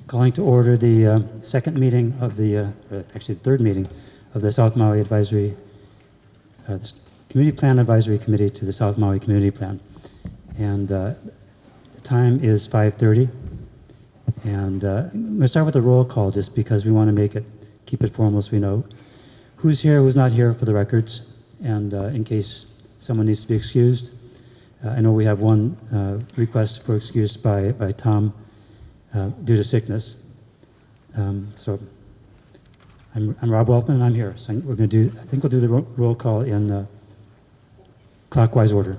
Calling to order the second meeting of the, actually the third meeting of the South Maui Advisory, Community Plan Advisory Committee to the South Maui Community Plan. And the time is 5:30. And I'm going to start with a roll call just because we want to keep it formal so we know who's here, who's not here for the records, and in case someone needs to be excused. I know we have one request for excuse by Tom due to sickness. So I'm Rob Weltman and I'm here. So we're going to I think we'll do the roll call in clockwise order.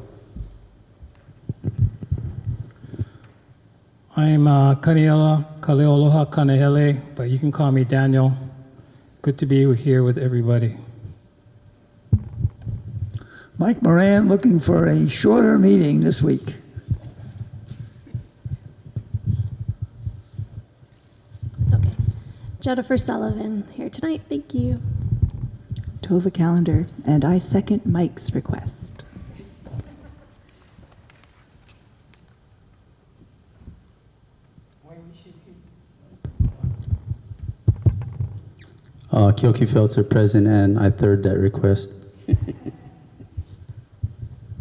I'm Kaniela Kaleoloha Kanehele, but you can call me Daniel. Good to be here with everybody. Mike Moran, looking for a shorter meeting this week. It's okay. Jennifer Sullivan here tonight. Thank you. Tova Calendar, and I second Mike's request. Kyoki Feltzer present, and I third that request.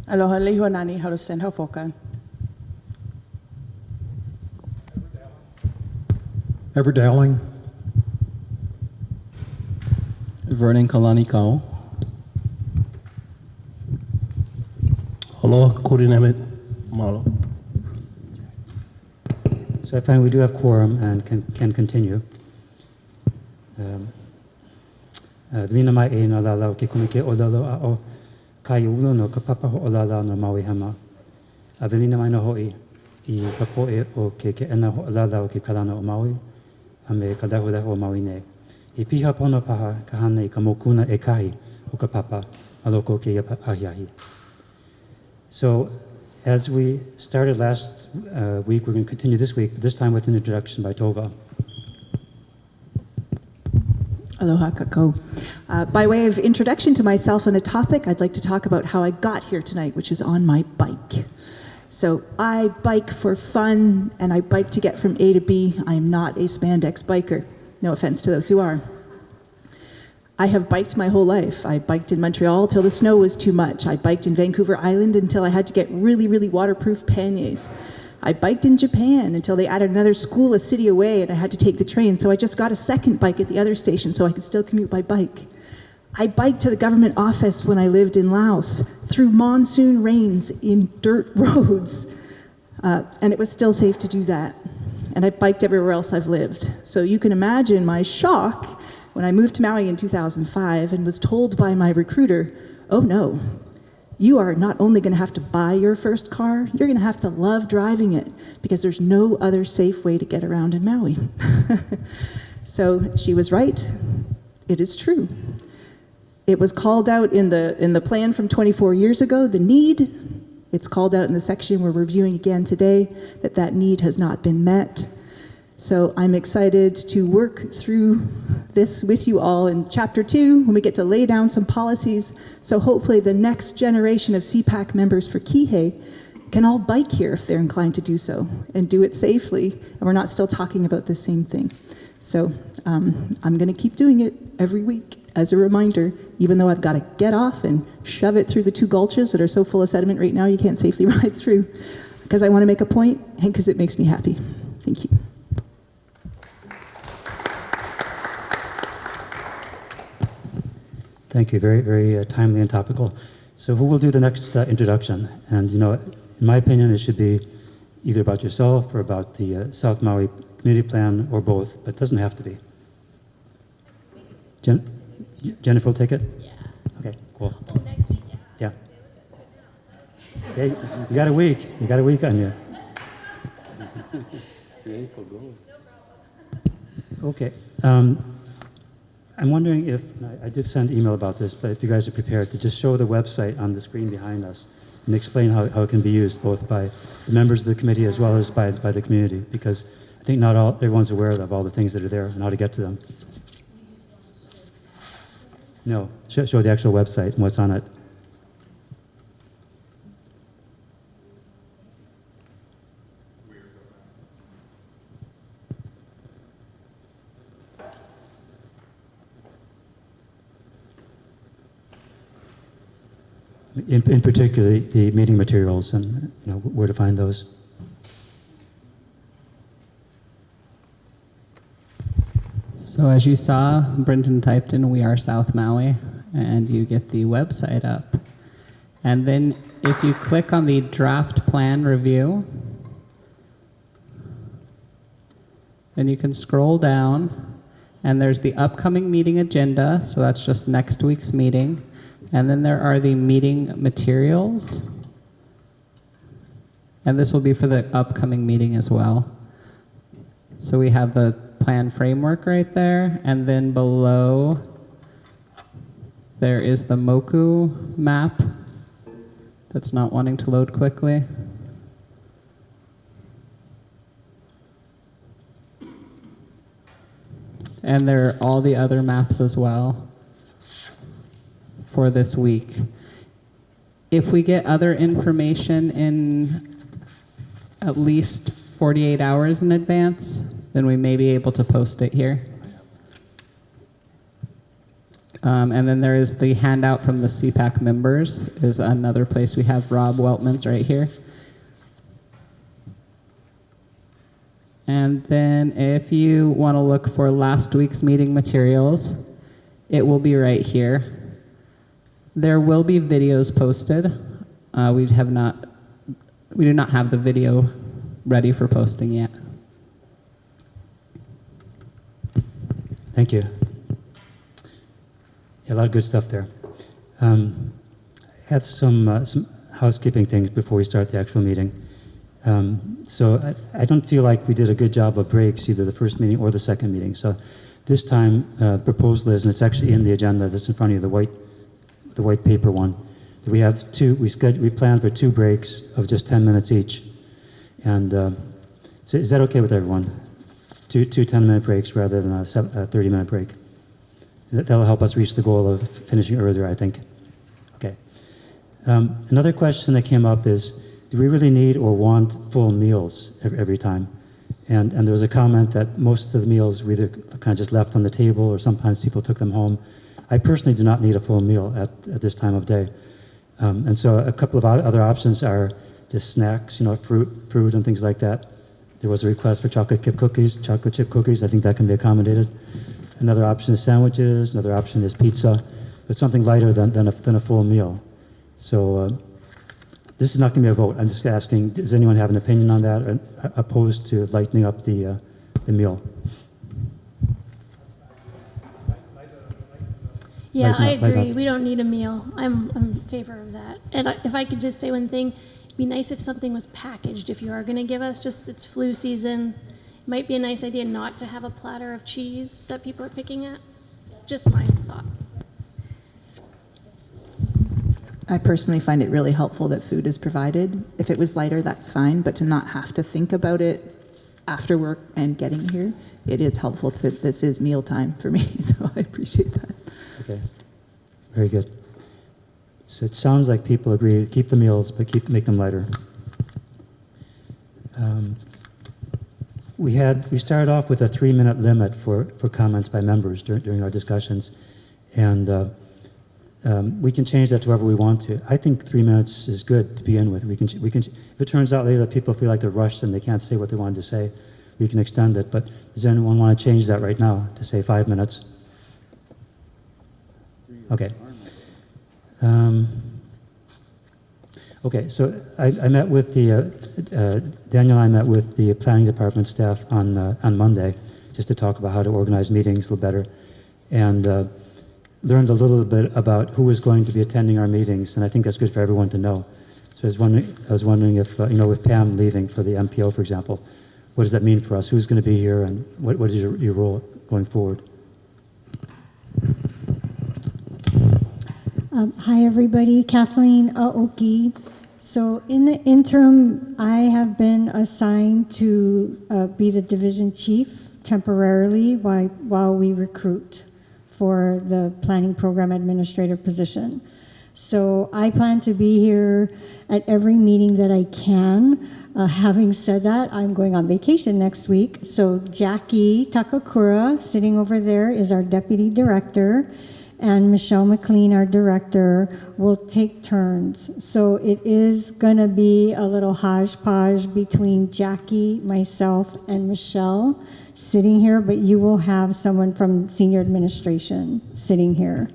Aloha leho nani harusen hofokan. Ever Dowling. Vernon Kalani Kao. Aloha Korinemit Malo. So I find we do have quorum and can continue. Lina mai e na lalau ke kumike o lalau a o kai ulo no ka papa ho o lalau no Maui hama. A velina mai no hoi I ka poe o ke ena ho o lalau ke kalana o Maui a me ka leho o Maui ne. I piha pono paha ka hana I ka mokuna e kahi o ka papa a loko ke ahiahi. So as we started last week, we're going to continue this week, but this time with an introduction by Tova. Aloha kako. By way of introduction to myself and a topic, I'd like to talk about how I got here tonight, which is on my bike. So I bike for fun, and I bike to get from A to B. I am not a spandex biker. No offense to those who are. I have biked my whole life. I biked in Montreal till the snow was too much. I biked in Vancouver Island until I had to get really, really waterproof panniers. I biked in Japan until they added another school a city away and I had to take the train, so I just got a second bike at the other station so I could still commute by bike. I biked to the government office when I lived in Laos through monsoon rains in dirt roads, and it was still safe to do that. And I biked everywhere else I've lived. So you can imagine my shock when I moved to Maui in 2005 and was told by my recruiter, oh no, you are not only going to have to buy your first car, you're going to have to love driving it because there's no other safe way to get around in Maui. So she was right. It is true. It was called out in the plan from 24 years ago, the need. It's called out in the section we're reviewing again today that need has not been met. So I'm excited to work through this with you all in Chapter 2 when we get to lay down some policies. So hopefully the next generation of CPAC members for Kihei can all bike here if they're inclined to do so and do it safely. And we're not still talking about the same thing. So I'm going to keep doing it every week as a reminder, even though I've got to get off and shove it through the two gulches that are so full of sediment right now you can't safely ride through, because I want to make a point and because it makes me happy. Thank you. Thank you. Very, very timely and topical. So who will do the next introduction? And, you know, in my opinion, it should be either about yourself or about the South Maui Community Plan or both, but it doesn't have to be. Jennifer will take it? Yeah. Okay, cool. Well, next week, yeah. Yeah. Okay, you got a week. You got a week on you. Okay. I'm wondering if, I did send an email about this, but if you guys are prepared to just show the website on the screen behind us and explain how it can be used both by the members of the committee as well as by the community, because I think not everyone's aware of all the things that are there and how to get to them. No, show the actual website and what's on it. in particular, the meeting materials and where to find those. So as you saw, Brendan typed in "We Are South Maui," and you get the website up. And then if you click on the draft plan review, then you can scroll down, and there's the upcoming meeting agenda, so that's just next week's meeting. And then there are the meeting materials, and this will be for the upcoming meeting as well. So we have the plan framework right there, and then below there is the Moku map that's not wanting to load quickly. And there are all the other maps as well for this week. If we get other information in at least 48 hours in advance, then we may be able to post it here. And then there is the handout from the CPAC members, is another place we have Rob Weltman's right here. And then if you want to look for last week's meeting materials, it will be right here. There will be videos posted. We do not have the video ready for posting yet. Thank you. Yeah, a lot of good stuff there. I have some housekeeping things before we start the actual meeting. So I don't feel like we did a good job of breaks, either the first meeting or the second meeting. So this time, the proposal is, and it's actually in the agenda that's in front of you, the white paper one. We have we planned for 2 breaks of just 10 minutes each. And so is that okay with everyone? Two 10-minute breaks rather than a 30-minute break. That'll help us reach the goal of finishing earlier, I think. Okay. Another question that came up is, do we really need or want full meals every time? And there was a comment that most of the meals were either kind of just left on the table, or sometimes people took them home. I personally do not need a full meal at this time of day. And so a couple of other options are just snacks, fruit and things like that. There was a request for chocolate chip cookies. I think that can be accommodated. Another option is sandwiches. Another option is pizza, but something lighter than a full meal. So this is not going to be a vote. I'm just asking, does anyone have an opinion on that, or opposed to lightening up the meal? Yeah, I Lighten up. agree. We don't need a meal. I'm in favor of that. And if I could just say one thing, it'd be nice if something was packaged. If you are going to give us, it's flu season, it might be a nice idea not to have a platter of cheese that people are picking at. Just my thought. I personally find it really helpful that food is provided. If it was lighter, that's fine, but to not have to think about it after work and getting here, it is helpful this is mealtime for me, so I appreciate that. Okay, very good. So it sounds like people agree to keep the meals, but make them lighter. We started off with a 3-minute limit for comments by members during our discussions, and we can change that to wherever we want to. I think 3 minutes is good to begin with. We can. If it turns out later that people feel like they're rushed and they can't say what they wanted to say, we can extend it. But does anyone want to change that right now to say 5 minutes? Okay. Okay, so I met with Daniel and I met with the planning department staff on Monday, just to talk about how to organize meetings a little better, and learned a little bit about who is going to be attending our meetings, and I think that's good for everyone to know. So I was wondering if, with Pam leaving for the MPO, for example, what does that mean for us? Who's going to be here, and what is your role going forward? Hi, everybody. Kathleen Aoki. So in the interim, I have been assigned to be the division chief temporarily while we recruit for the planning program administrator position. So I plan to be here at every meeting that I can. Having said that, I'm going on vacation next week. So Jackie Takakura, sitting over there, is our deputy director. and Michelle McLean, our director, will take turns. So it is going to be a little hodgepodge between Jackie, myself, and Michelle sitting here, but you will have someone from senior administration sitting here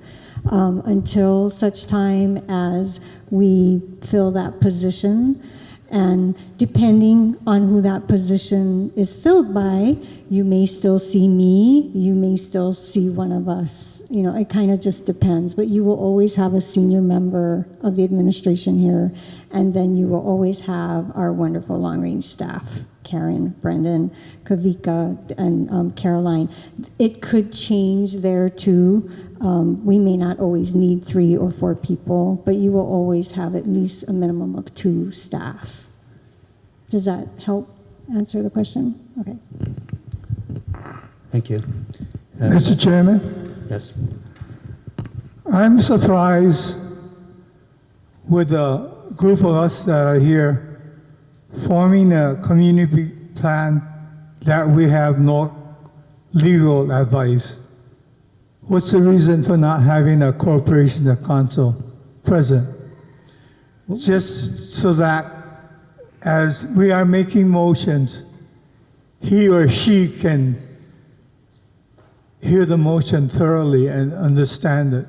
until such time as we fill that position. And depending on who that position is filled by, you may still see me, you may still see one of us. You know, it kind of just depends, but you will always have a senior member of the administration here, and then you will always have our wonderful long-range staff, Karen, Brendan, Kavika, and Caroline. It could change there too. We may not always need 3 or 4 people, but you will always have at least a minimum of 2 staff. Does that help answer the question? Okay. Thank you. Mr. Chairman, Yes. I'm surprised with the group of us that are here forming a community plan that we have no legal advice. What's the reason for not having a corporation or council present? Just so that as we are making motions, he or she can hear the motion thoroughly and understand it.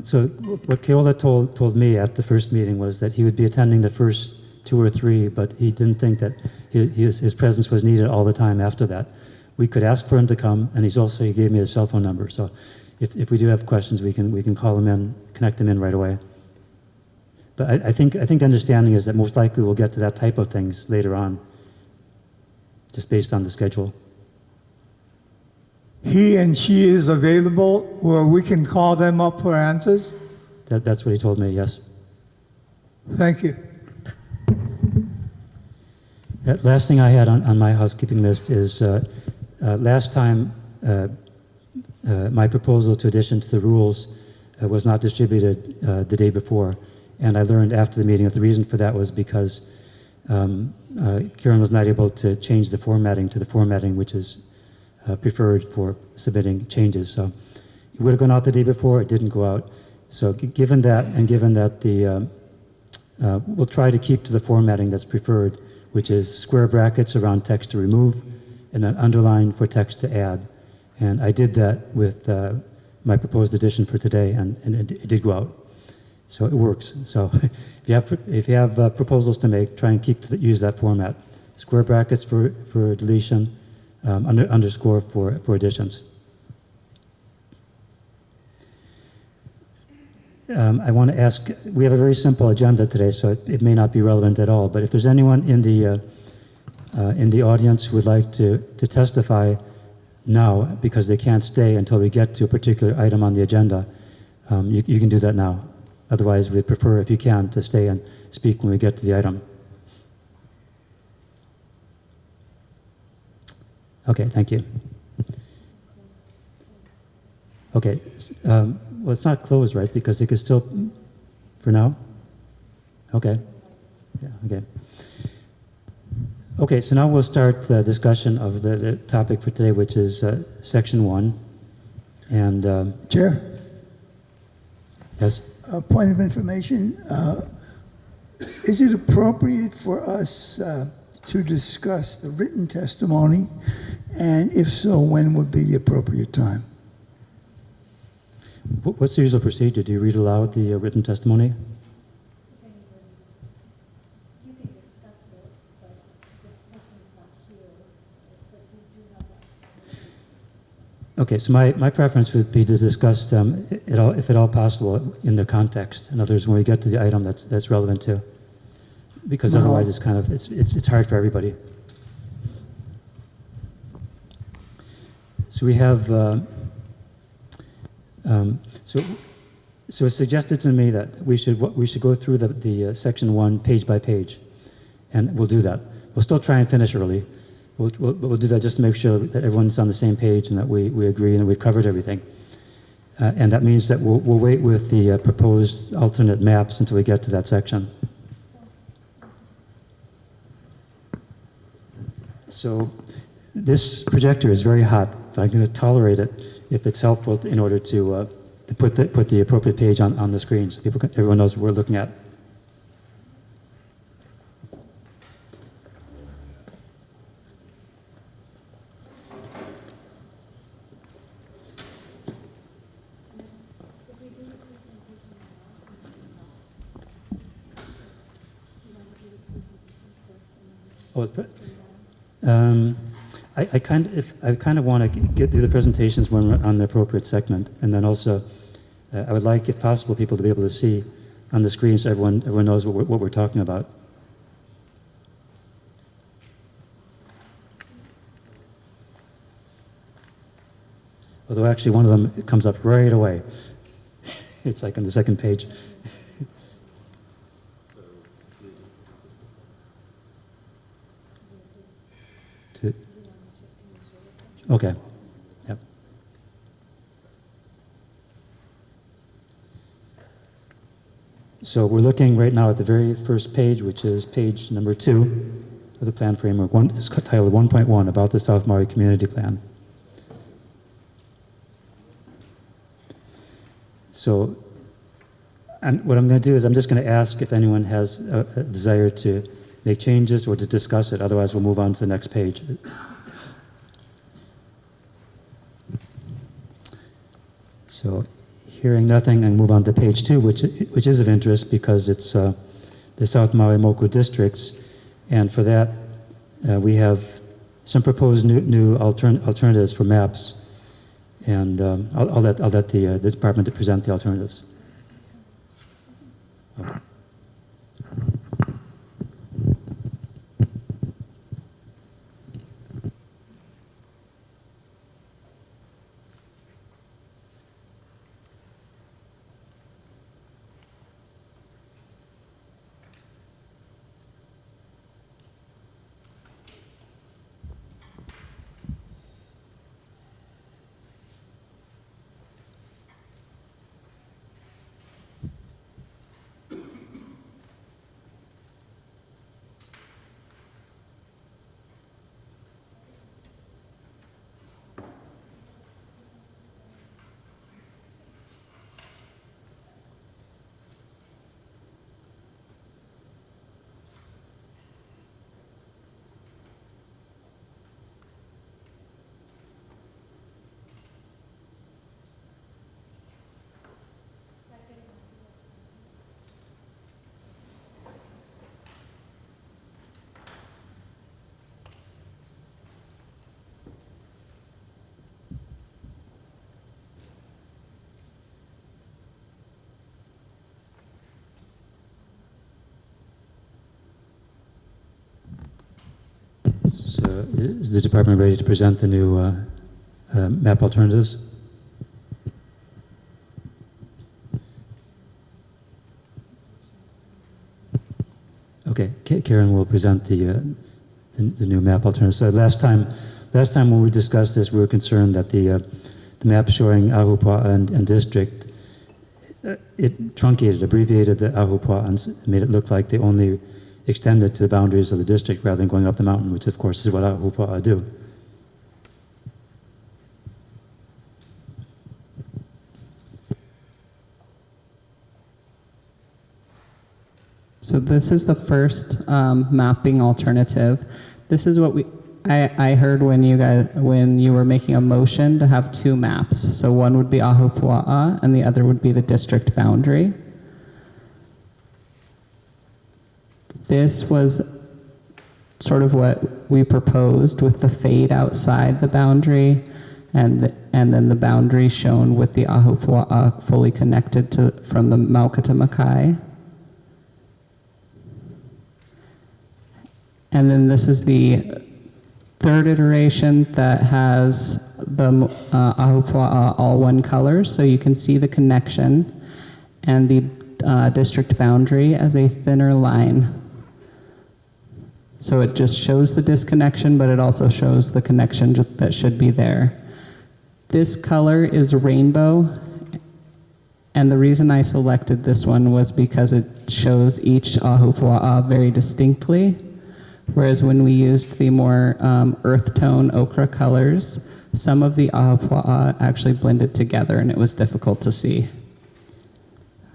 So what Keola told me at the first meeting was that he would be attending the first 2 or 3, but he didn't think that his presence was needed all the time after that. We could ask for him to come, and he gave me his cell phone number. So if we do have questions, we can call him in, connect him in right away. But I think the understanding is that most likely we'll get to that type of things later on, just based on the schedule. He and she is available where we can call them up for answers? That's what he told me, yes. Thank you. Last thing I had on my housekeeping list is last time my proposal to addition to the rules was not distributed the day before. And I learned after the meeting that the reason for that was because Karen was not able to change the formatting to the formatting which is preferred for submitting changes. So it would have gone out the day before, it didn't go out. So given that, and given that we'll try to keep to the formatting that's preferred, which is square brackets around text to remove, and then underline for text to add. And I did that with my proposed addition for today, and it did go out. So it works. So if you have proposals to make, try and use that format. Square brackets for deletion, underscore for additions. I want to ask, we have a very simple agenda today, so it may not be relevant at all, but if there's anyone in the audience who would like to testify now because they can't stay until we get to a particular item on the agenda, you can do that now. Otherwise, we'd prefer, if you can, to stay and speak when we get to the item. Okay, thank you. Okay, well, it's not closed, right? Because it could still, for now? Okay. Yeah, okay. Okay, so now we'll start the discussion of the topic for today, which is Section 1. And Chair? Yes? A point of information. Is it appropriate for us to discuss the written testimony? And if so, when would be the appropriate time? What's the usual procedure? Do you read aloud the written testimony? Okay, so my preference would be to discuss them, if at all possible, in their context. In other words, when we get to the item that's relevant to, because otherwise it's kind of it's hard for everybody. So we have so it's suggested to me that we should go through the Section 1 page by page, and we'll do that. We'll still try and finish early. We'll do that just to make sure that everyone's on the same page and that we agree and that we've covered everything. And that means that we'll wait with the proposed alternate maps until we get to that section. So this projector is very hot. If I'm going to tolerate it, if it's helpful in order to put the appropriate page on the screen so everyone knows what we're looking at. Oh, I kind of want to get through the presentations when we're on the appropriate segment, and then also I would like, if possible, people to be able to see on the screen so everyone knows what we're talking about. Although actually one of them comes up right away. It's like on the second page. Okay. Yep. So we're looking right now at the very first page, which is page number 2 of the plan framework. It's titled 1.1, about the South Maui Community Plan. So what I'm going to do is I'm just going to ask if anyone has a desire to make changes or to discuss it. Otherwise, we'll move on to the next page. So hearing nothing, and move on to page 2, which is of interest because it's the South Maui Moku districts, and for that we have some proposed new alternatives for maps, and I'll let the department to present the alternatives. So is the department ready to present the new map alternatives? Okay, Karen will present the new map alternatives. So last time when we discussed this, we were concerned that the map showing Ahupua'a and district, it truncated, abbreviated the Ahupua'a and made it look like they only extended to the boundaries of the district rather than going up the mountain, which of course is what Ahupua'a do. So this is the first mapping alternative. This is what I heard when you were making a motion to have 2 maps. So one would be Ahupua'a and the other would be the district boundary. This was sort of what we proposed with the fade outside the boundary and then the boundary shown with the Ahupua'a fully connected from the Maukata Makai. And then this is the third iteration that has the Ahupua'a all one color, so you can see the connection, and the district boundary as a thinner line. So it just shows the disconnection, but it also shows the connection that should be there. This color is rainbow, and the reason I selected this one was because it shows each Ahupua'a very distinctly. Whereas when we used the more earth tone ochre colors, Some of the ahupua'a actually blended together and it was difficult to see.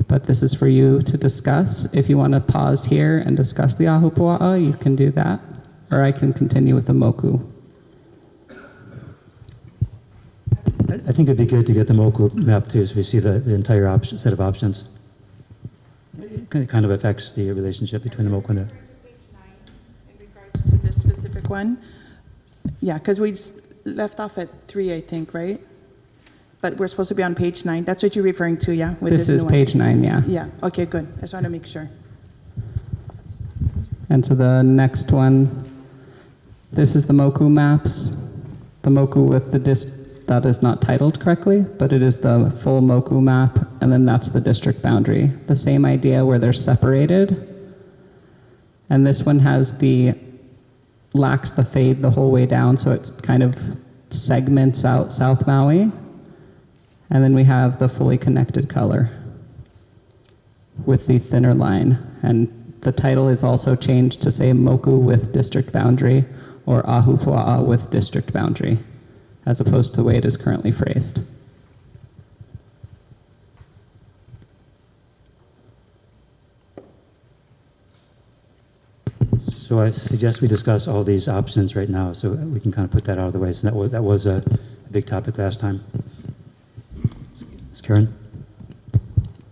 But this is for you to discuss. If you want to pause here and discuss the ahupua'a, you can do that. Or I can continue with the moku. I think it'd be good to get the moku map too, so we see the entire set of options. It kind of affects the relationship between the moku and the... In regards to this specific one, yeah, because we just left off at 3, I think, right? But we're supposed to be on page 9. That's what you're referring to, yeah? With This is new one? page 9, yeah. Yeah, okay, good. I just want to make sure. And so the next one, this is the moku maps. The moku with the that is not titled correctly, but it is the full moku map, and then that's the district boundary. The same idea where they're separated. And this one has lacks the fade the whole way down, so it's kind of segments out South Maui. And then we have the fully connected color with the thinner line. And the title is also changed to say moku with district boundary or ahupua'a with district boundary, as opposed to the way it is currently phrased. So I suggest we discuss all these options right now, so we can kind of put that out of the way. So that was a big topic last time. Ms. Karen?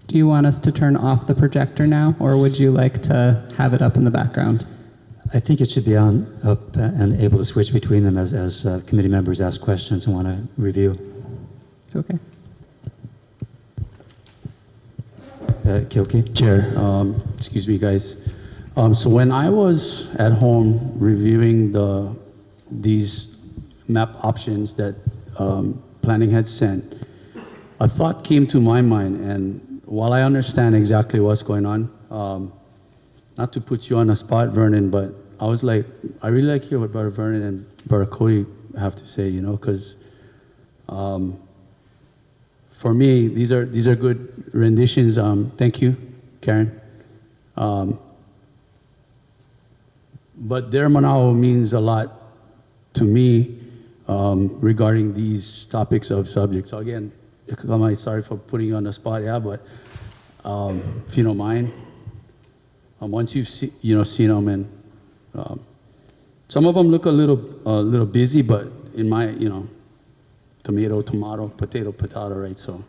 Do you want us to turn off the projector now, or would you like to have it up in the background? I think it should be up and able to switch between them as committee members ask questions and want to review. Okay. Kilke? Chair, excuse me, guys. So when I was at home reviewing these map options that planning had sent, a thought came to my mind, and while I understand exactly what's going on, not to put you on the spot, Vernon, but I was like, I really like to hear what Brother Vernon and Brother Cody have to say, you know, because for me, these are good renditions. Thank you, Karen. But their manao means a lot to me regarding these topics of subjects. So again, sorry for putting you on the spot, yeah, but if you don't mind, once you've seen them, and some of them look a little busy, but in my, tomato, potato, right? So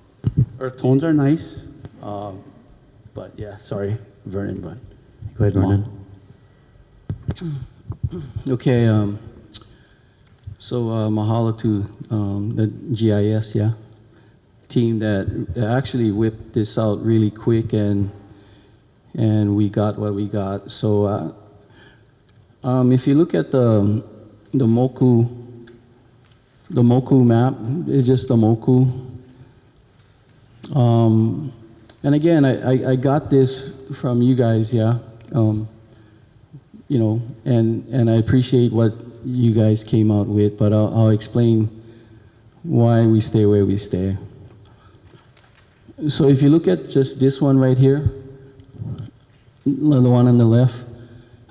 earth tones are nice, but yeah, sorry, Vernon, but go ahead, Vernon. Okay, so mahalo to the GIS, team that actually whipped this out really quick, and we got what we got. So if you look at the moku map, it's just the moku. And again, I got this from you guys, and I appreciate what you guys came out with, but I'll explain why we stay where we stay. So if you look at just this one right here, the one on the left,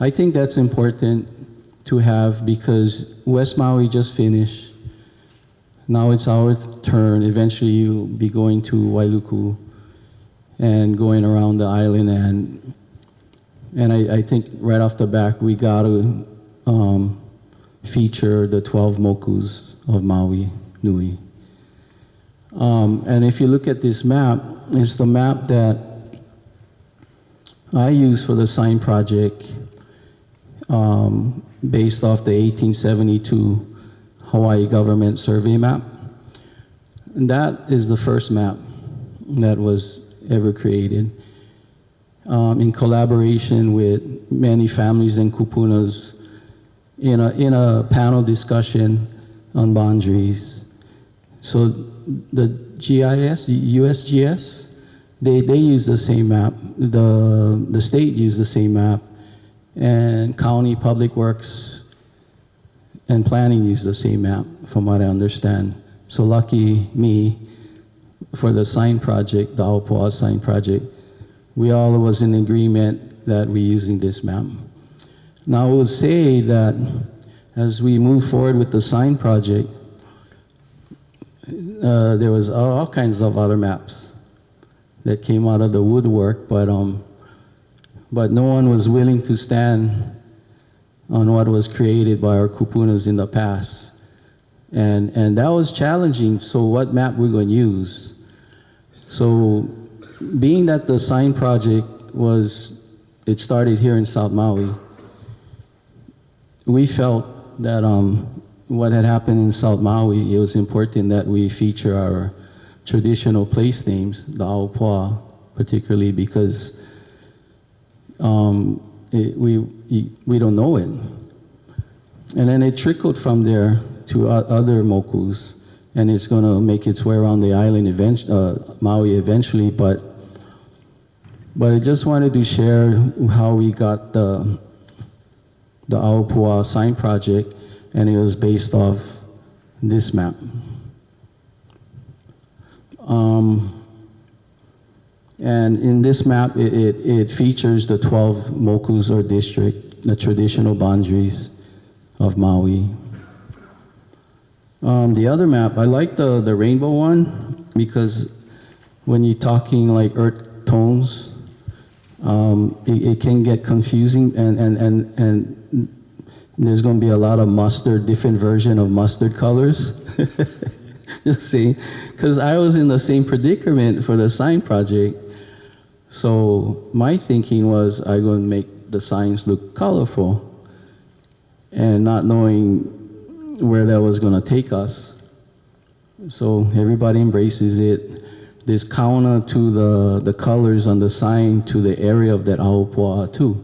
I think that's important to have because West Maui just finished. Now it's our turn. Eventually you'll be going to Wailuku and going around the island, and I think right off the back we got to feature the 12 mokus of Maui Nui. And if you look at this map, it's the map that I used for the sign project based off the 1872 Hawaii government survey map. And that is the first map that was ever created in collaboration with many families and kupunas in a panel discussion on boundaries. So the GIS, USGS, they use the same map. The state used the same map, and county public works and planning use the same map, from what I understand. So lucky me, for the sign project, the Aupua sign project, we all was in agreement that we're using this map. Now I will say that as we move forward with the sign project, there was all kinds of other maps that came out of the woodwork, but no one was willing to stand on what was created by our kupunas in the past. And that was challenging, so what map we're going to use? So being that the sign project it started here in South Maui, we felt that what had happened in South Maui, it was important that we feature our traditional place names, the Aupua, particularly because we don't know it. And then it trickled from there to other mokus, and it's going to make its way around the island, Maui eventually, but I just wanted to share how we got the Aupua sign project, and it was based off this map. And in this map, it features the 12 mokus or district, the traditional boundaries of Maui. The other map, I like the rainbow one because when you're talking like earth tones, it can get confusing, and there's going to be a lot of different version of mustard colors. You see, because I was in the same predicament for the sign project. So my thinking was I'm going to make the signs look colorful, and not knowing where that was going to take us. So everybody embraces it. There's counter to the colors on the sign to the area of that Aupua too.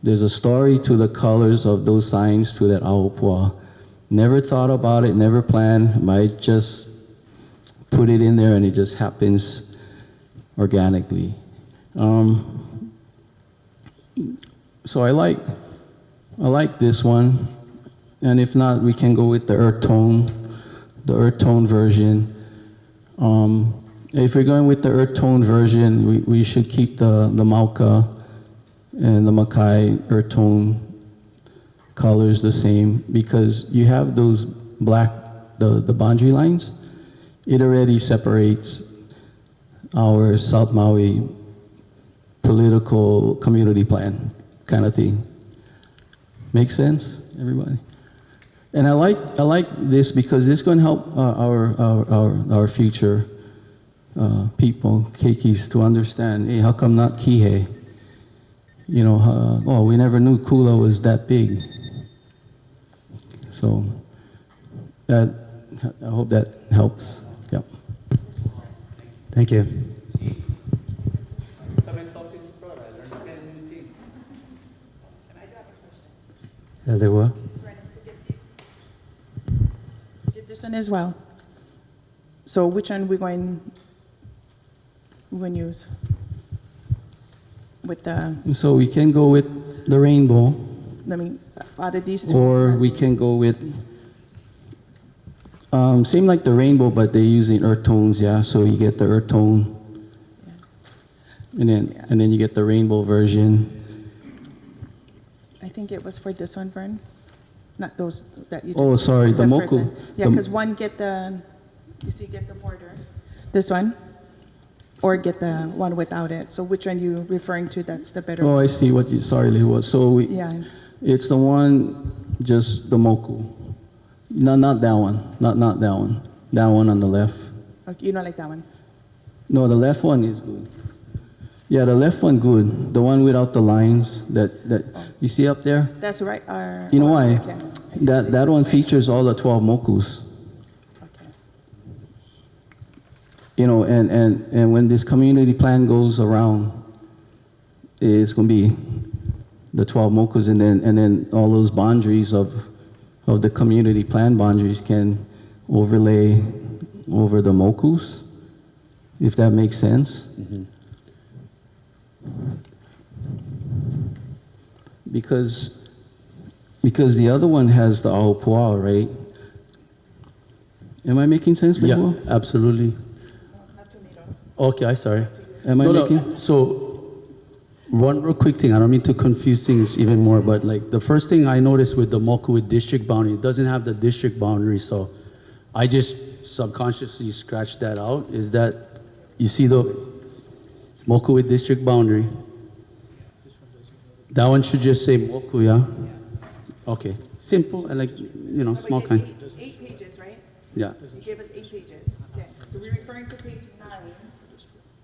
There's a story to the colors of those signs to that Aupua. Never thought about it, never planned. Might just put it in there and it just happens organically. So I like this one, and if not, we can go with the earth tone version. If we're going with the earth tone version, we should keep the Mauka and the Makai earth tone colors the same, because you have those black, the boundary lines. It already separates our South Maui political community plan kind of thing. Make sense, everybody? And I like this because it's going to help our future people, keikis, to understand, hey, how come not Kihei? You know, oh, we never knew Kula was that big. So I hope that helps. Yep. Thank you. There were. Get this one as well. So which one we're going to use? With the, So we can go with the rainbow, out of these two. or we can go with same like the rainbow, but they're using earth tones, yeah. So you get the earth tone, and then you get the rainbow version. I think it was for this one, Vern. Not those that you just. Oh, sorry, the first moku. one. Yeah, because one get the border. This one, or get the one without it. So which one you referring to? That's the better. Oh, I see what you. Sorry, Lewa. So Yeah. it's the one, just the moku. No, not that one. Not that one. That one on the left. Okay, you don't like that one. No, the left one is good. Yeah, the left one good. The one without the lines that you see up there. That's right. You know why? Okay. I see. That one features all the 12 mokus. Okay. You know, and when this community plan goes around, it's gonna be the 12 mokus, and then all those boundaries of the community plan boundaries can overlay over the mokus, if that makes sense. Mm-hmm. Because the other one has the Aupua, right? Am I making sense, Lewa? Yeah, absolutely. Okay, I'm sorry. Am I making? So, one real quick thing, I don't mean to confuse things even more, but like the first thing I noticed with the Mokuit district boundary, it doesn't have the district boundary, so I just subconsciously scratched that out. Is that, you see the Moku with district boundary? That one should just say Moku, yeah? Okay, simple, and like, you know, small kind. Eight pages, right? Yeah. You gave us 8 pages. Okay, so we're referring to page 9.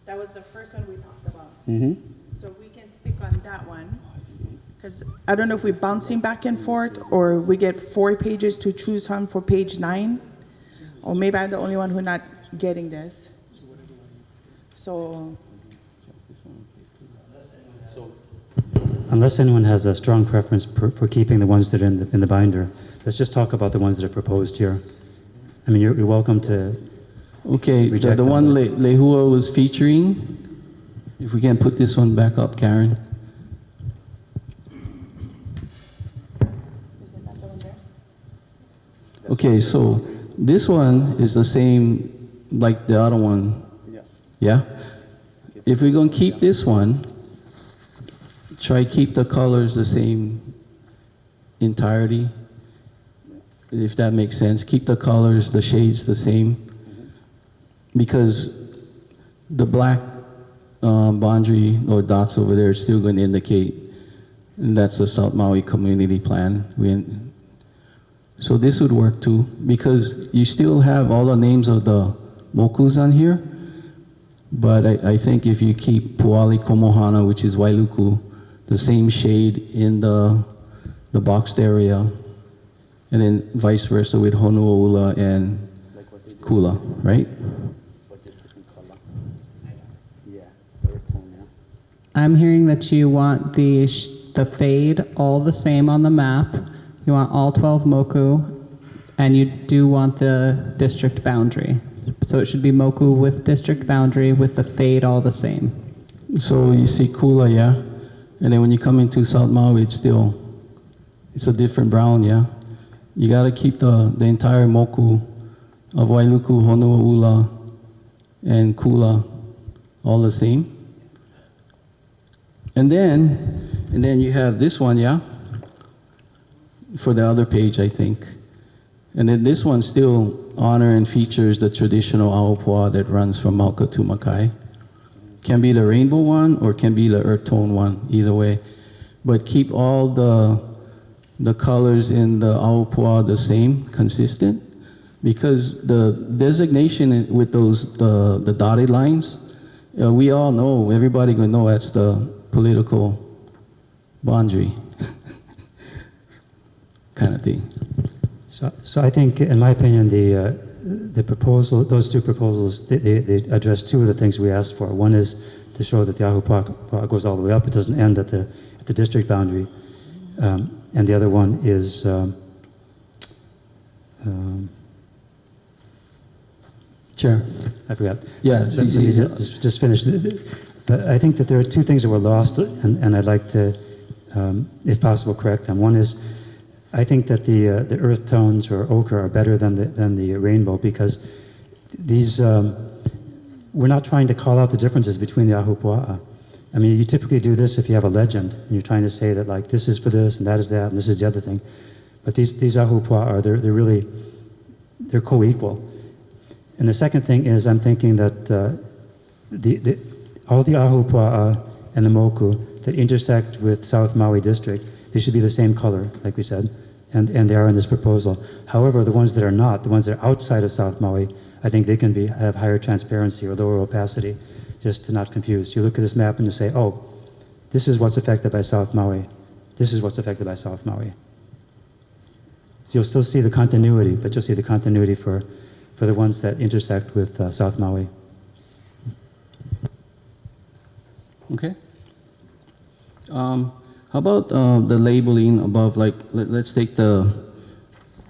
That was the first one we talked about. Mm-hmm. So we can stick on that one. Because I don't know if we're bouncing back and forth, or we get 4 pages to choose from for page 9. Or maybe I'm the only one who's not getting this. So, Unless anyone has a strong preference for keeping the ones that are in the binder, let's just talk about the ones that are proposed here. I mean, you're welcome to Okay, reject the them, one but- Lehua was featuring, if we can put this one back up, Karen. isn't that the one there? Okay, so this one is the same like the other one. Yeah? If we're gonna keep this one, try keep the colors the same entirety, if that makes sense. Keep the colors, the shades the same. Because the black boundary or dots over there is still going to indicate, and that's the South Maui Community Plan. So this would work too, because you still have all the names of the mokus on here, but I think if you keep Puali Komohana, which is Wailuku, the same shade in the boxed area, and then vice versa with Honuoula and Kula, right? I'm hearing that you want the fade all the same on the map. You want all 12 moku, and you do want the district boundary. So it should be moku with district boundary with the fade all the same. So you see Kula, yeah? And then when you come into South Maui, it's a different brown, yeah? You gotta keep the entire moku of Wailuku, Honuaula, and Kula all the same. And then you have this one, yeah? For the other page, I think. And then this one still honor and features the traditional aopua that runs from Mauka to Makai. Can be the rainbow one or can be the earth tone one, either way. But keep all the colors in the aopua the same, consistent, because the designation with the dotted lines, we all know, everybody gonna know that's the political boundary kind of thing. So I think, in my opinion, the proposal, those two proposals, they address two of the things we asked for. One is to show that the ahupua'a goes all the way up; it doesn't end at the district boundary. And the other one is Chair. I forgot. Yeah, Let me CC. just finish. But I think that there are two things that were lost, and I'd like to, if possible, correct them. One is, I think that the earth tones or ochre are better than the rainbow, because these we're not trying to call out the differences between the ahupua'a. I mean, you typically do this if you have a legend and you're trying to say that, like, this is for this and that is that and this is the other thing. But these ahupua'a are they're co-equal. And the second thing is, I'm thinking that all the ahupua'a and the moku that intersect with South Maui District, they should be the same color, like we said, and they are in this proposal. However, the ones that are not, the ones that are outside of South Maui, I think they can have higher transparency or lower opacity, just to not confuse. You look at this map and you say, oh, this is what's affected by South Maui. This is what's affected by South Maui. So you'll still see the continuity, but you'll see the continuity for the ones that intersect with South Maui. Okay. How about the labeling above, like, let's take the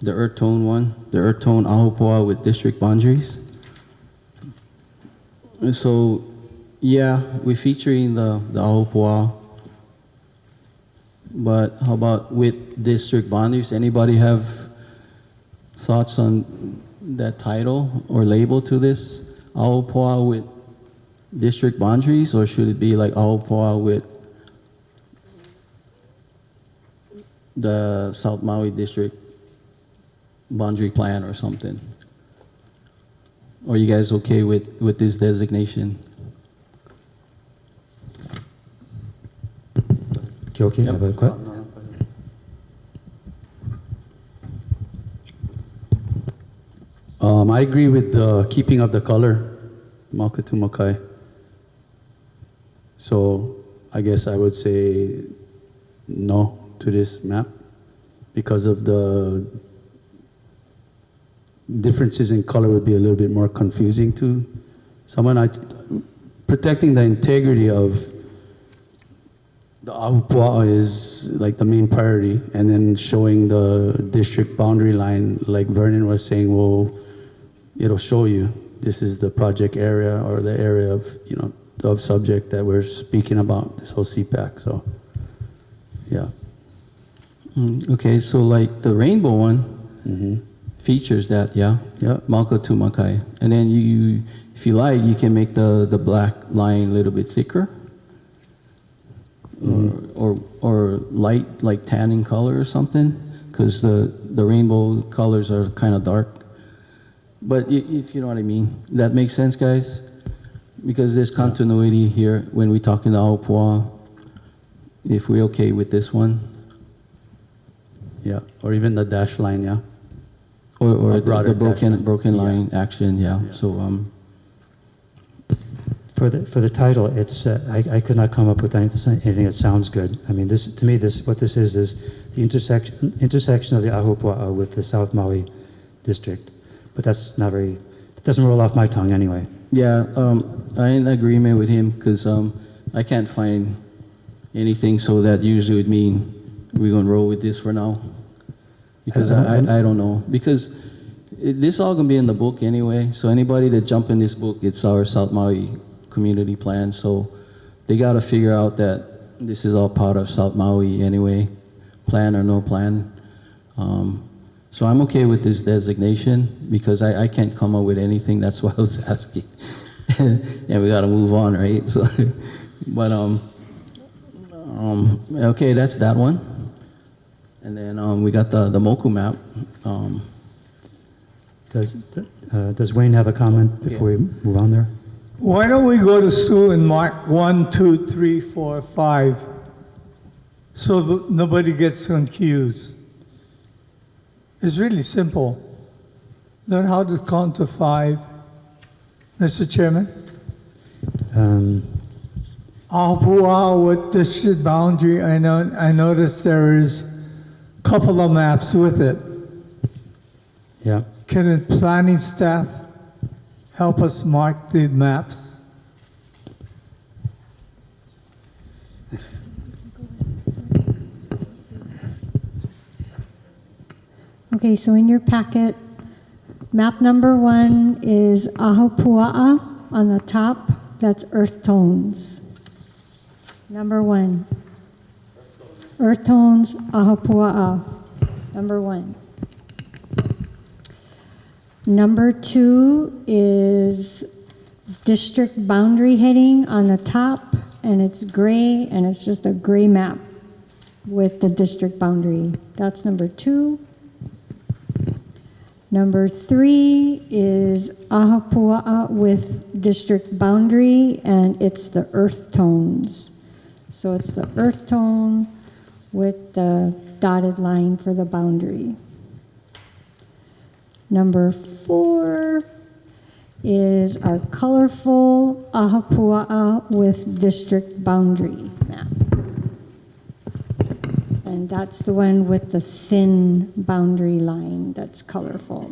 earth tone one, the earth tone ahupua'a with district boundaries. And so, yeah, we're featuring the ahupua'a, but how about with district boundaries? Anybody have thoughts on that title or label to this? Ahupua'a with district boundaries, or should it be like ahupua'a with the South Maui District boundary plan or something? Or are you guys okay with this designation? Kyoki, you have a que- I agree with the keeping of the color, Makatumakai. So I guess I would say no to this map because of the differences in color would be a little bit more confusing to someone. Protecting the integrity of the Ahupua'a is like the main priority, and then showing the district boundary line, like Vernon was saying, well, it'll show you this is the project area or the area of, you know, of subject that we're speaking about, this whole CPAC, so, yeah. Okay, so like the rainbow one features that, yeah? Yeah. Malka Tumakai. And then you, if you like, you can make the black line a little bit thicker. Or light, like tanning color or something, because the rainbow colors are kind of dark. But if you know what I mean, that makes sense, guys? Because there's continuity here when we talk in the Aupua. If we're okay with this one. Yeah, or even the dash line, yeah. Or A broader the dash line. broken line action, yeah. So, For the title, it's I could not come up with anything that sounds good. I mean, this to me, what this is the intersection of the Ahupua'a with the South Maui district. But that's not very. It doesn't roll off my tongue anyway. yeah, I'm in agreement with him because I can't find anything, so that usually would mean we're going to roll with this for now. Because I don't know. Because this all going to be in the book anyway, so anybody that jump in this book, it's our South Maui community plan, so they got to figure out that this is all part of South Maui anyway, plan or no plan. So I'm okay with this designation because I can't come up with anything. That's why I was asking. Yeah, we got to move on, right? So, but okay, that's that one. And then we got the Moku map. Does Wayne have a comment before we move on there? Why don't we go to Sue and mark 1, 2, 3, 4, 5, so that nobody gets confused? It's really simple. Learn how to count to 5. Mr. Chairman? Ahupua'a with district boundary, I noticed there is a couple of maps with it. Yeah. Can the planning staff help us mark the maps? Okay, so in your packet, map number 1 is Ahupua'a on the top. That's earth tones. Number 1. Earth tones, Ahupua'a. Number 1. Number 2 is district boundary heading on the top, and it's gray, and it's just a gray map with the district boundary. That's number 2. Number 3 is Ahupua'a with district boundary, and it's the earth tones. So it's the earth tone with the dotted line for the boundary. Number 4 is our colorful Ahupua'a with district boundary map. And that's the one with the thin boundary line that's colorful.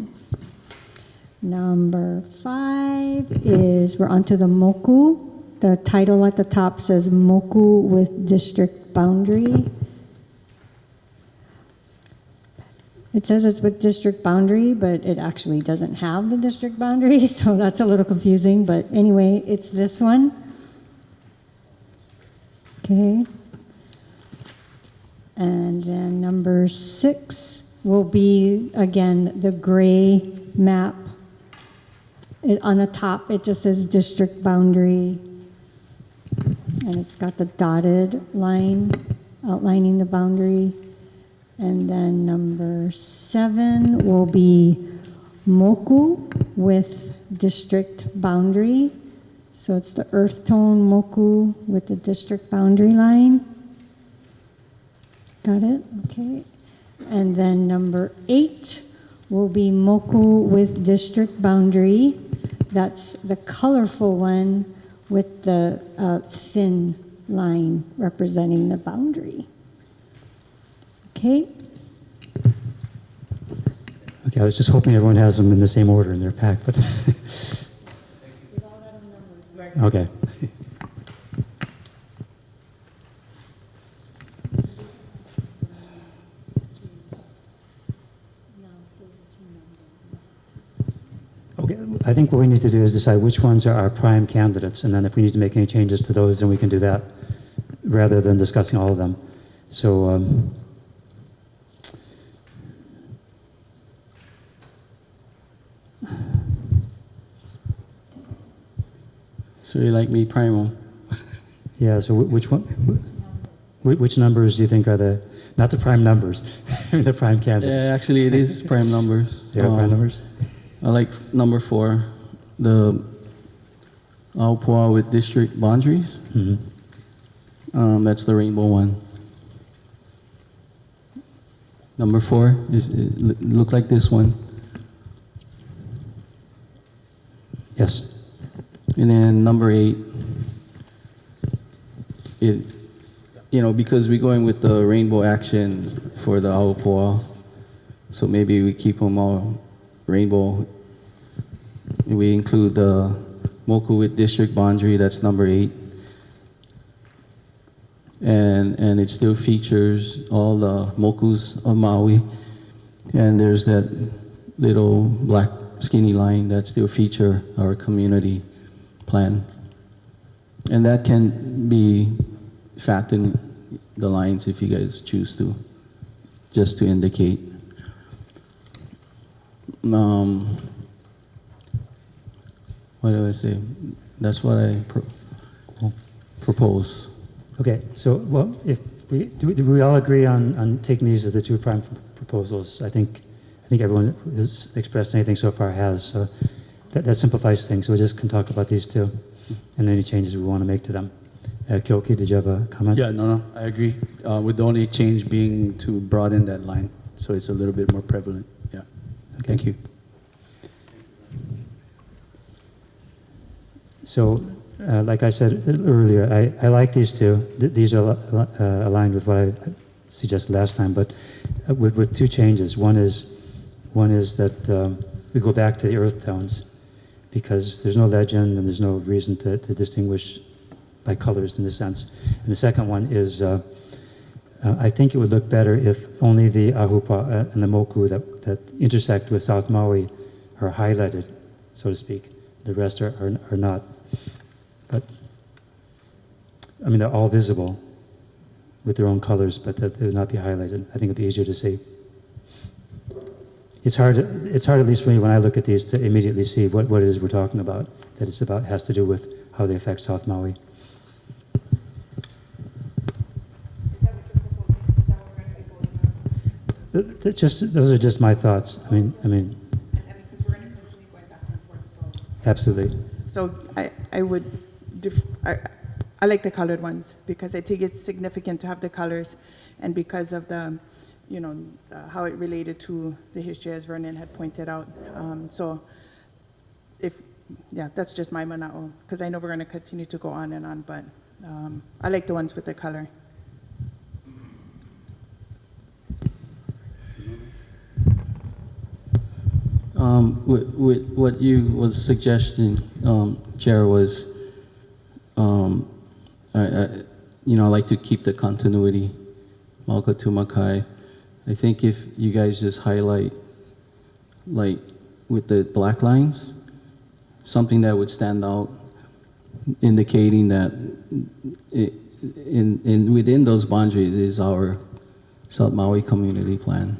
Number 5 is, we're onto the Moku. The title at the top says Moku with district boundary. It says it's with district boundary, but it actually doesn't have the district boundary, so that's a little confusing. But anyway, it's this one. Okay. And then number 6 will be, again, the gray map. On the top, it just says district boundary. And it's got the dotted line outlining the boundary. And then number 7 will be Moku with district boundary. So it's the earth tone moku with the district boundary line. Got it? Okay. And then number 8 will be moku with district boundary. That's the colorful one with the thin line representing the boundary. Okay. Okay, I was just hoping everyone has them in the same order in their pack, but. Okay. Okay, I think what we need to do is decide which ones are our prime candidates, and then if we need to make any changes to those, then we can do that, rather than discussing all of them. So, So you like me primo? yeah, so which one, which numbers do you think are the, not the prime numbers, the prime candidates? Yeah, actually it is prime numbers. They are prime numbers? I like number 4, the Aupua with district boundaries. That's the rainbow one. Number 4 is look like this one. Yes. And then number 8, because we're going with the rainbow action for the Aupua, so maybe we keep them all rainbow. We include the moku with district boundary, that's number 8. And it still features all the mokus of Maui. And there's that little black skinny line that still feature our community plan. And that can be fatten the lines if you guys choose to, just to indicate. What do I say? That's what I propose. Okay, so, well, if do we all agree on taking these as the 2 prime proposals? I think everyone who's expressed anything so far has, so that simplifies things. So we just can talk about these 2 and any changes we want to make to them. Kyoki, did you have a comment? Yeah, no, I agree. With the only change being to broaden that line, so it's a little bit more prevalent. Yeah. Okay. Thank you. So, like I said earlier, I like these 2. These are aligned with what I suggested last time, but with 2 changes. One is that we go back to the earth tones, because there's no legend and there's no reason to distinguish by colors in this sense. And the second one is, I think it would look better if only the ahupa and the moku that intersect with South Maui are highlighted, so to speak. The rest are not. But, I mean, they're all visible with their own colors, but that they would not be highlighted. I think it'd be easier to see. It's hard, at least for me, when I look at these, to immediately see what it is we're talking about, that it's about, has to do with how they affect South Maui. Those are just my thoughts. I mean. Absolutely. So I like the colored ones because I think it's significant to have the colors, and because of the, how it related to the history, as Vernon had pointed out. So that's just my mana'o, because I know we're going to continue to go on and on, but I like the ones with the color. With what you was suggesting, Chair, was, I like to keep the continuity, Mauka to Makai. I think if you guys just highlight, like with the black lines, something that would stand out, indicating that within those boundaries is our South Maui community plan.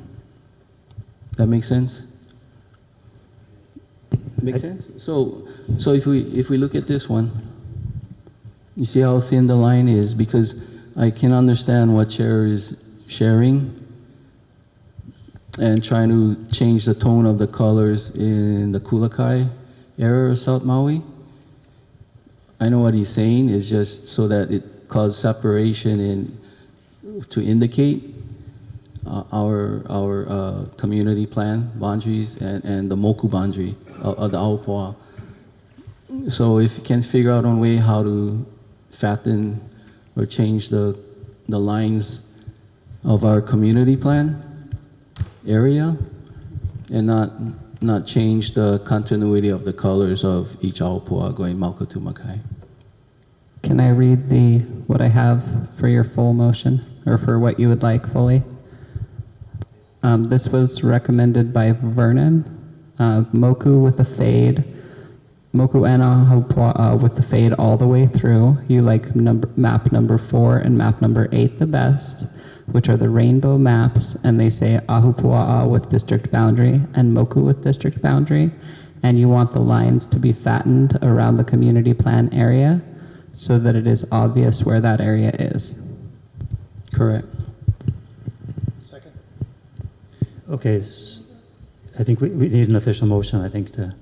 That makes sense? Makes sense? So if we look at this one, you see how thin the line is, because I can understand what Chair is sharing and trying to change the tone of the colors in the Kulakai area of South Maui. I know what he's saying is just so that it causes separation to indicate our community plan boundaries and the Moku boundary of the Aupua. So if you can figure out a way how to fatten or change the lines of our community plan area and not change the continuity of the colors of each Aupua going Mauka to Makai. Can I read what I have for your full motion, or for what you would like fully? This was recommended by Vernon. Moku with a fade. Moku and Ahupua'a with the fade all the way through. You like map number 4 and map number 8 the best, which are the rainbow maps, and they say Ahupua'a with district boundary and Moku with district boundary. And you want the lines to be fattened around the community plan area so that it is obvious where that area is. Correct. Okay, I think we need an official motion, I think, to...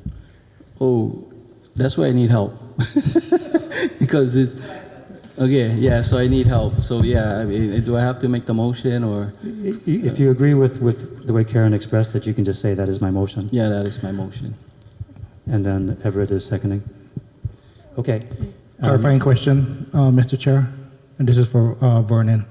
Oh, that's why I need help. Because it's, okay, yeah, so I need help. So yeah, I mean, do I have to make the motion or? If you agree with the way Karen expressed it, you can just say that is my motion. Yeah, that is my motion. And then Everett is seconding. Okay. Clarifying question, Mr. Chair, and this is for Vernon.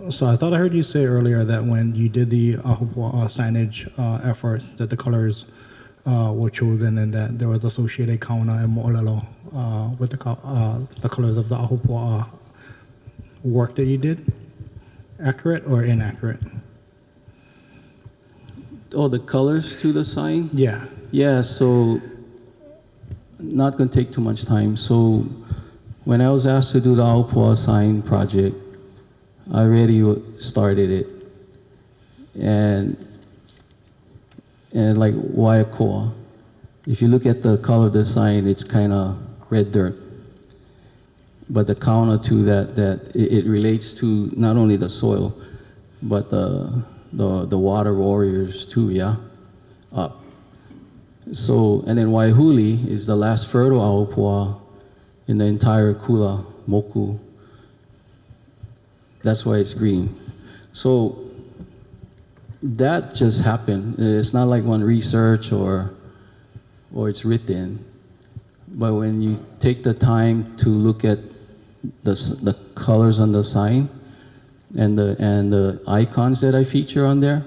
So I thought I heard you say earlier that when you did the Ahupua'a signage efforts, that the colors were chosen and that there was associated kauna and mo'olelo with the colors of the Ahupua'a work that you did. Accurate or inaccurate? Oh, the colors to the sign? Yeah. Yeah, so not going to take too much time. So when I was asked to do the Aupua sign project, I already started it. And like Waiakoa, if you look at the color of the sign, it's kind of red dirt. But the counter to that it relates to not only the soil, but the water warriors too, yeah? Up. So, and then Waihuli is the last fertile Aupua in the entire Kula, Moku. That's why it's green. So that just happened. It's not like one research or it's written. But when you take the time to look at the colors on the sign and the icons that I feature on there,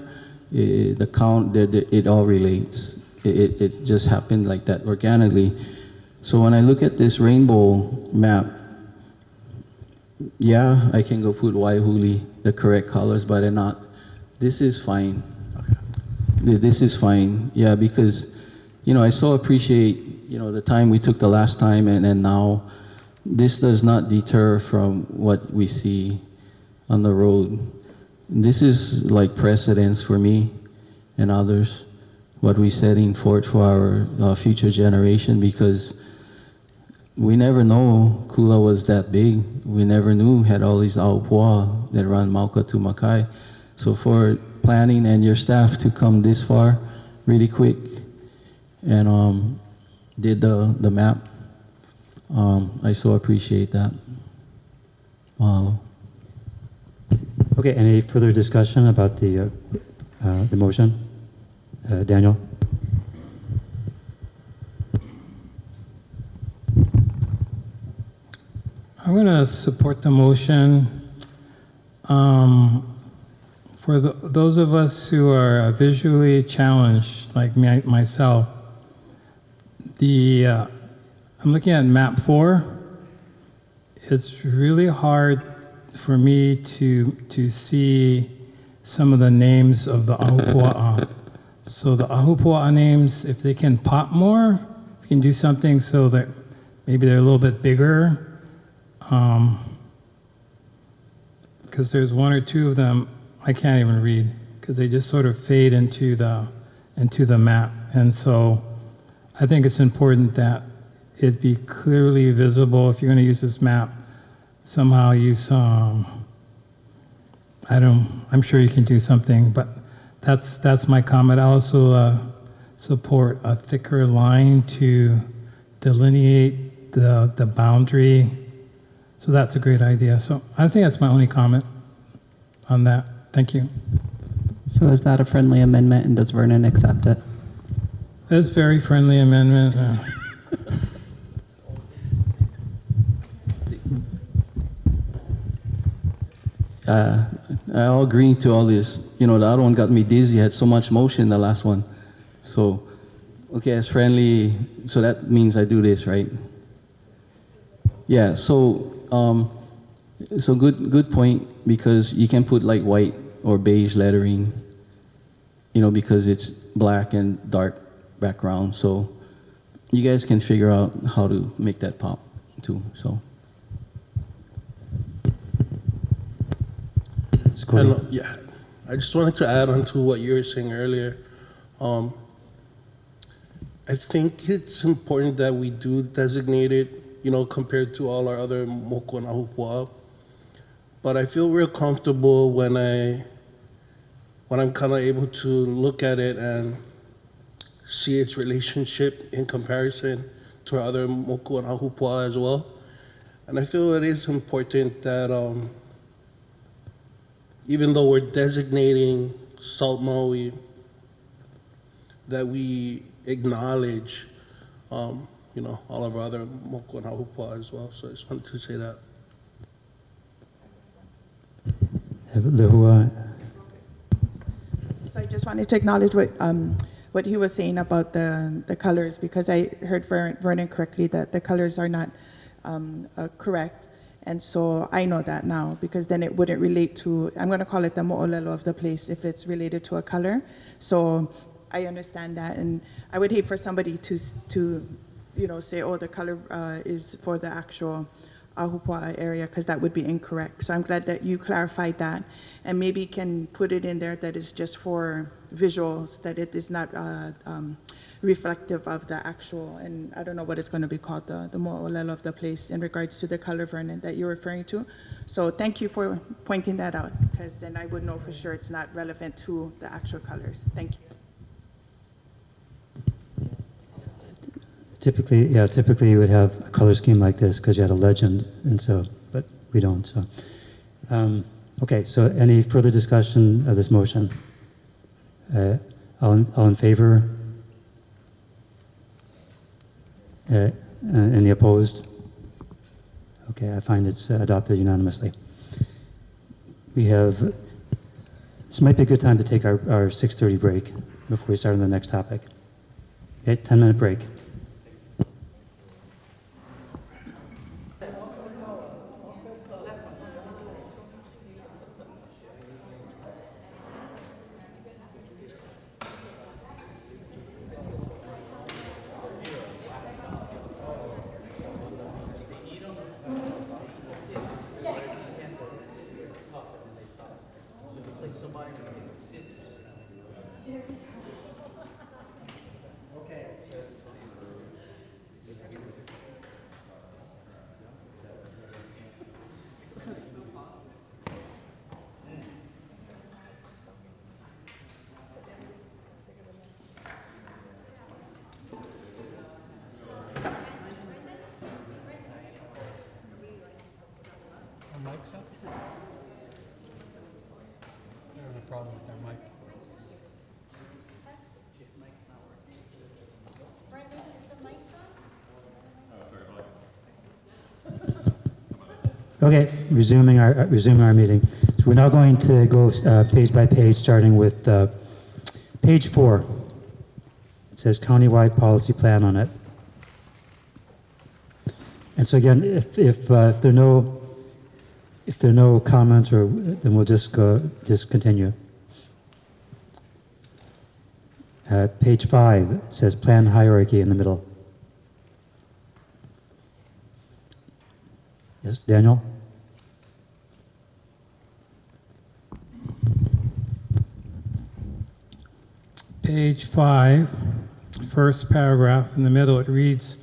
it all relates. It just happened like that organically. So when I look at this rainbow map, yeah, I can go put Waihuli, the correct colors, but I'm not. This is fine. Okay. This is fine. Yeah, because, I so appreciate, the time we took the last time and now this does not deter from what we see on the road. This is like precedence for me and others, what we're setting forth for our future generation, because we never know Kula was that big. We never knew had all these Aupua that run Mauka to Makai. So for planning and your staff to come this far really quick and did the map, I so appreciate that. Wow. Okay, any further discussion about the motion? Daniel? I'm going to support the motion. For those of us who are visually challenged, like myself, I'm looking at map 4. It's really hard for me to see some of the names of the Ahupua'a. So the Ahupua'a names, if they can pop more, if you can do something so that maybe they're a little bit bigger. Because there's one or two of them I can't even read because they just sort of fade into the map. And so I think it's important that it be clearly visible. If you're going to use this map, somehow use I'm sure you can do something, but that's my comment. I also support a thicker line to delineate the boundary. So that's a great idea. So I think that's my only comment on that. Thank you. So is that a friendly amendment, and does Vernon accept it? It's a very friendly amendment. I'll agree to all this. You know, the other one got me dizzy, had so much motion, the last one. So, okay, as friendly, so that means I do this, right? Yeah, so good point, because you can put like white or beige lettering, you know, because it's black and dark background. So you guys can figure out how to make that pop too, so. Hello, yeah, I just wanted to add on to what you were saying earlier. I think it's important that we do designate it, you know, compared to all our other moku and ahupua'a. But I feel real comfortable when I'm kind of able to look at it and see its relationship in comparison to our other moku and ahupua'a as well. And I feel it is important that even though we're designating Salt Maui, that we acknowledge, you know, all of our other moku and ahupua'a as well. So I just wanted to say that. Lehua, So I just wanted to acknowledge what he was saying about the colors, because I heard Vernon correctly that the colors are not correct. And so I know that now, because then it wouldn't relate to, I'm going to call it the mo'olelo of the place if it's related to a color. So I understand that, and I would hate for somebody to you know, say, oh, the color is for the actual ahupua'a area, because that would be incorrect. So I'm glad that you clarified that, and maybe can put it in there that it's just for visuals, that it is not reflective of the actual, and I don't know what it's going to be called, the mo'olelo of the place in regards to the color, Vernon, that you're referring to. So thank you for pointing that out, because then I would know for sure it's not relevant to the actual colors. Thank you. typically you would have a color scheme like this because you had a legend, and so, but we don't. So, okay. So, any further discussion of this motion? All in favor? Any opposed? Okay, I find it's adopted unanimously. We have, this might be a good time to take our 6:30 break before we start on the next topic. Okay, 10-minute break. Mic's up? They're having a problem with their mic. Okay, resuming our meeting. So we're now going to go page by page, starting with page 4. It says countywide policy plan on it. And so again, if there are no comments, then we'll just continue. Page 5, it says plan hierarchy in the middle. Yes, Daniel? Page 5, first paragraph in the middle, it reads,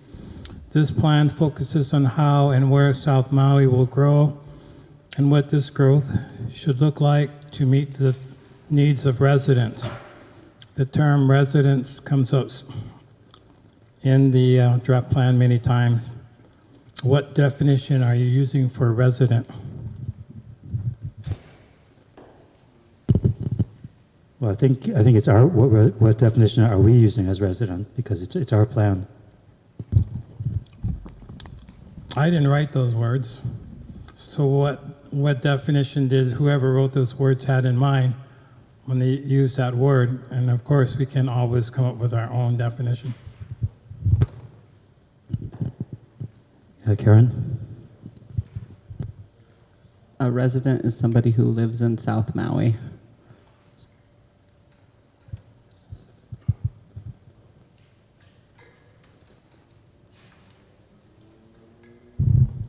this plan focuses on how and where South Maui will grow and what this growth should look like to meet the needs of residents. the term residence comes up in the draft plan many times. What definition are you using for resident? Well, I think it's our, what definition are we using as resident? Because it's our plan. I didn't write those words. So what definition did whoever wrote those words had in mind when they used that word? And of course, we can always come up with our own definition. Karen? A resident is somebody who lives in South Maui.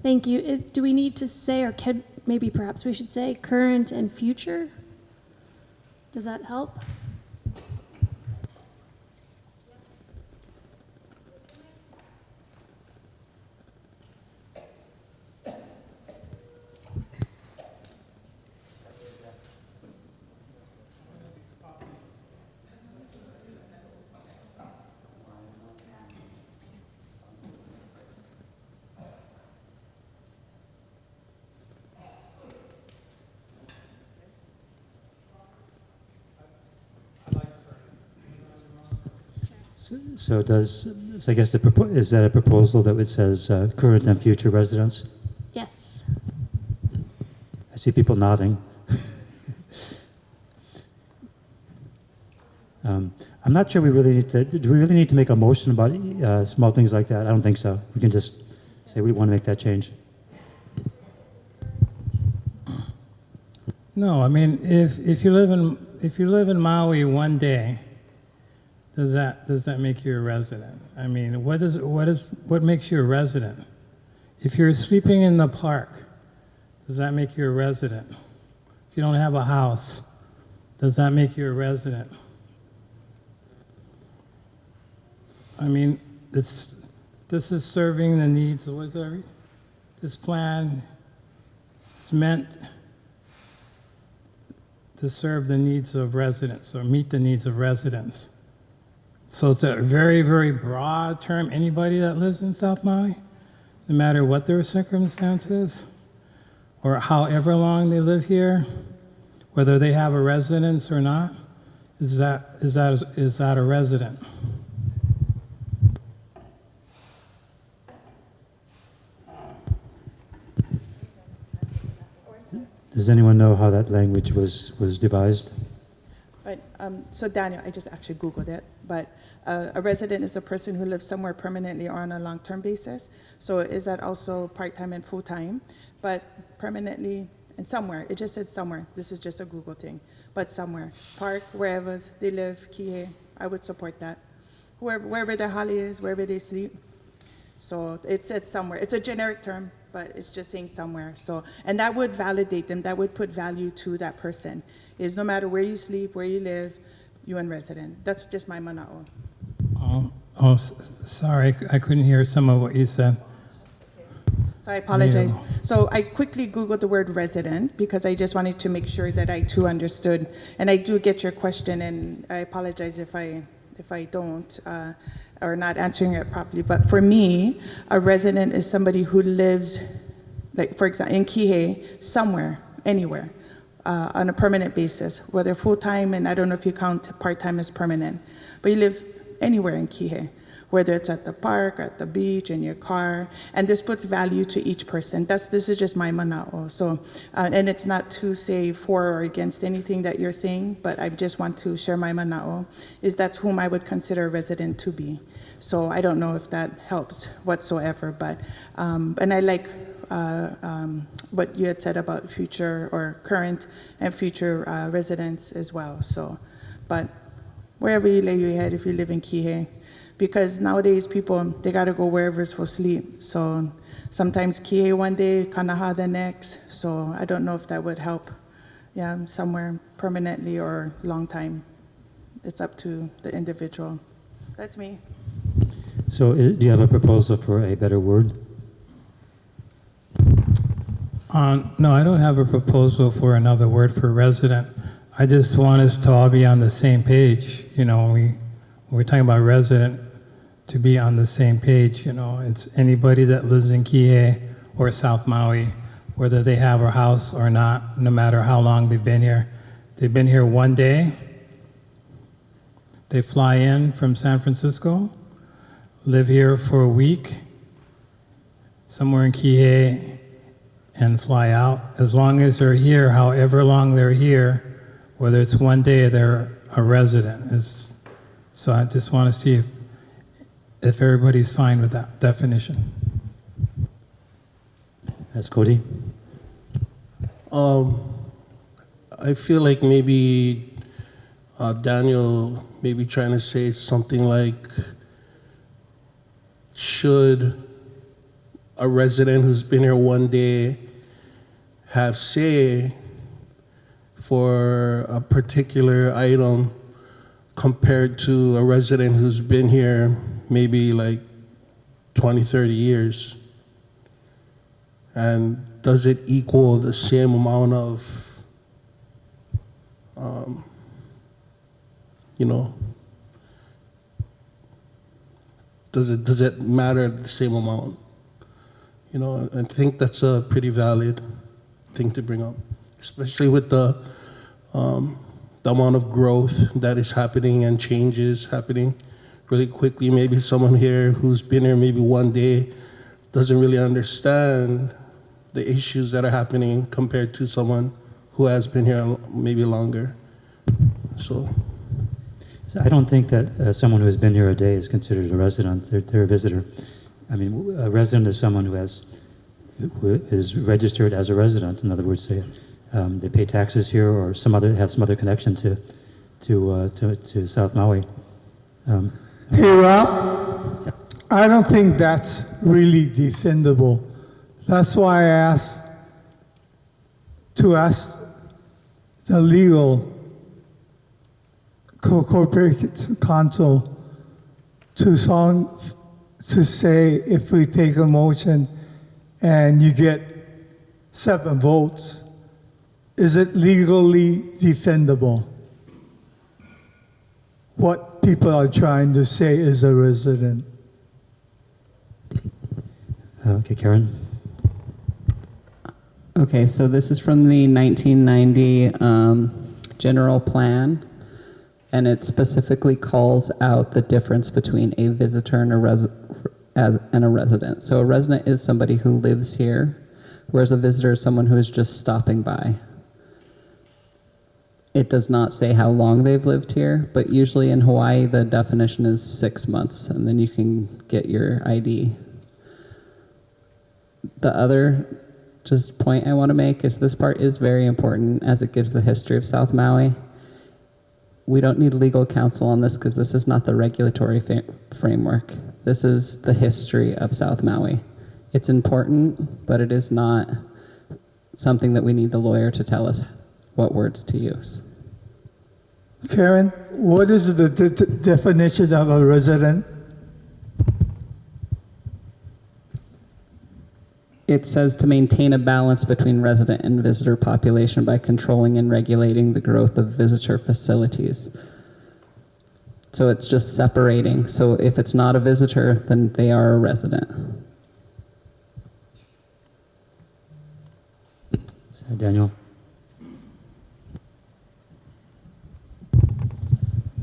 Thank you. Do we need to say, or maybe perhaps we should say current and future? Does that help? So I guess is that a proposal that it says current and future residents? Yes. I see people nodding. I'm not sure we really need to, do we really need to make a motion about small things like that? I don't think so. We can just say we want to make that change. No, I mean, if you live in Maui one day, does that make you a resident? I mean, what makes you a resident? If you're sleeping in the park, does that make you a resident? If you don't have a house, does that make you a resident? I mean, this is serving the needs of this plan is meant to serve the needs of residents or meet the needs of residents. So it's a very, very broad term. Anybody that lives in South Maui, no matter what their circumstances or however long they live here, whether they have a residence or not, is that a resident? Does anyone know how that language was devised? But, so Daniel, I just actually Googled it, but a resident is a person who lives somewhere permanently or on a long-term basis. So is that also part-time and full-time? But permanently and somewhere, it just said somewhere. This is just a Google thing, but somewhere. Park, wherever they live, Kihei, I would support that. Wherever their hali is, wherever they sleep. So it said somewhere. It's a generic term, but it's just saying somewhere. So, and that would validate them. That would put value to that person. Is no matter where you sleep, where you live, you're a resident. That's just my mana'o. Sorry, I couldn't hear some of what you said. So I apologize. So I quickly Googled the word resident because I just wanted to make sure that I too understood. And I do get your question, and I apologize if I don't or not answering it properly. But for me, a resident is somebody who lives, like for example, in Kihei, somewhere, anywhere. On a permanent basis, whether full-time, and I don't know if you count part-time as permanent, but you live anywhere in Kihei, whether it's at the park, at the beach, in your car, and this puts value to each person. This is just my mana'o. So, and it's not to say for or against anything that you're saying, but I just want to share my mana'o, is that's whom I would consider a resident to be. So I don't know if that helps whatsoever, but, and I like what you had said about future or current and future residents as well. So, but wherever you lay your head, if you live in Kihei, because nowadays people, they gotta go wherever it's for sleep. So sometimes Kihei one day, Kanaha the next. So I don't know if that would help, yeah, somewhere permanently or long time. It's up to the individual. That's me. So do you have a proposal for a better word? No, I don't have a proposal for another word for resident. I just want us to all be on the same page. You know, when we're talking about resident, to be on the same page. You know, it's anybody that lives in Kihei or South Maui, whether they have a house or not, no matter how long they've been here. They've been here one day. They fly in from San Francisco, live here for a week, somewhere in Kihei, and fly out. As long as they're here, however long they're here, whether it's one day, they're a resident. So I just want to see if everybody's fine with that definition. That's Cody. I feel like maybe Daniel maybe trying to say something like, should a resident who's been here one day have say for a particular item compared to a resident who's been here maybe like 20, 30 years? And does it equal the same amount of, you know, does it matter the same amount? You know, I think that's a pretty valid thing to bring up, especially with the amount of growth that is happening and changes happening really quickly. Maybe someone here who's been here maybe one day doesn't really understand the issues that are happening compared to someone who has been here maybe longer. So I don't think that someone who has been here a day is considered a resident. They're a visitor. I mean, a resident is someone who is registered as a resident. In other words, they pay taxes here or have some other connection to South Maui. Hey, Rob, I don't think that's really defendable. That's why I asked the legal corporate counsel to say if we take a motion and you get 7 votes, is it legally defendable? What people are trying to say is a resident. Okay, Karen. Okay, so this is from the 1990 general plan, and it specifically calls out the difference between a visitor and a resident. So a resident is somebody who lives here, whereas a visitor is someone who is just stopping by. It does not say how long they've lived here, but usually in Hawaii the definition is 6 months, and then you can get your ID. The other just point I want to make is this part is very important as it gives the history of South Maui. We don't need legal counsel on this because this is not the regulatory framework. This is the history of South Maui. It's important, but it is not something that we need the lawyer to tell us what words to use. Karen, what is the definition of a resident? It says to maintain a balance between resident and visitor population by controlling and regulating the growth of visitor facilities. So it's just separating. So if it's not a visitor, then they are a resident. Daniel.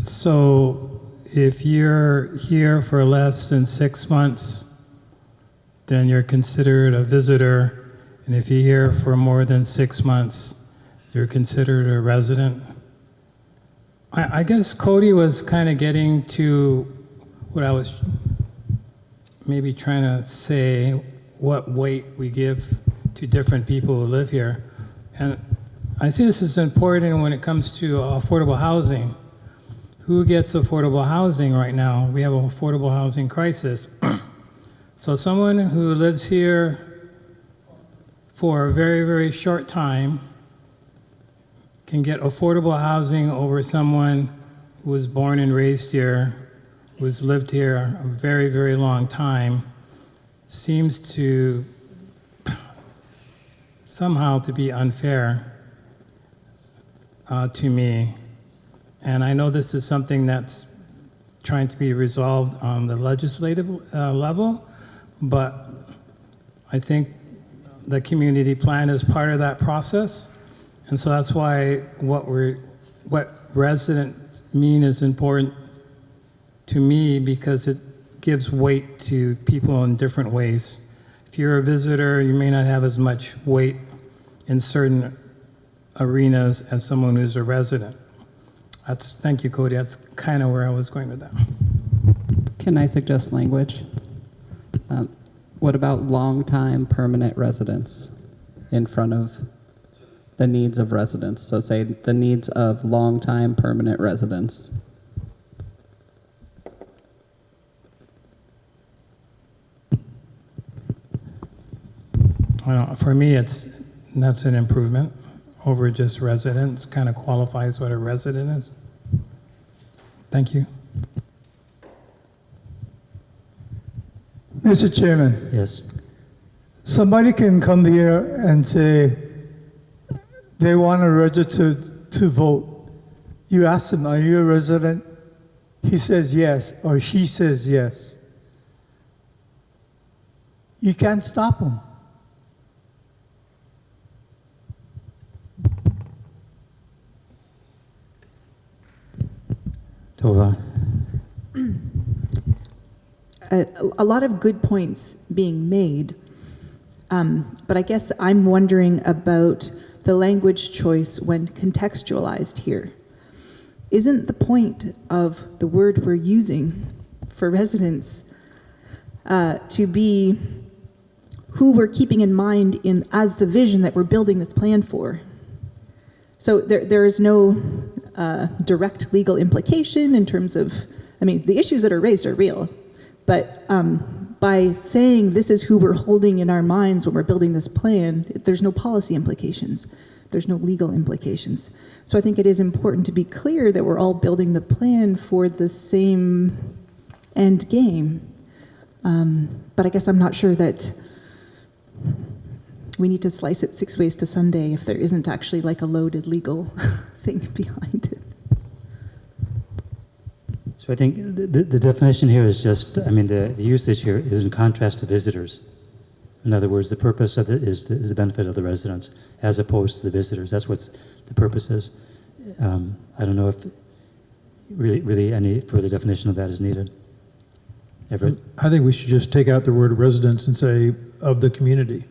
So if you're here for less than 6 months, then you're considered a visitor. And if you're here for more than 6 months, you're considered a resident. I guess Cody was kind of getting to what I was maybe trying to say, what weight we give to different people who live here. And I see this is important when it comes to affordable housing. Who gets affordable housing right now? We have an affordable housing crisis. So someone who lives here for a very, very short time can get affordable housing over someone who was born and raised here, who's lived here a very, very long time. Seems to somehow to be unfair. to me. And I know this is something that's trying to be resolved on the legislative level, but I think the community plan is part of that process. And so that's why what resident mean is important to me, because it gives weight to people in different ways. If you're a visitor, you may not have as much weight in certain arenas as someone who's a resident. Thank you, Cody. That's kind of where I was going with that. Can I suggest language? What about long-time permanent residents in front of the needs of residents? So say the needs of long-time permanent residents. Well, for me, that's an improvement over just residents. Kind of qualifies what a resident is. Thank you. Mr. Chairman, Yes. somebody can come here and say they want to register to vote. You ask them, are you a resident? He says yes, or she says yes. You can't stop them. Tova. A lot of good points being made, but I guess I'm wondering about the language choice when contextualized here. Isn't the point of the word we're using for residents to be who we're keeping in mind as the vision that we're building this plan for? So there is no direct legal implication in terms of, the issues that are raised are real. But by saying this is who we're holding in our minds when we're building this plan, there's no policy implications. There's no legal implications. So I think it is important to be clear that we're all building the plan for the same end game. But I guess I'm not sure that we need to slice it 6 ways to Sunday if there isn't actually like a loaded legal thing behind it. So I think the definition here is just, the usage here is in contrast to visitors. In other words, the purpose of it is the benefit of the residents as opposed to the visitors. That's what the purpose is. I don't know if really any further definition of that is needed. Everett? I think we should just take out the word residents and say of the community.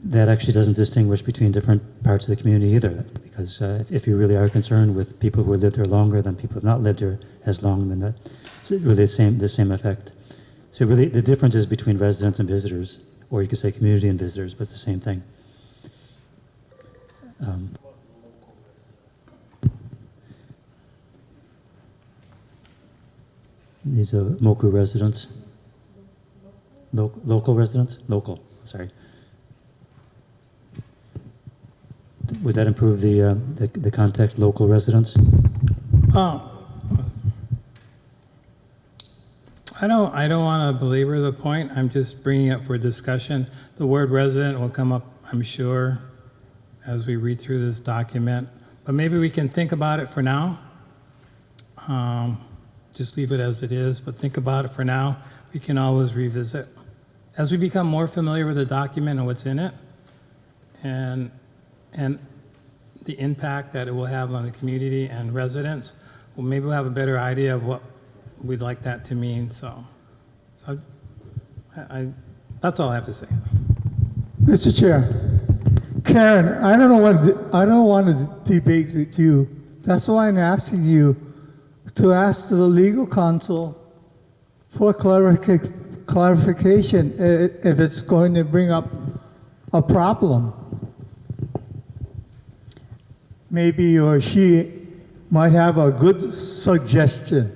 That actually doesn't distinguish between different parts of the community either, because if you really are concerned with people who have lived here longer than people who have not lived here as long, then that's really the same effect. So really the difference is between residents and visitors, or you could say community and visitors, but it's the same thing. These are Moku residents. Local residents? Local, sorry. Would that improve the context, local residents? I don't want to belabor the point. I'm just bringing up for discussion. The word resident will come up, I'm sure, as we read through this document. But maybe we can think about it for now. Just leave it as it is, but think about it for now. We can always revisit. As we become more familiar with the document and what's in it, and the impact that it will have on the community and residents, well, maybe we'll have a better idea of what we'd like that to mean. So that's all I have to say. Mr. Chair, Karen, I don't want to debate with you. That's why I'm asking you to ask the legal counsel for clarification if it's going to bring up a problem. Maybe he or she might have a good suggestion.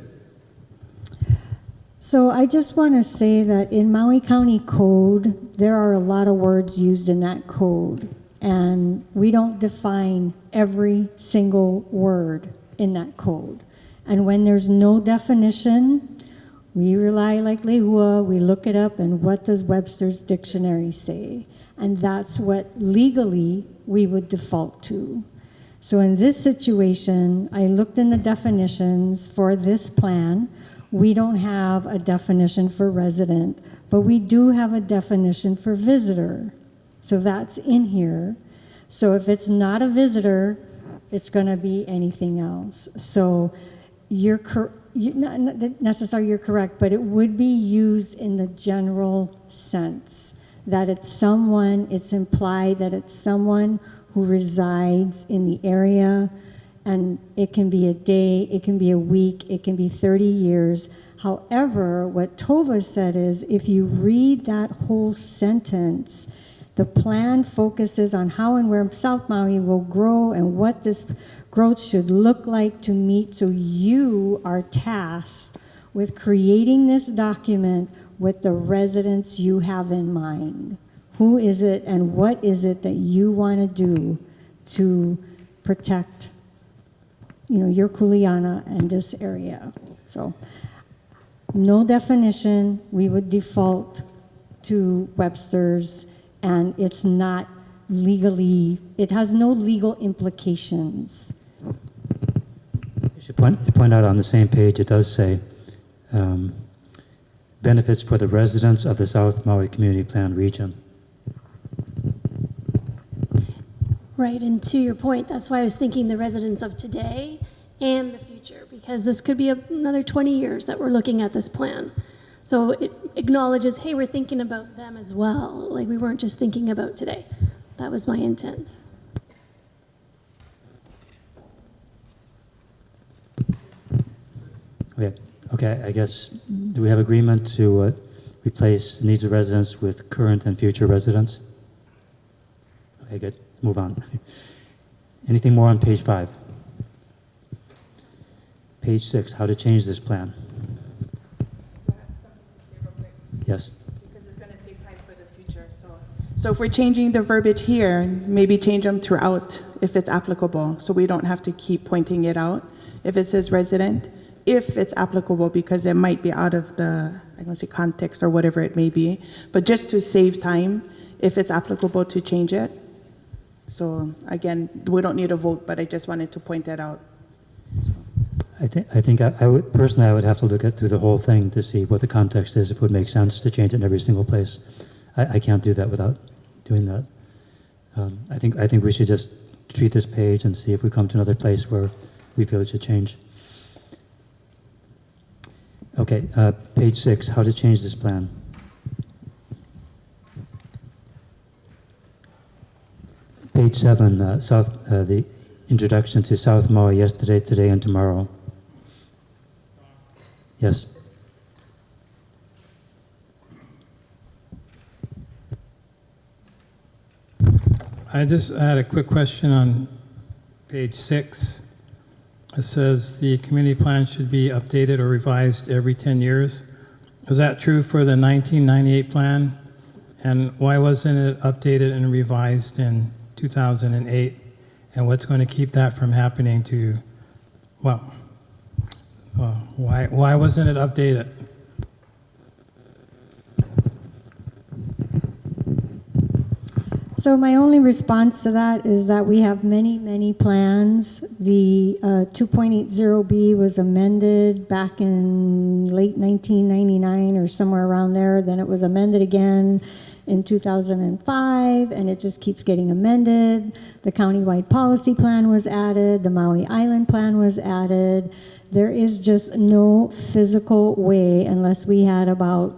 So I just want to say that in Maui County Code, there are a lot of words used in that code, and we don't define every single word in that code. And when there's no definition, we rely like Lehua, we look it up, and what does Webster's dictionary say? And that's what legally we would default to. So in this situation, I looked in the definitions for this plan. We don't have a definition for resident, but we do have a definition for visitor. So that's in here. So if it's not a visitor, it's going to be anything else. So not necessarily you're correct, but it would be used in the general sense that it's someone, it's implied that it's someone who resides in the area, and it can be a day, it can be a week, it can be 30 years. However, what Tova said is if you read that whole sentence, the plan focuses on how and where South Maui will grow and what this growth should look like to meet. So you are tasked with creating this document with the residents you have in mind. Who is it and what is it that you want to do to protect, your kuleana and this area? So no definition, we would default to Webster's, and it's not legally, it has no legal implications. I should point out on the same page, it does say benefits for the residents of the South Maui Community Plan region. Right, and to your point, that's why I was thinking the residents of today and the future, because this could be another 20 years that we're looking at this plan. So it acknowledges, hey, we're thinking about them as well. Like we weren't just thinking about today. That was my intent. Okay, I guess, do we have agreement to replace needs of residents with current and future residents? Okay, good. Move on. Anything more on page 5? Page 6, how to change this plan. Yes. Because it's going to save time for the future. So if we're changing the verbiage here, maybe change them throughout if it's applicable, so we don't have to keep pointing it out. If it says resident, if it's applicable, because it might be out of the, I don't say context or whatever it may be, but just to save time, if it's applicable to change it. So again, we don't need a vote, but I just wanted to point that out. I think I would personally, I would have to look through the whole thing to see what the context is, if it would make sense to change it in every single place. I can't do that without doing that. I think we should just treat this page and see if we come to another place where we feel it should change. Okay, page 6, how to change this plan. Page 7, the introduction to South Maui, yesterday, today, and tomorrow. Yes. I just had a quick question on page 6. It says the community plan should be updated or revised every 10 years. Was that true for the 1998 plan? And why wasn't it updated and revised in 2008? And what's going to keep that from happening to, why wasn't it updated? So my only response to that is that we have many, many plans. The 2.80B was amended back in late 1999 or somewhere around there. Then it was amended again in 2005, and it just keeps getting amended. The countywide policy plan was added. The Maui Island plan was added. There is just no physical way, unless we had about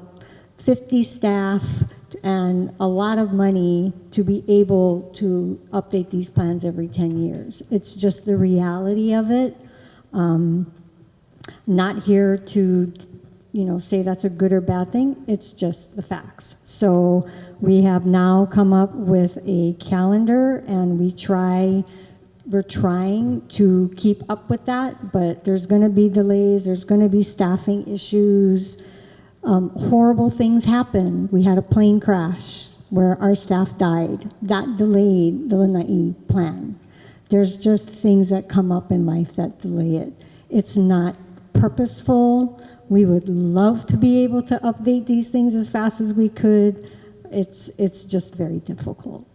50 staff and a lot of money, to be able to update these plans every 10 years. It's just the reality of it. Not here to, say that's a good or bad thing. It's just the facts. So we have now come up with a calendar, and we're trying to keep up with that, but there's going to be delays. There's going to be staffing issues. Horrible things happen. We had a plane crash where our staff died. That delayed the Lanai plan. There's just things that come up in life that delay it. It's not purposeful. We would love to be able to update these things as fast as we could, It's just very difficult.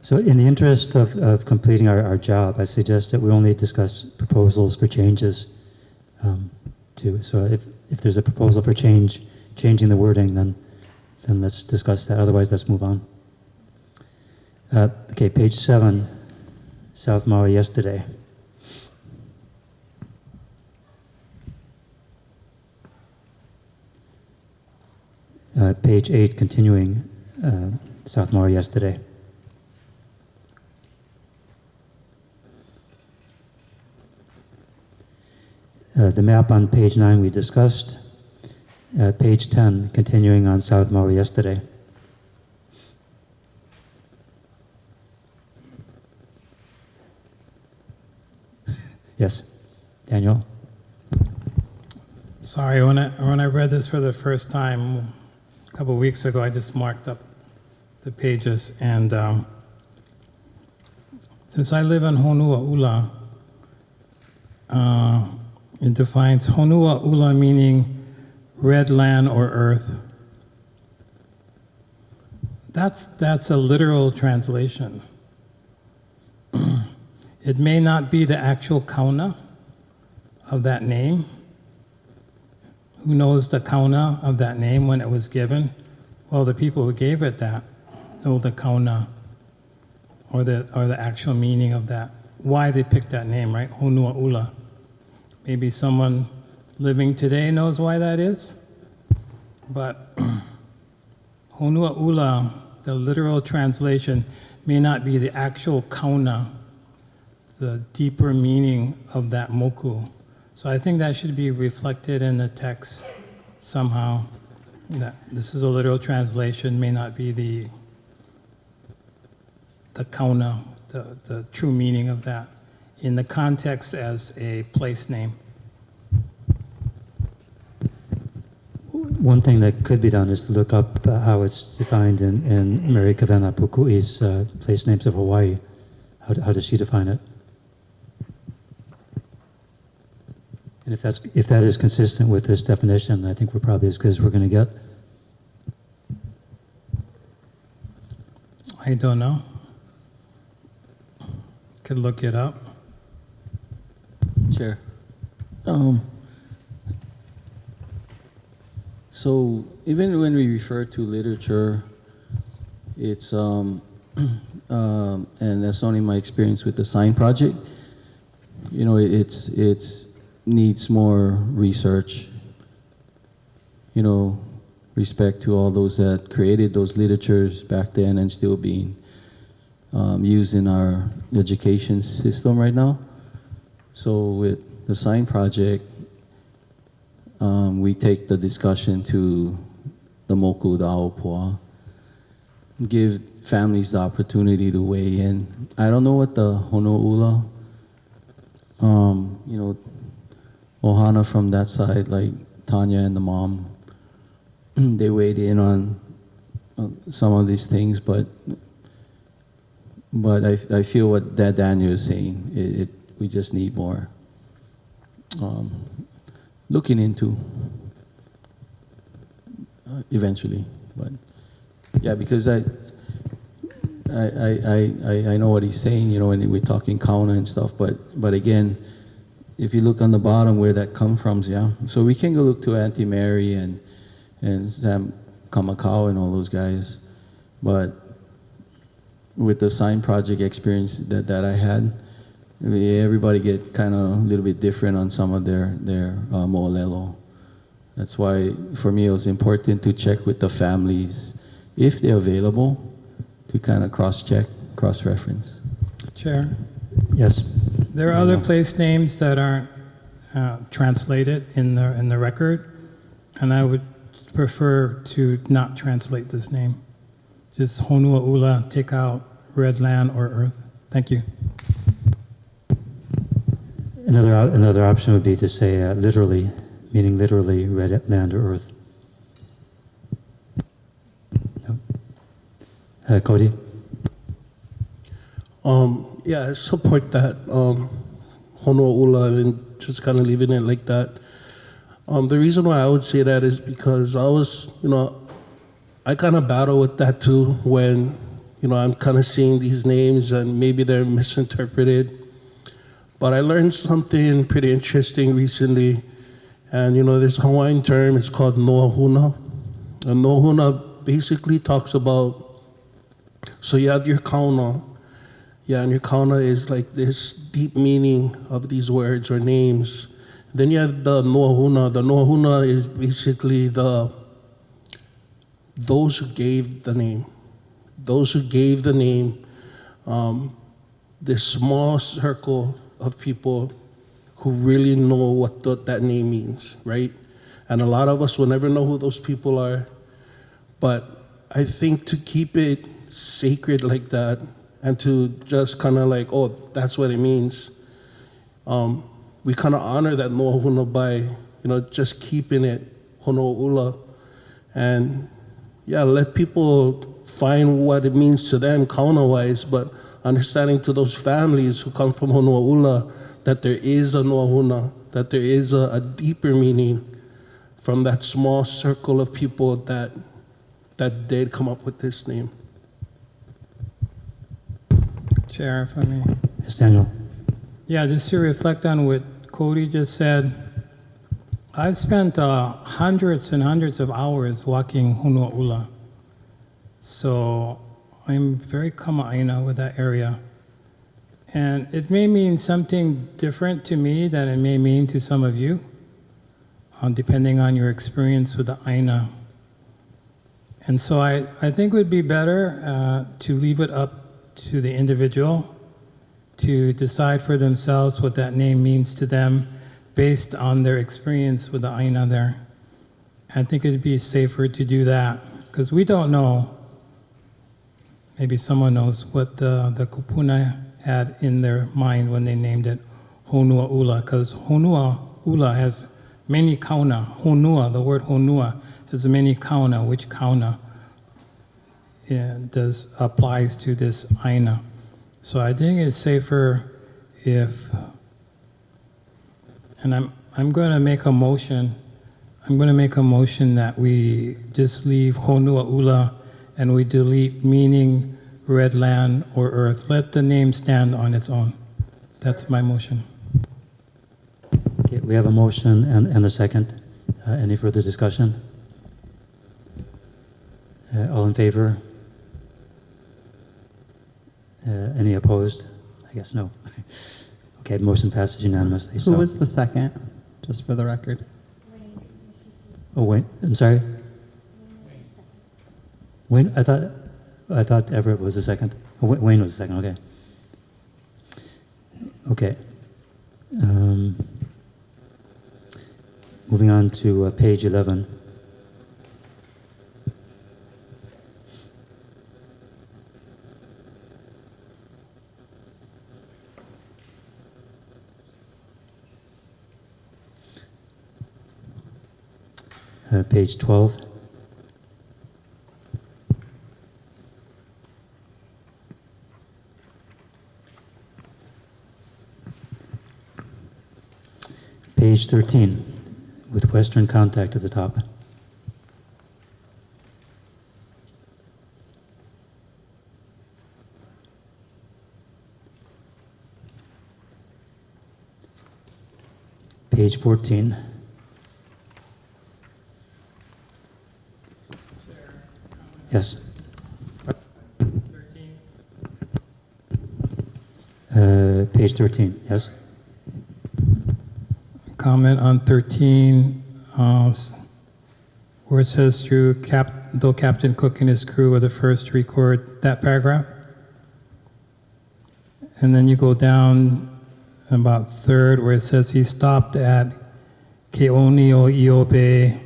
So in the interest of completing our job, I suggest that we only discuss proposals for changes so if there's a proposal for changing the wording, then let's discuss that. Otherwise, let's move on. Okay, page 7, South Maui yesterday. Page 8, continuing South Maui yesterday. The map on page 9 we discussed. Page 10, continuing on South Maui yesterday. Yes, Daniel? Sorry, when I read this for the first time a couple of weeks ago, I just marked up the pages. And since I live in Honuaula, it defines Honuaula meaning red land or earth. That's a literal translation. It may not be the actual kauna of that name. Who knows the kauna of that name when it was given? Well, the people who gave it that know the kauna or the actual meaning of that. Why they picked that name, right? Honuaula. Maybe someone living today knows why that is. But Honuaula, the literal translation, may not be the actual kauna, the deeper meaning of that moku. So I think that should be reflected in the text somehow. That this is a literal translation, may not be the kauna, the true meaning of that, in the context as a place name. One thing that could be done is to look up how it's defined in Mary Kavena Pukui's Place Names of Hawaii. How does she define it? And if that is consistent with this definition, I think we're probably as good as we're going to get. I don't know. Could look it up. Chair. So even when we refer to literature, it's and that's only my experience with the sign project. You know, it's needs more research. You know, respect to all those that created those literatures back then and still being used in our education system right now. So with the sign project, we take the discussion to the moku, the aopua, give families the opportunity to weigh in. I don't know what the Honuaula, you know, Ohana from that side, like Tanya and the mom, they weighed in on some of these things, but I feel what that Daniel is saying, we just need more looking into eventually. But yeah, because I know what he's saying, you know, when we're talking kauna and stuff, but again, if you look on the bottom where that comes from, yeah. So we can go look to Auntie Mary and Sam Kamakau and all those guys, but with the sign project experience that I had, everybody get kind of a little bit different on some of their mo'olelo. That's why for me it was important to check with the families if they're available to kind of cross-check, cross-reference. Chair? Yes. There are other place names that aren't translated in the record, and I would prefer to not translate this name. Just Honuaula, take out red land or earth. Thank you. Another option would be to say literally, meaning literally red land or earth. No? Cody? Yeah, I support that. Honuaula and just kind of leaving it like that. The reason why I would say that is because I was, you know, I kind of battle with that too when, I'm kind of seeing these names and maybe they're misinterpreted. But I learned something pretty interesting recently. And, this Hawaiian term is called noahuna. And noahuna basically talks about, so you have your kauna. Yeah, and your kauna is like this deep meaning of these words or names. Then you have the noahuna. The noahuna is basically those who gave the name. Those who gave the name, this small circle of people who really know what that name means, right? And a lot of us will never know who those people are. But I think to keep it sacred like that, and to just kind of like, oh, that's what it means. We kind of honor that noahuna by, just keeping it hono'ula, and yeah, let people find what it means to them kauna-wise, but understanding to those families who come from hono'ula that there is a noahuna, that there is a deeper meaning from that small circle of people that did come up with this name. Chair, if I may. Yes, Daniel. Yeah, just to reflect on what Cody just said, I've spent hundreds and hundreds of hours walking Honua'ula. So I'm very kama'aina with that area. And it may mean something different to me than it may mean to some of you, depending on your experience with the aina. And so I think it would be better to leave it up to the individual to decide for themselves what that name means to them based on their experience with the aina there. I think it'd be safer to do that because we don't know. Maybe someone knows what the kupuna had in their mind when they named it Honua'ula, because Honua'ula has many kauna. Honua, the word honua, has many kauna, which kauna applies to this aina. So I think it's safer if, and I'm going to make a motion. I'm going to make a motion that we just leave Honua'ula and we delete meaning red land or earth. Let the name stand on its own. That's my motion. Okay, we have a motion and a second. Any further discussion? All in favor? Any opposed? I guess no. Okay, motion passes unanimously. Who was the second, just for the record? Oh, wait, I'm sorry? Wayne, I thought Everett was the second. Oh, Wayne was the second, okay. Okay. Moving on to page 11. Page 12. Page 13, with Western Contact at the top. Page 14. Yes. 13. Page 13, yes. Comment on 13, where it says though Captain Cook and his crew were the first to record that paragraph. And then you go down about third, where it says he stopped at Ke'onio Bay,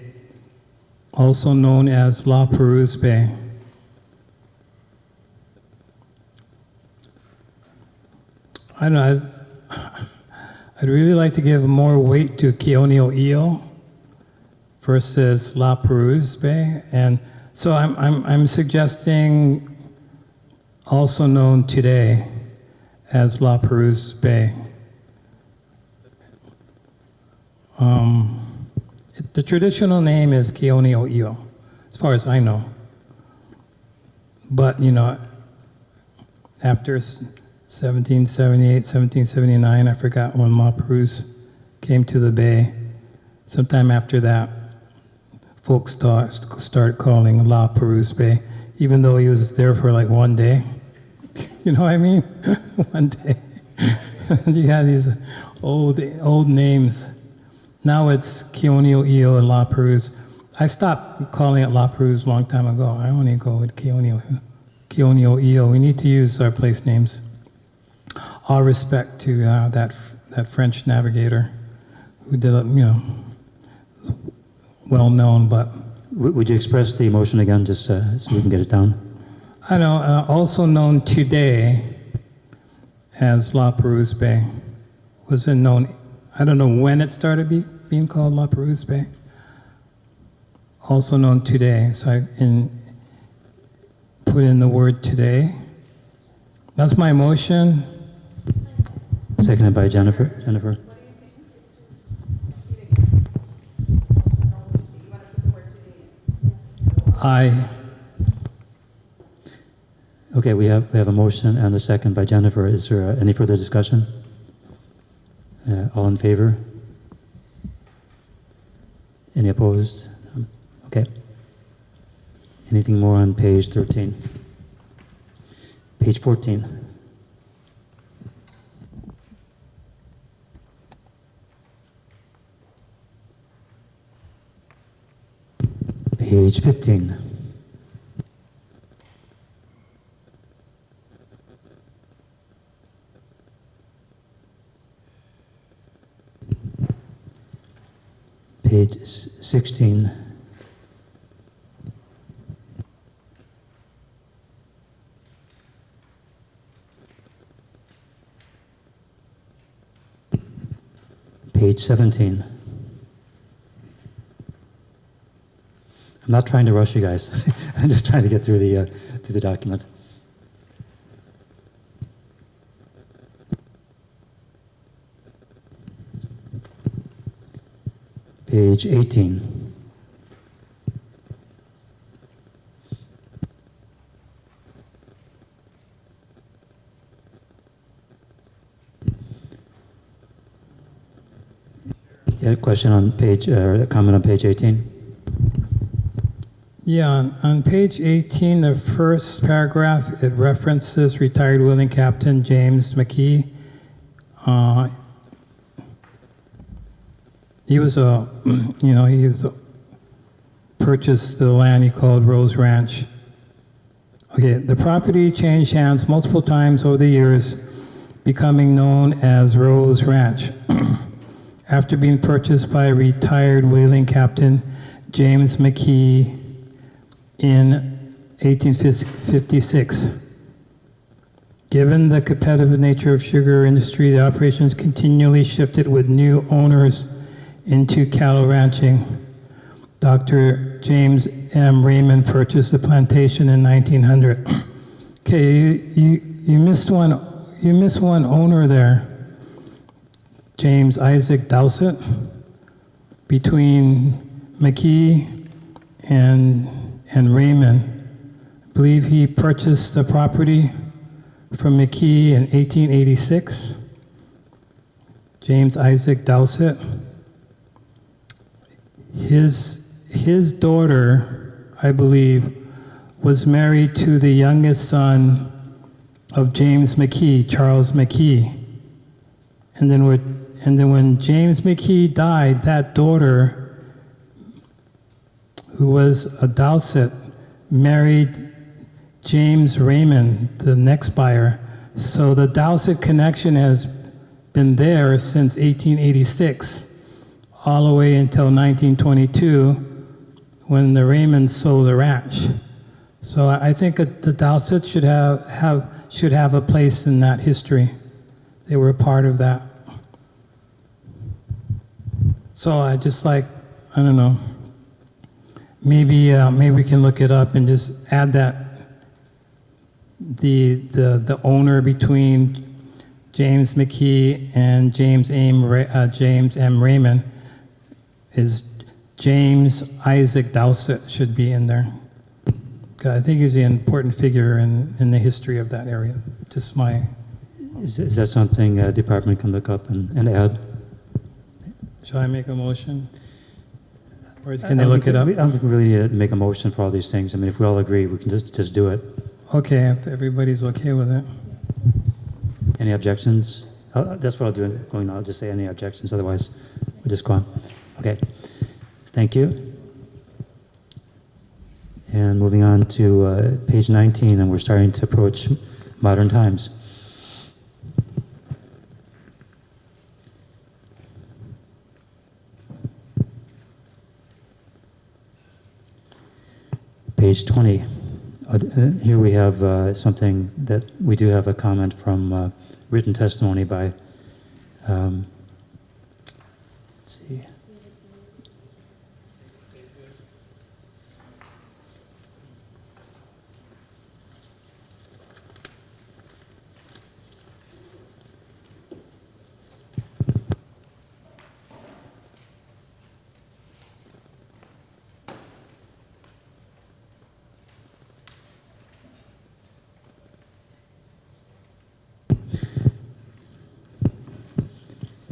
also known as La Perouse Bay. I don't know. I'd really like to give more weight to Ke'onio versus La Perouse Bay, and so I'm suggesting also known today as La Perouse Bay. The traditional name is Ke'onio, as far as I know. But, after 1778, 1779, I forgot when La Perouse came to the Bay. Sometime after that, folks started calling La Perouse Bay, even though he was there for like one day. You know what I mean? One day. You had these old names. Now it's Keoneo and La Perouse. I stopped calling it La Perouse a long time ago. I only go with Keoneo. We need to use our place names. All respect to that French navigator who did it, well known, but. Would you express the emotion again, just so we can get it down? I know, also known today as La Perouse Bay. Wasn't known, I don't know when it started being called La Perouse Bay. Also known today, so I put in the word today. That's my motion. Seconded by Jennifer. Jennifer? Aye. Okay, we have a motion and a second by Jennifer. Is there any further discussion? All in favor? Any opposed? Okay. Anything more on page 13? Page 14. Page 15. Page 16. Page 17. I'm not trying to rush you guys. I'm just trying to get through the document. Page 18. You had a question on page, or a comment on page 18? Yeah, on page 18, the first paragraph, it references retired whaling captain James McKee. He was purchased the land he called Rose Ranch. Okay, the property changed hands multiple times over the years, becoming known as Rose Ranch. After being purchased by retired whaling captain James McKee in 1856. Given the competitive nature of sugar industry, the operations continually shifted with new owners into cattle ranching. Dr. James M. Raymond purchased the plantation in 1900. Okay, you missed one. You missed one owner there. James Isaac Dowsett. Between McKee and Raymond, I believe he purchased the property from McKee in 1886. James Isaac Dowsett. His daughter, I believe, was married to the youngest son of James McKee, Charles McKee. And then when James McKee died, that daughter, who was a Dowsett, married James Raymond, the next buyer. So the Dowsett connection has been there since 1886, all the way until 1922, when the Raymonds sold the ranch. So I think that the Dowsett should have a place in that history. They were a part of that. So I just I don't know, maybe we can look it up and just add that the owner between James McKee and James M. Raymond is James Isaac Dowsett, should be in there. 'Cause I think he's an important figure in the history of that area. Just my, Is that something department can look up and add? shall I make a motion? Or I can they don't look think it up? I don't think we really need to make a motion for all these things. I mean, if we all agree, we can just do it. Okay, if everybody's okay with it. Any objections? That's what I'll do going on. I'll just say any objections, otherwise we'll just go on. Okay, thank you. And moving on to page 19, and we're starting to approach modern times. Page 20. Here we have something that we do have a comment from written testimony by, let's see.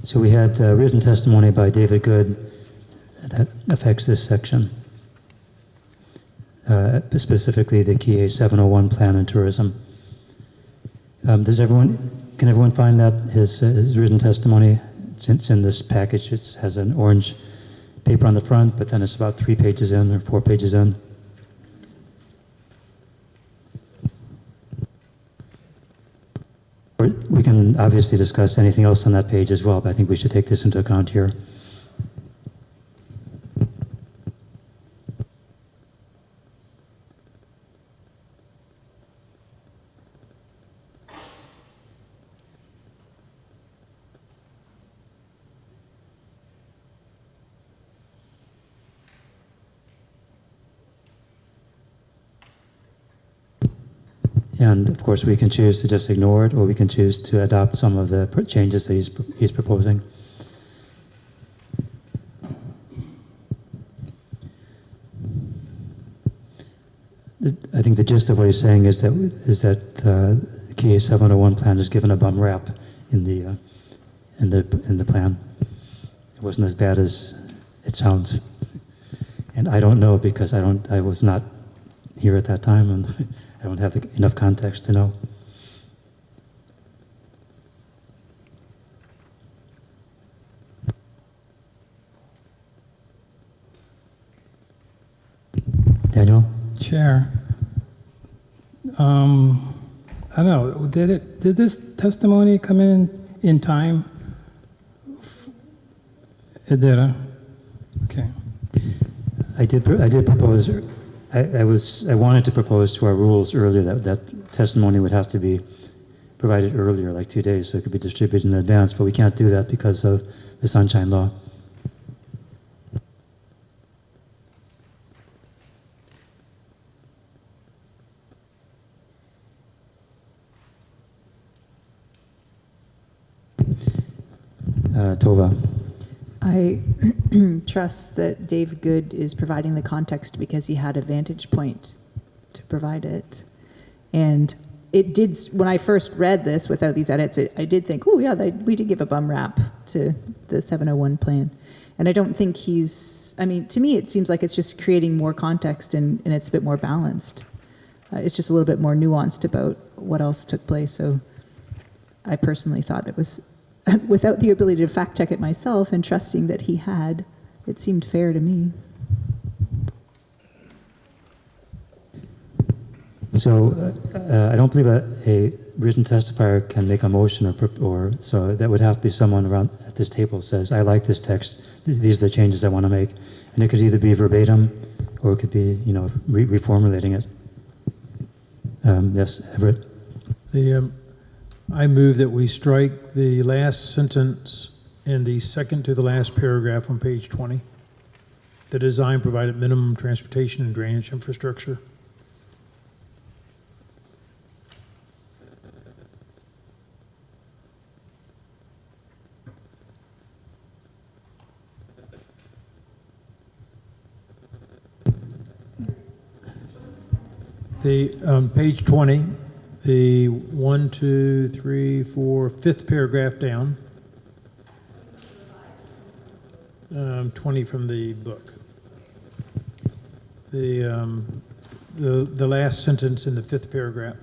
So we had written testimony by David Good that affects this section, specifically the KA 701 plan and tourism. Can everyone find that his written testimony? It's in this package. It has an orange paper on the front, but then it's about 3 pages in or 4 pages in. We can obviously discuss anything else on that page as well, but I think we should take this into account here. And of course, we can choose to just ignore it, or we can choose to adopt some of the changes that he's proposing. I think the gist of what he's saying is that KA 701 plan is given a bum rap in the plan. It wasn't as bad as it sounds, and I don't know because I was not here at that time, and I don't have enough context to know. Daniel? Chair, I don't know, did this testimony come in time? It did, huh? Okay. I did propose. I wanted to propose to our rules earlier that testimony would have to be provided earlier, like 2 days, so it could be distributed in advance. But we can't do that because of the Sunshine Law. Tova. I trust that Dave Good is providing the context because he had a vantage point to provide it. And it did, when I first read this without these edits, I did think, oh yeah, we did give a bum rap to the 701 plan. And I don't think to me it seems like it's just creating more context and it's a bit more balanced. It's just a little bit more nuanced about what else took place. So I personally thought it was, without the ability to fact check it myself and trusting that he had, it seemed fair to me. So I don't believe a written testifier can make a motion or so that would have to be someone around at this table says, I like this text, these are the changes I want to make. And it could either be verbatim or it could be, reformulating it. Yes, Everett? I move that we strike the last sentence in the second to the last paragraph on page 20. The design provided minimum transportation and drainage infrastructure. Page 20, the 1, 2, 3, 4, fifth paragraph down. 20 from the book. The last sentence in the fifth paragraph.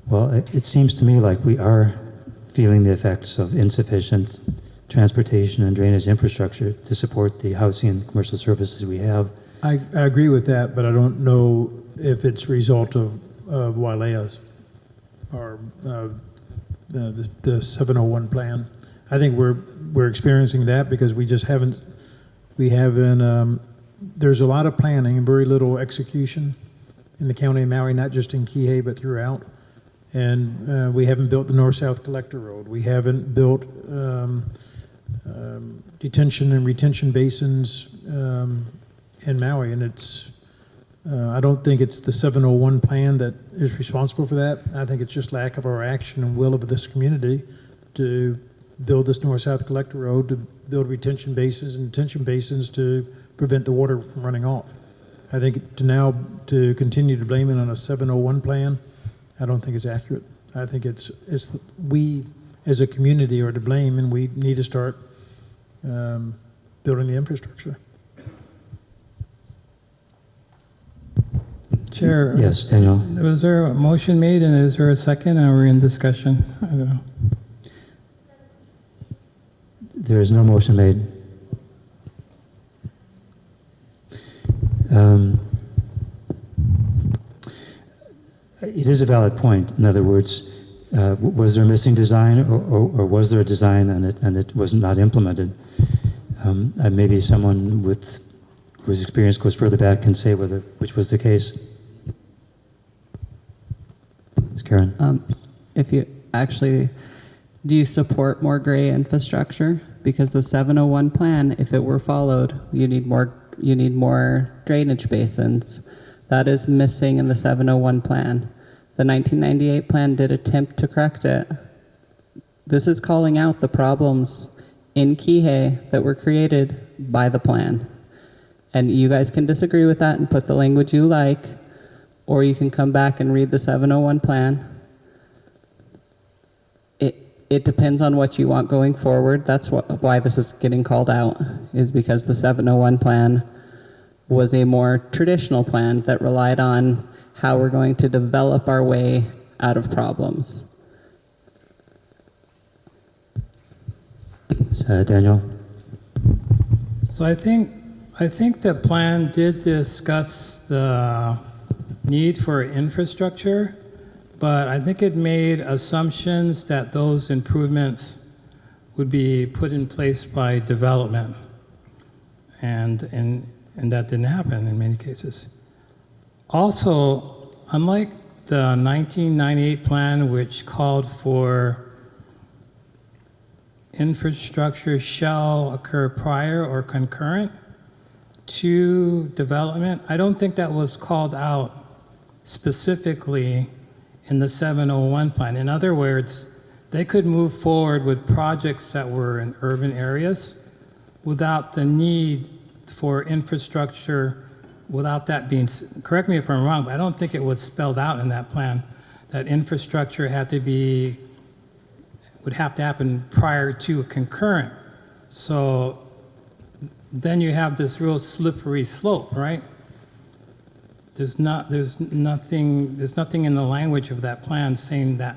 Well, it seems to me like we are feeling the effects of insufficient transportation and drainage infrastructure to support the housing and commercial services we have. I agree with that, but I don't know if it's a result of Wailea's or the 701 plan. I think we're experiencing that because we haven't, there's a lot of planning and very little execution in the county of Maui, not just in Kihei, but throughout. And we haven't built the north-south collector road. We haven't built detention and retention basins in Maui, and I don't think it's the 701 plan that is responsible for that. I think it's just lack of our action and will of this community to build this north-south collector road, to build retention bases and detention basins to prevent the water from running off. I think to continue to blame it on a 701 plan, I don't think it's accurate. I think it's we as a community are to blame, and we need to start building the infrastructure. Chair. Yes, Daniel. Was there a motion made and is there a second? Or are we in discussion? I don't know. There is no motion made. It is a valid point. In other words, was there a missing design, or was there a design and it was not implemented? And maybe someone whose experience goes further back can say which was the case. It's Karen. Do you support more gray infrastructure? Because the 701 plan, if it were followed, you need more drainage basins. That is missing in the 701 plan. The 1998 plan did attempt to correct it. This is calling out the problems in Kihei that were created by the plan. And you guys can disagree with that and put the language you like, or you can come back and read the 701 plan. It depends on what you want going forward. That's why this is getting called out, is because the 701 plan was a more traditional plan that relied on how we're going to develop our way out of problems. Daniel? So I think the plan did discuss the need for infrastructure, but I think it made assumptions that those improvements would be put in place by development, and that didn't happen in many cases. Also, unlike the 1998 plan, which called for infrastructure shall occur prior or concurrent to development, I don't think that was called out specifically in the 701 plan. In other words, they could move forward with projects that were in urban areas without the need for infrastructure, without that being, correct me if I'm wrong, but I don't think it was spelled out in that plan that infrastructure would have to happen prior to concurrent. So then you have this real slippery slope, right? There's nothing in the language of that plan saying that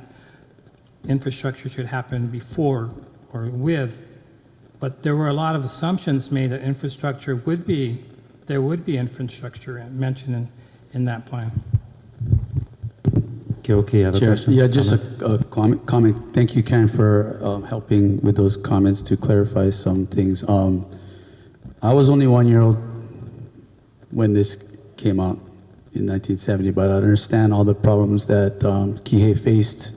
infrastructure should happen before or with, but there were a lot of assumptions made that there would be infrastructure mentioned in that plan. Gilkey, you have a Chair, question? yeah, just a comment. Thank you, Karen, for helping with those comments to clarify some things. I was only 1 year old when this came out in 1970, but I understand all the problems that Kihei faced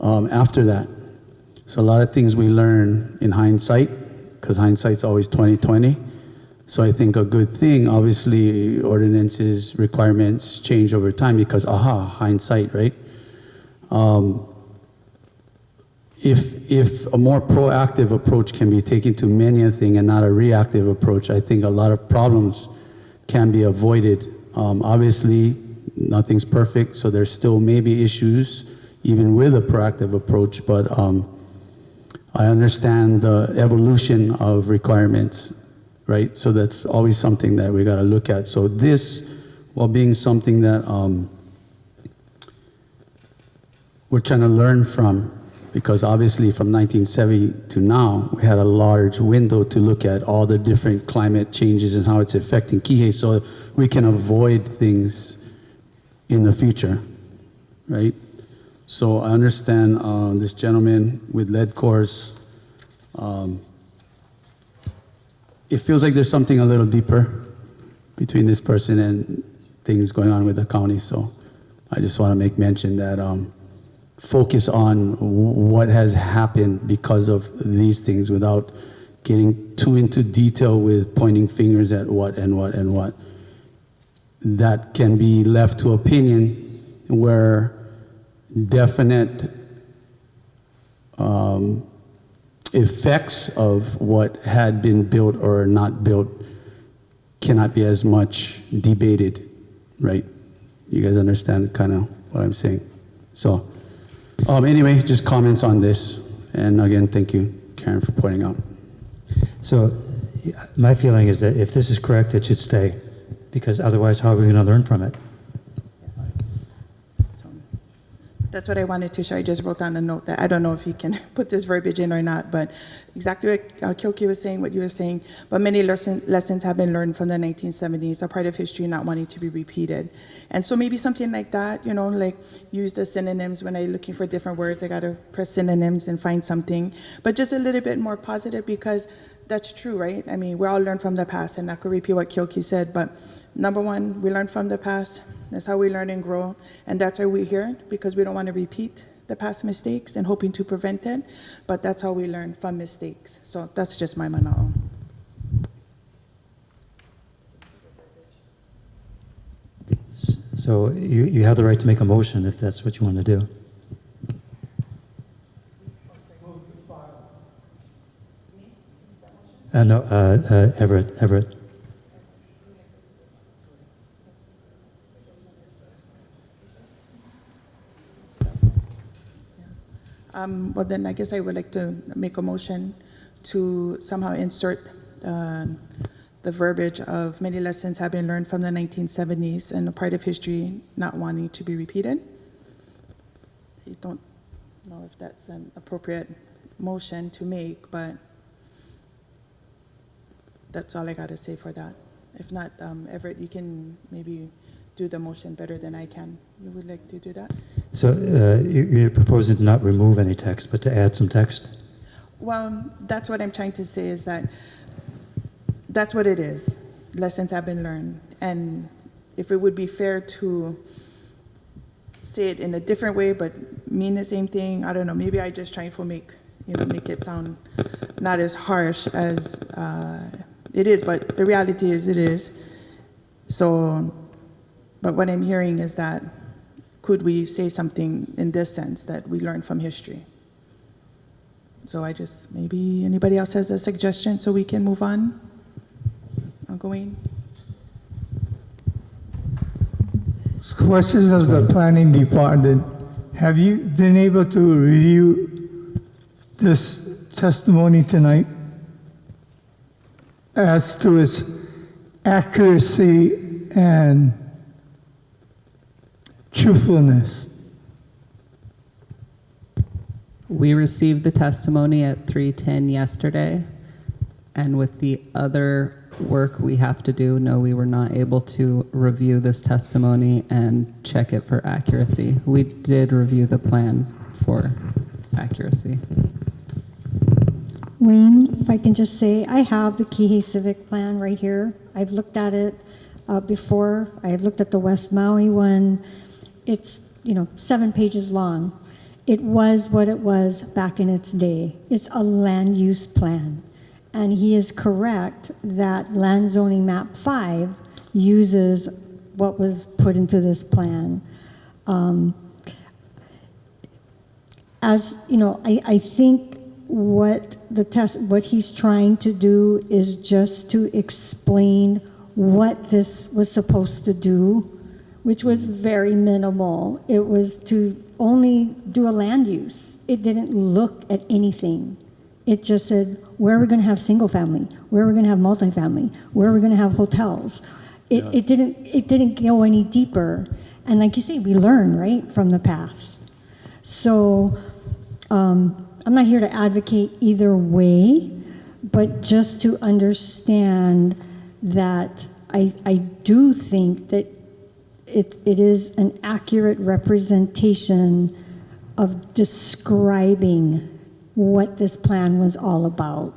after that. So a lot of things we learn in hindsight, because hindsight's always 20/20. So I think a good thing, obviously, ordinances, requirements change over time because, hindsight, right? if a more proactive approach can be taken to many a thing and not a reactive approach, I think a lot of problems can be avoided. Obviously, nothing's perfect, so there's still maybe issues even with a proactive approach, but I understand the evolution of requirements, right? So that's always something that we got to look at. So this, while being something that we're trying to learn from, because obviously from 1970 to now, we had a large window to look at all the different climate changes and how it's affecting Kihei, so we can avoid things in the future, right? So I understand this gentleman with lead cores. It feels like there's something a little deeper between this person and things going on with the county. So I just want to make mention that focus on what has happened because of these things without getting too into detail with pointing fingers at what and what and what. That can be left to opinion where definite effects of what had been built or not built cannot be as much debated, right? You guys understand kind of what I'm saying? So anyway, just comments on this. And again, thank you, Karen, for pointing out. So my feeling is that if this is correct, it should stay, because otherwise, how are we going to learn from it? So that's what I wanted to share. I just wrote down a note that I don't know if you can put this verbiage in or not, but exactly what Kyoki was saying, what you were saying, but many lessons have been learned from the 1970s, a part of history not wanting to be repeated. And so maybe something like that, you know, like use the synonyms when I'm looking for different words. I got to press synonyms and find something, but just a little bit more positive, because that's true, right? I mean, we all learn from the past, and I could repeat what Kyoki said, but number one, we learn from the past. That's how we learn and grow, and that's why we're here, because we don't want to repeat the past mistakes and hoping to prevent it, but that's how we learn from mistakes. So that's just my manao. So you have the right to make a motion if that's what you want to do. No, Everett. Well, then I guess I would like to make a motion to somehow insert the verbiage of many lessons have been learned from the 1970s and a part of history not wanting to be repeated. I don't know if that's an appropriate motion to make, but that's all I got to say for that. If not, Everett, you can maybe do the motion better than I can. You would like to do that? So you're proposing to not remove any text, but to add some text? Well, that's what I'm trying to say, is that that's what it is. Lessons have been learned. And if it would be fair to say it in a different way but mean the same thing, I don't know, maybe I just try to make it sound not as harsh as it is, but the reality is it is. So, but what I'm hearing is that could we say something in this sense, that we learn from history? So I just, maybe anybody else has a suggestion so we can move on? Ongoing. Questions of the planning department. Have you been able to review this testimony tonight as to its accuracy and truthfulness? We received the testimony at 3:10 yesterday, and with the other work we have to do, no, we were not able to review this testimony and check it for accuracy. We did review the plan for accuracy. Wayne, if I can just say, I have the Kihei Civic Plan right here. I've looked at it before. I've looked at the West Maui one. It's, 7 pages long. It was what it was back in its day. It's a land use plan. And he is correct that land zoning map 5 uses what was put into this plan. as you know, I think what he's trying to do is just to explain what this was supposed to do, which was very minimal. It was to only do a land use. It didn't look at anything. It just said, where are we going to have single family? Where are we going to have multifamily? Where are we going to have hotels? It didn't go any deeper. And like you say, we learn, right, from the past. So I'm not here to advocate either way, but just to understand that I do think that it is an accurate representation of describing what this plan was all about,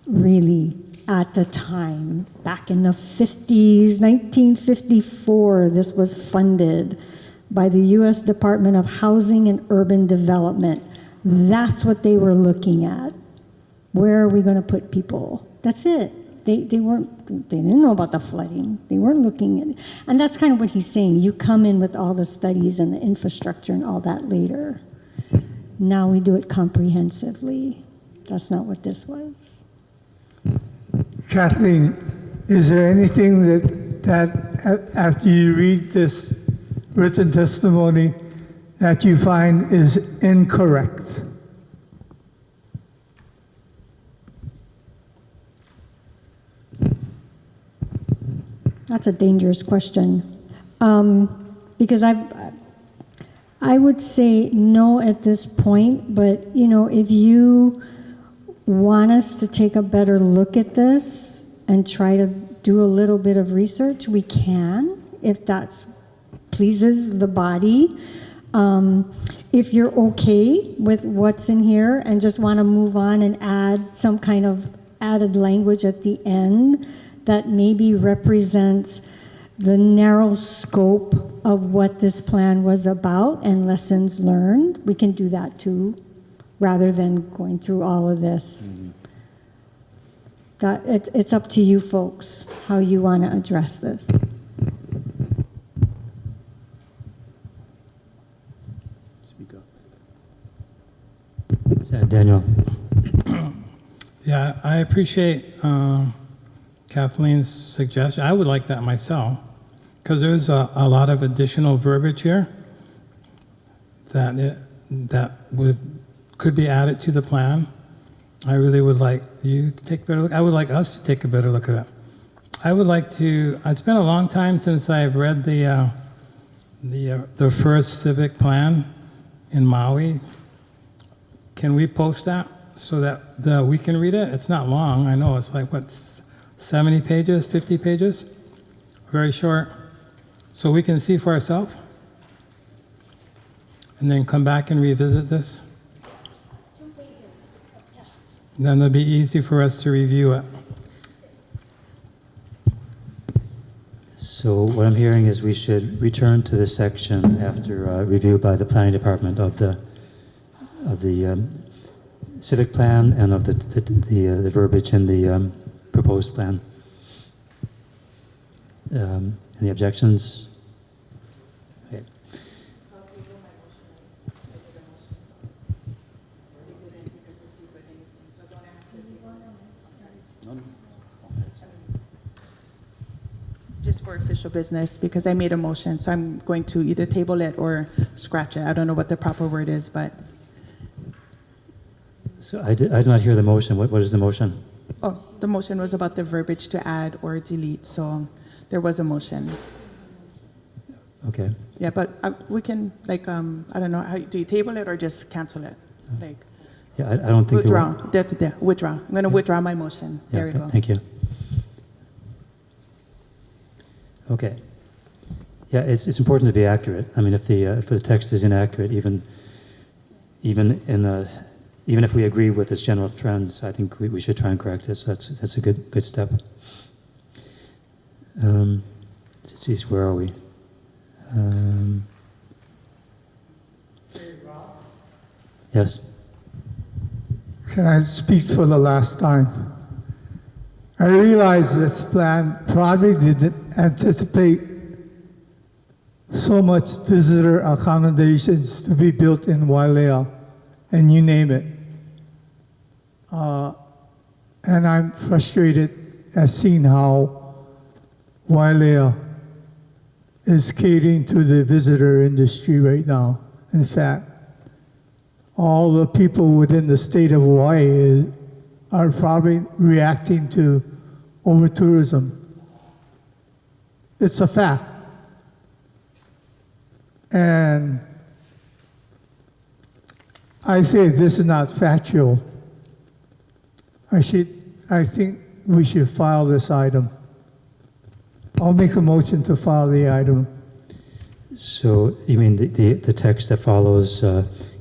really, at the time. Back in the 50s, 1954, this was funded by the U.S. Department of Housing and Urban Development. That's what they were looking at. Where are we going to put people? That's it. They didn't know about the flooding. They weren't looking at it. And that's kind of what he's saying. You come in with all the studies and the infrastructure and all that later. Now we do it comprehensively. That's not what this was. Kathleen, is there anything that after you read this written testimony that you find is incorrect? That's a dangerous question. Because I would say no at this point, but you know, if you want us to take a better look at this and try to do a little bit of research, we can, if that pleases the body. If you're okay with what's in here and just want to move on and add some kind of added language at the end that maybe represents the narrow scope of what this plan was about and lessons learned, we can do that too, rather than going through all of this. It's up to you folks how you want to address this. Speak up. Daniel. Yeah, I appreciate Kathleen's suggestion. I would like that myself, because there's a lot of additional verbiage here that could be added to the plan. I really would like you to take a better look. I would like us to take a better look at it. I would like to. It's been a long time since I've read the first civic plan in Maui. Can we post that so that we can read it? It's not long. I know it's like what, 70 pages, 50 pages, very short, so we can see for ourselves, and then come back and revisit this. Then it'll be easy for us to review it. So what I'm hearing is we should return to this section after review by the planning department of the civic plan and of the verbiage in the proposed plan. Any objections? Okay. Just for official business, because I made a motion, so I'm going to either table it or scratch it. I don't know what the proper word is, but. So I did not hear the motion. What is the motion? Oh, the motion was about the verbiage to add or delete, so there was a motion. Okay. Yeah, but we can, like, I don't know, do you table it or just cancel it? Like, Yeah, I don't think withdraw. Withdraw. I'm going to withdraw my motion. Yeah, There we go. thank you. Okay. Yeah, it's important to be accurate. I mean, if the text is inaccurate, even if we agree with its general trends, I think we should try and correct it. So that's a good step. Let's see, where are we? Yes. Can I speak for the last time? I realize this plan probably didn't anticipate so much visitor accommodations to be built in Wailea and you name it. And I'm frustrated at seeing how Wailea is catering to the visitor industry right now. In fact, all the people within the state of Hawaii are probably reacting to over-tourism. It's a fact. And I say this is not factual. I think we should file this item. I'll make a motion to file the item. So you mean the text that follows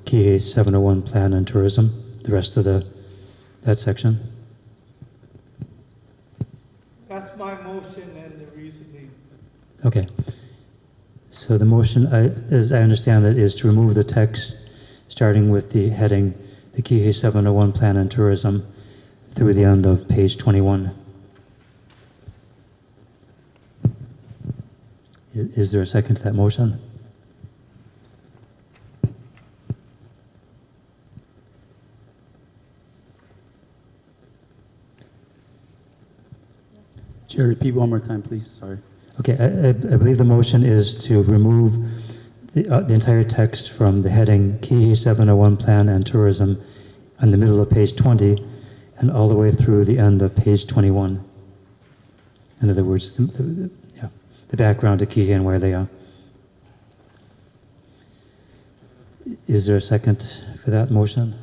Kihei 701 Plan and Tourism, the rest of that section? That's my motion and the reasoning. Okay. So the motion, as I understand it, is to remove the text starting with the heading, the Kihei 701 Plan and Tourism, through the end of page 21. Is there a second to that motion? Chair, repeat one more time, please. Sorry. Okay, I believe the motion is to remove the entire text from the heading Kihei 701 Plan and Tourism in the middle of page 20 and all the way through the end of page 21. In other words, the background to Kihei and where they are. Is there a second for that motion?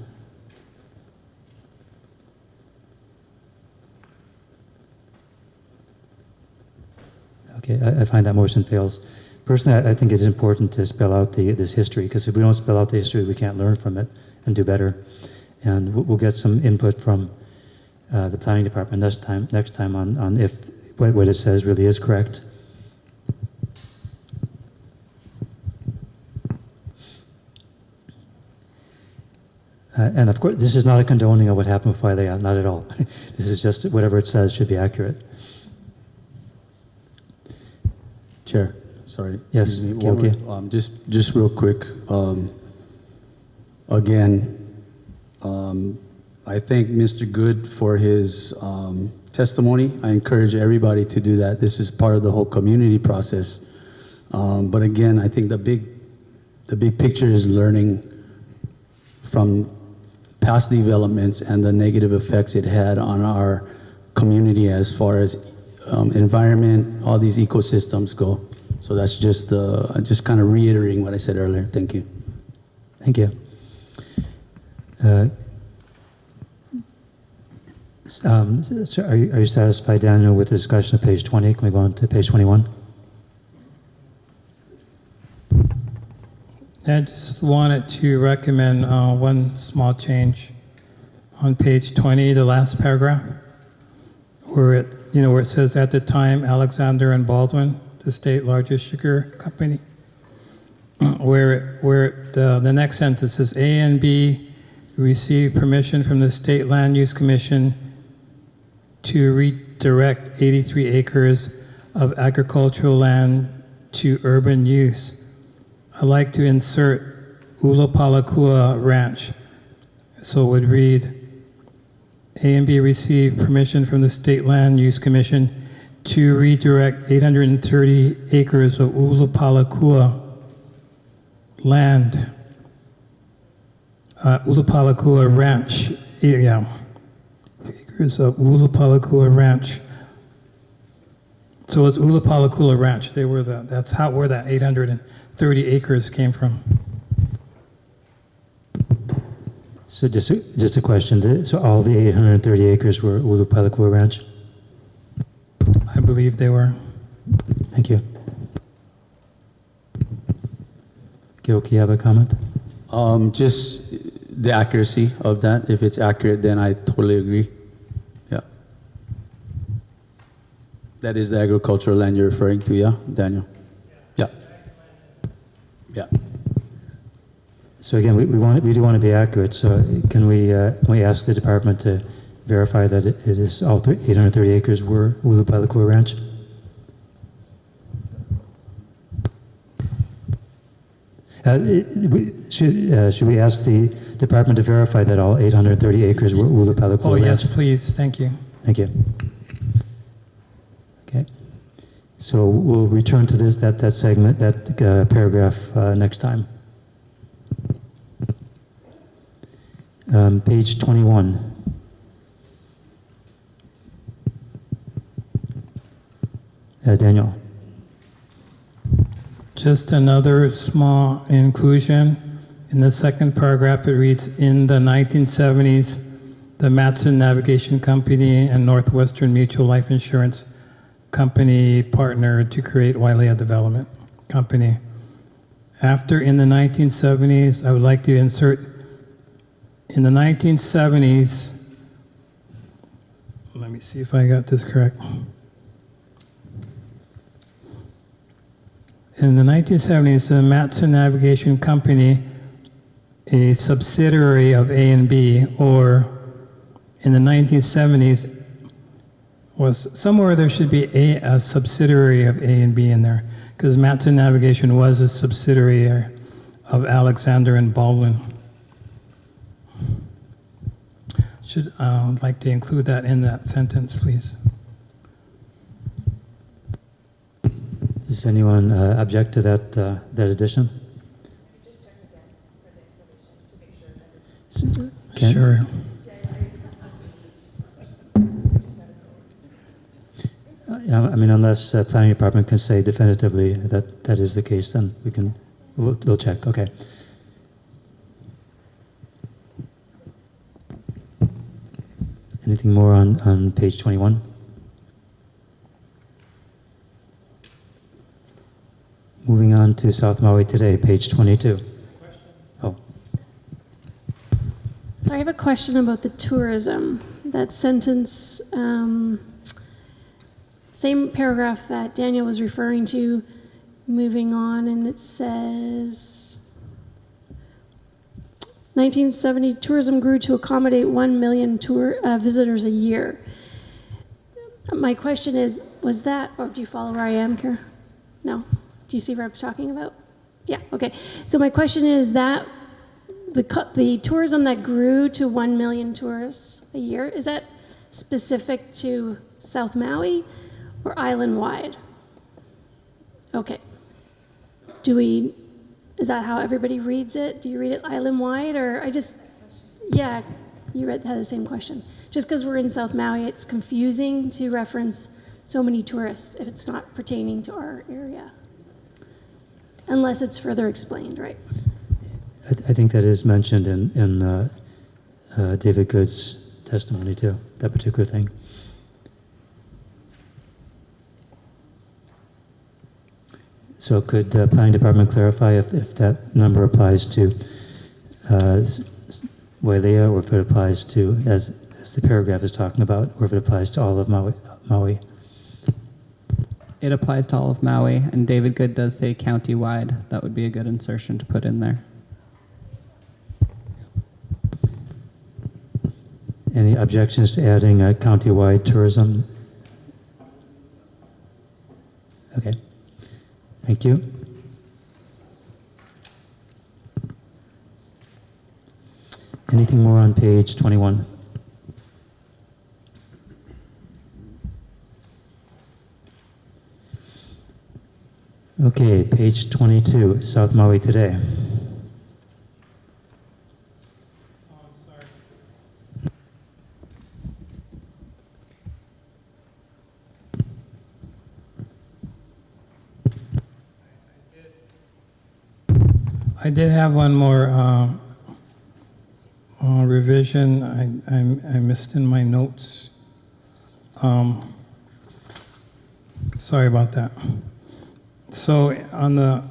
Okay, I find that motion fails. Personally, I think it's important to spell out this history, because if we don't spell out the history, we can't learn from it and do better. And we'll get some input from the planning department next time on if what it says really is correct. And of course, this is not a condoning of what happened with Wailea, not at all. This is just whatever it says should be accurate. Chair, sorry. Yes, Excuse me. okay. Just real quick. Again, I thank Mr. Good for his testimony. I encourage everybody to do that. This is part of the whole community process. But again, I think the big picture is learning from past developments and the negative effects it had on our community as far as environment, all these ecosystems go. So that's just kind of reiterating what I said earlier. Thank you. Thank you. So are you satisfied, Daniel, with the discussion of page 20? Can we go on to page 21? I just wanted to recommend one small change on page 20, the last paragraph, where it says, at the time, Alexander and Baldwin, the state largest sugar company, where the next sentence is A and B received permission from the State Land Use Commission to redirect 83 acres of agricultural land to urban use. I'd like to insert Ulapalakua Ranch. So it would read, A and B received permission from the State Land Use Commission to redirect 830 acres of Ulapalakua land. Ulapalakua Ranch, yeah. Acres of Ulapalakua Ranch. So it's Ulapalakua Ranch. That's where that 830 acres came from. So just a question. So all the 830 acres were Ulupalakua Ranch? I believe they were. Thank you. Gilkey, you have a comment? Just the accuracy of that. If it's accurate, then I totally agree. Yeah. That is the agricultural land you're referring to, yeah, Daniel? Yeah. Yeah. So again, we do want to be accurate. So can we ask the department to verify that it is all 830 acres were Ulupalakua Ranch? Should we ask the department to verify that all 830 acres were Ulupalakua Oh, yes, lands? please, thank you. Thank you. Okay. So we'll return to that segment, that paragraph next time. Page 21. Daniel. Just another small inclusion. In the second paragraph, it reads, in the 1970s, the Matson Navigation Company and Northwestern Mutual Life Insurance Company partnered to create Wailea Development Company. After in the 1970s, I would like to insert, in the 1970s, let me see if I got this correct. In the 1970s, the Matson Navigation Company, a subsidiary of A&B, or in the 1970s, was somewhere there should be a subsidiary of A&B in there, because Matson Navigation was a subsidiary of Alexander and Baldwin. I'd like to include that in that sentence, please. Does anyone object to that addition? Ken? Sure. I mean, unless planning department can say definitively that is the case, then we'll check. Okay. Anything more on page 21? Moving on to South Maui Today, page 22. Oh. So I have a question about the tourism. That sentence, same paragraph that Daniel was referring to, moving on, and it says, 1970, tourism grew to accommodate 1 million visitors a year. My question is, was that, or do you follow where I am, Kara? No? Do you see what I'm talking about? Yeah, okay. So my question is that the tourism that grew to 1 million tourists a year, is that specific to South Maui or island-wide? Okay. Is that how everybody reads it? Do you read it island-wide, or yeah, you had the same question. Just because we're in South Maui, it's confusing to reference so many tourists if it's not pertaining to our area. Unless it's further explained, right? I think that is mentioned in David Good's testimony too, that particular thing. So could the planning department clarify if that number applies to Wailea, or if it applies to, as the paragraph is talking about, or if it applies to all of Maui? It applies to all of Maui, and David Good does say county-wide. That would be a good insertion to put in there. Any objections to adding county-wide tourism? Okay, thank you. Anything more on page 21? Okay, page 22, South Maui Today. I did have one more revision. I missed in my notes. Sorry about that. So on the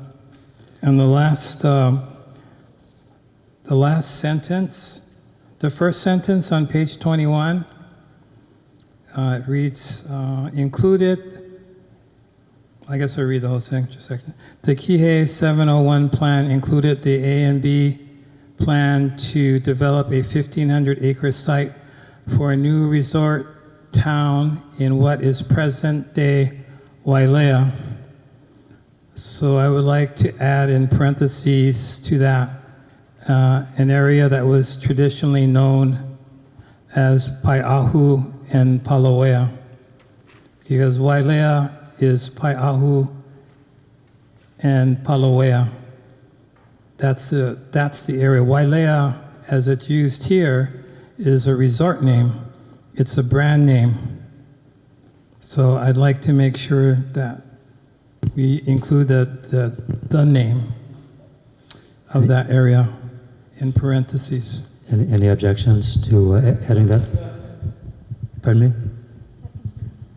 last sentence, the first sentence on page 21, it reads, included, I guess I'll read the whole thing just a second. The Kihei 701 plan included the A and B plan to develop a 1,500-acre site for a new resort town in what is present-day Wailea. So I would like to add in parentheses to that an area that was traditionally known as Pai'ahu and Palauea, because Wailea is Pai'ahu and Palauea. That's the area. Wailea, as it's used here, is a resort name. It's a brand name. So I'd like to make sure that we include the name of that area in parentheses. Any objections to adding that? Pardon me?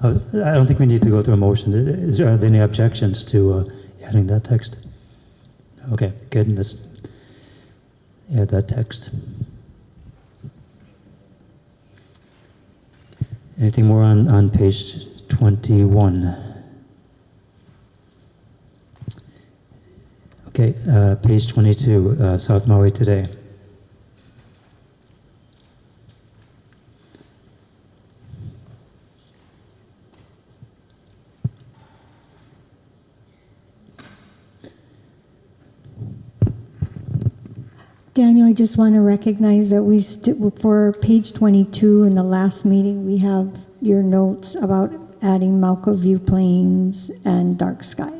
Oh, I don't think we need to go through a motion. Are there any objections to adding that text? Okay, good. Let's add that text. Anything more on page 21? Okay, page 22, South Maui Today. Daniel, I just want to recognize that for page 22 in the last meeting, we have your notes about adding Mauka View Plains and Dark Skies.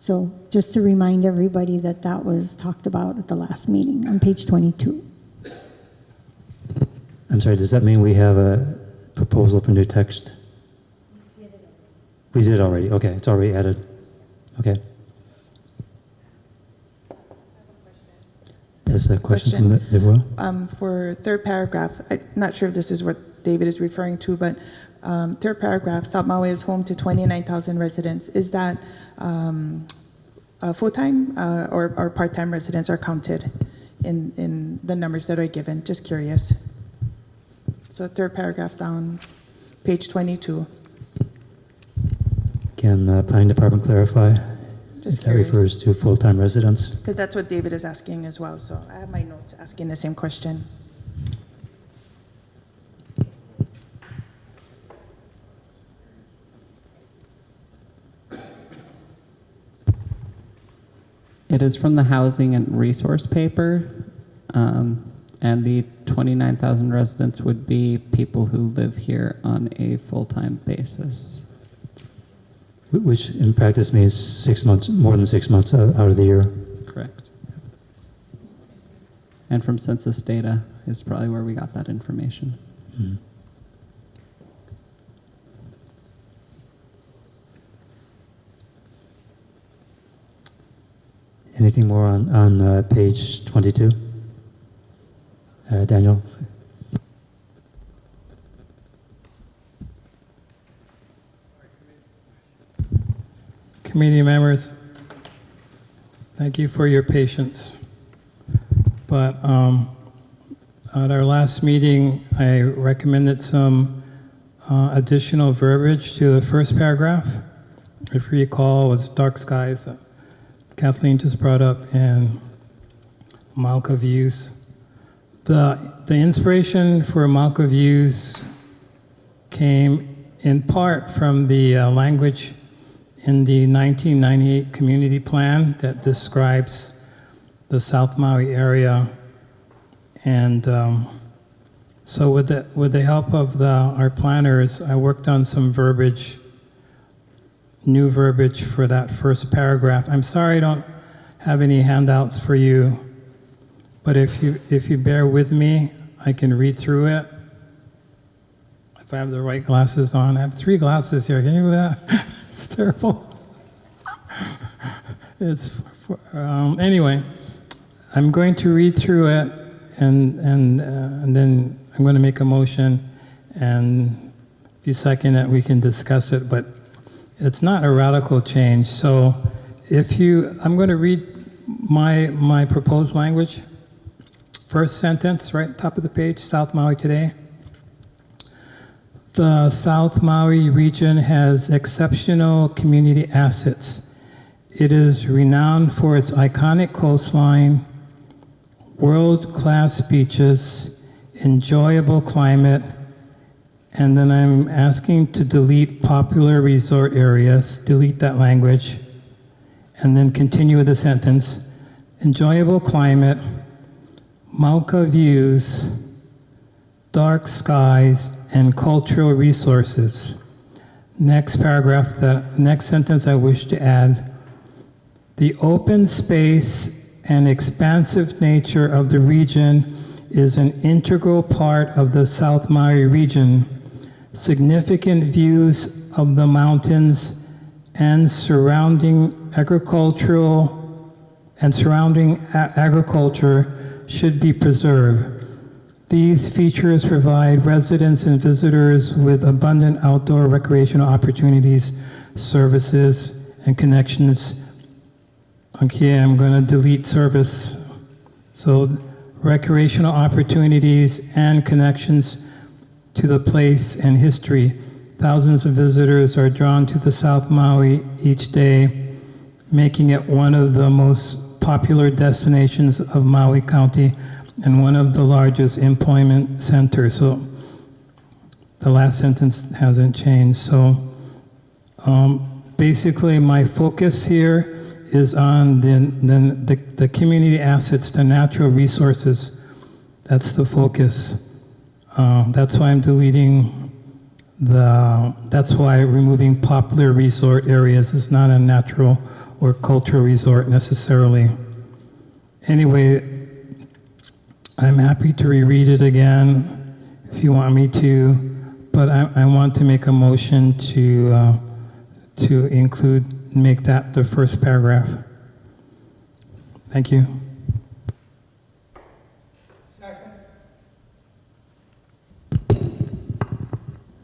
So just to remind everybody that that was talked about at the last meeting on page 22. I'm sorry, does that mean we have a proposal for new text? We did already. Okay, it's already added. Okay. There's a question from the room. For third paragraph, I'm not sure if this is what David is referring to, but third paragraph, South Maui is home to 29,000 residents. Is that full-time or part-time residents are counted in the numbers that are given? Just curious. So third paragraph down, page 22. Can Planning Department clarify? Just That curious. refers to full-time residents. Because that's what David is asking as well, so I have my notes asking the same question. It is from the housing and resource paper, and the 29,000 residents would be people who live here on a full-time basis. Which in practice means 6 months, more than 6 months out of the year. Correct. And from census data is probably where we got that information. Mm. Anything more on page 22? Daniel? Committee members, thank you for your patience. But at our last meeting, I recommended some additional verbiage to the first paragraph. If you recall, with dark skies, Kathleen just brought up, and Mauka views. The inspiration for Mauka views came in part from the language in the 1998 community plan that describes the South Maui area. And so with the help of our planners, I worked on some verbiage, new verbiage for that first paragraph. I'm sorry I don't have any handouts for you, but if you bear with me, I can read through it. If I have the right glasses on. I have 3 glasses here. Can you do that? It's terrible. Anyway, I'm going to read through it, and then I'm going to make a motion, and if you second it, we can discuss it. But it's not a radical change. So I'm going to read my proposed language. First sentence, right top of the page, South Maui Today. The South Maui region has exceptional community assets. It is renowned for its iconic coastline, world-class beaches, enjoyable climate, and then I'm asking to delete popular resort areas, delete that language, and then continue with the sentence. Enjoyable climate, Mauka views, dark skies, and cultural resources. Next paragraph, the next sentence I wish to add. The open space and expansive nature of the region is an integral part of the South Maui region. Significant views of the mountains and surrounding agriculture should be preserved. These features provide residents and visitors with abundant outdoor recreational opportunities, services, and connections. Okay, I'm going to delete service. So recreational opportunities and connections to the place and history. Thousands of visitors are drawn to the South Maui each day, making it one of the most popular destinations of Maui County and one of the largest employment centers. So the last sentence hasn't changed. So basically my focus here is on the community assets, the natural resources. That's the focus. That's why I'm deleting that's why removing popular resort areas is not a natural or cultural resort necessarily. Anyway, I'm happy to reread it again if you want me to, but I want to make a motion to make that the first paragraph. Thank you.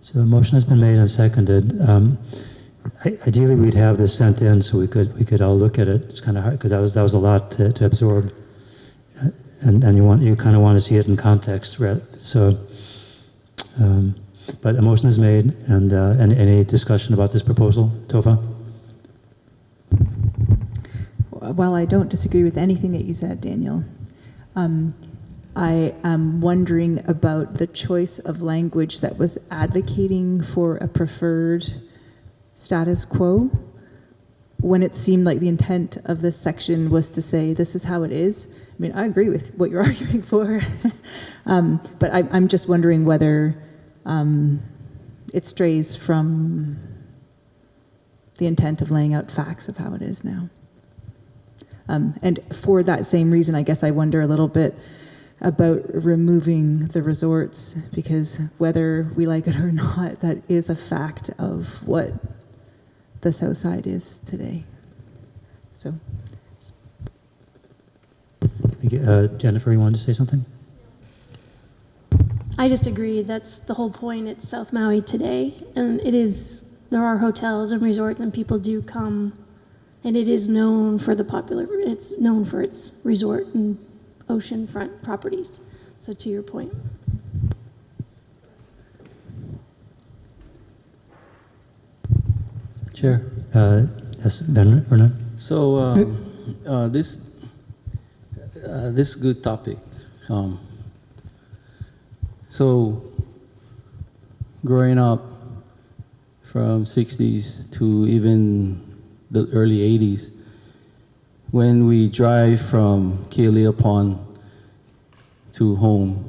So a motion has been made and seconded. Ideally, we'd have this sent in so we could all look at it. It's kind of hard because that was a lot to absorb, and you kind of want to see it in context, right? So, but a motion is made, and any discussion about this proposal, Topha? While I don't disagree with anything that you said, Daniel, I am wondering about the choice of language that was advocating for a preferred status quo when it seemed like the intent of this section was to say this is how it is. I mean, I agree with what you're arguing for, but I'm just wondering whether it strays from the intent of laying out facts of how it is now. And for that same reason, I guess I wonder a little bit about removing the resorts, because whether we like it or not, that is a fact of what the South Side is today. So. Jennifer, you wanted to say something? I just agree. That's the whole point. It's South Maui today, and there are hotels and resorts, and people do come, and it is known for it's known for its resort and oceanfront properties. So to your point. Chair. Yes, Bernard? So this good topic. So growing up from 60s to even the early 80s, when we drive from Kealia Pond to home,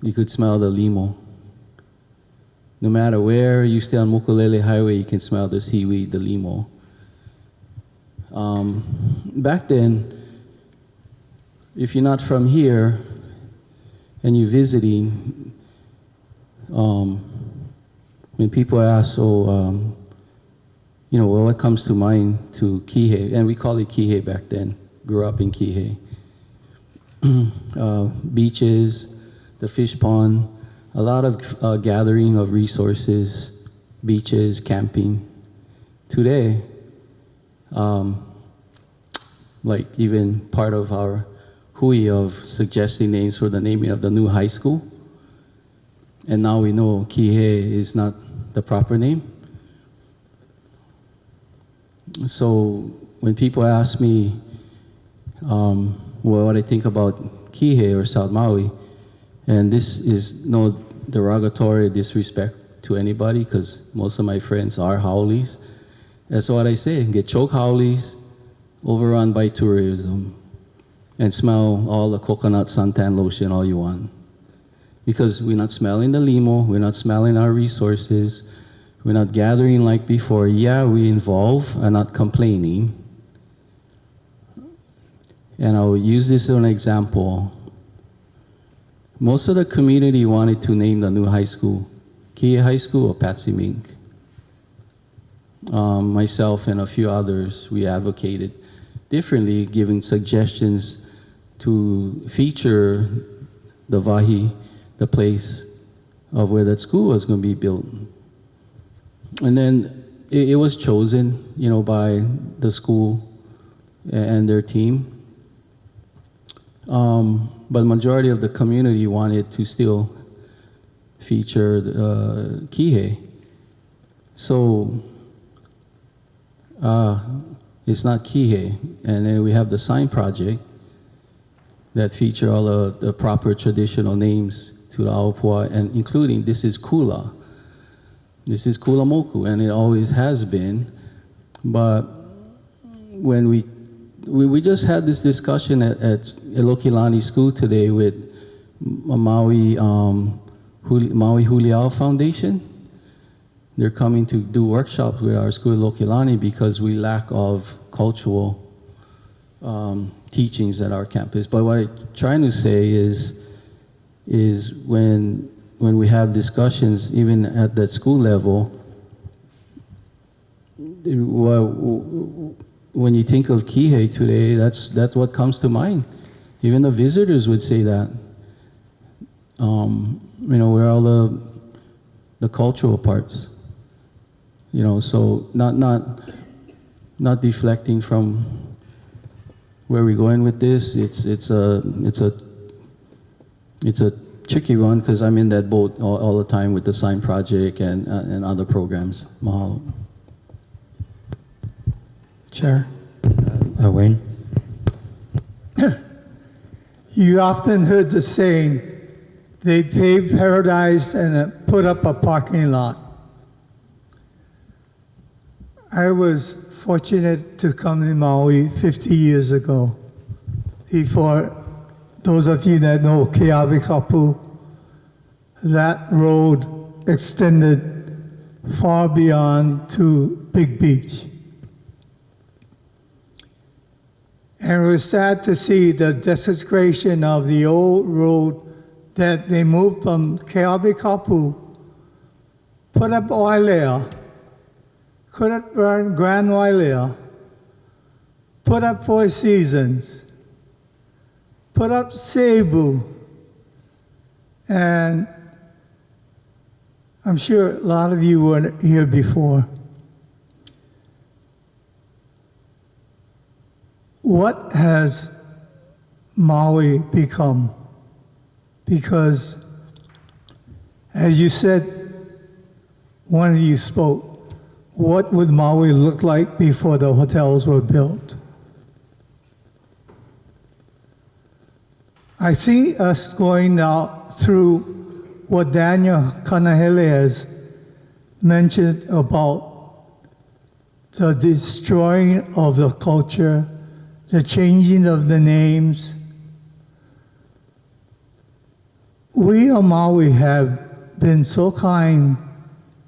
you could smell the limo. No matter where you stay on Mokulele Highway, you can smell the seaweed, the limo. Back then, if you're not from here and you're visiting, when people ask, what comes to mind to Kihei, and we call it Kihei back then, grew up in Kihei. Beaches, the fish pond, a lot of gathering of resources, beaches, camping. Today, like even part of our hui of suggesting names for the naming of the new high school, and now we know Kihei is not the proper name. So when people ask me what I think about Kihei or South Maui, and this is no derogatory disrespect to anybody, because most of my friends are Haoles, That's what I say. Get choke howlies, overrun by tourism, and smell all the coconut suntan lotion all you want. Because we're not smelling the limo, we're not smelling our resources, we're not gathering like before. Yeah, we involve and not complaining. And I'll use this as an example. Most of the community wanted to name the new high school Kihei High School or Patsy Mink. Myself and a few others, we advocated differently, giving suggestions to feature the Vahi, the place of where that school was going to be built. And then it was chosen, you know, by the school and their team. But majority of the community wanted to still feature Kihei. So it's not Kihei. And then we have the sign project that feature all the proper traditional names to the Aopua, and including this is Kula. This is Kulamoku, and it always has been. But when we just had this discussion at Elokilani School today with Maui Huliao Foundation. They're coming to do workshops with our school at Elokilani because we lack of cultural teachings at our campus. But what I'm trying to say is when we have discussions, even at that school level, when you think of Kihei today, that's what comes to mind. Even the visitors would say that. You know, where all the cultural parts. You know, so not deflecting from where we're going with this. It's a tricky one because I'm in that boat all the time with the sign project and other programs. Mahalo. Chair. Wayne? You often heard the saying, they paved paradise and put up a parking lot. I was fortunate to come to Maui 50 years ago. Before, those of you that know Keawikapu, that road extended far beyond to Big Beach. And it was sad to see the desecration of the old road that they moved from Keawikapu, put up Wailea, put up Grand Wailea, put up Four Seasons, put up Cebu, and I'm sure a lot of you weren't here before. What has Maui become? Because, as you said, one of you spoke, what would Maui look like before the hotels were built? I see us going now through what Daniel Kanahele has mentioned about the destroying of the culture, the changing of the names. We on Maui have been so kind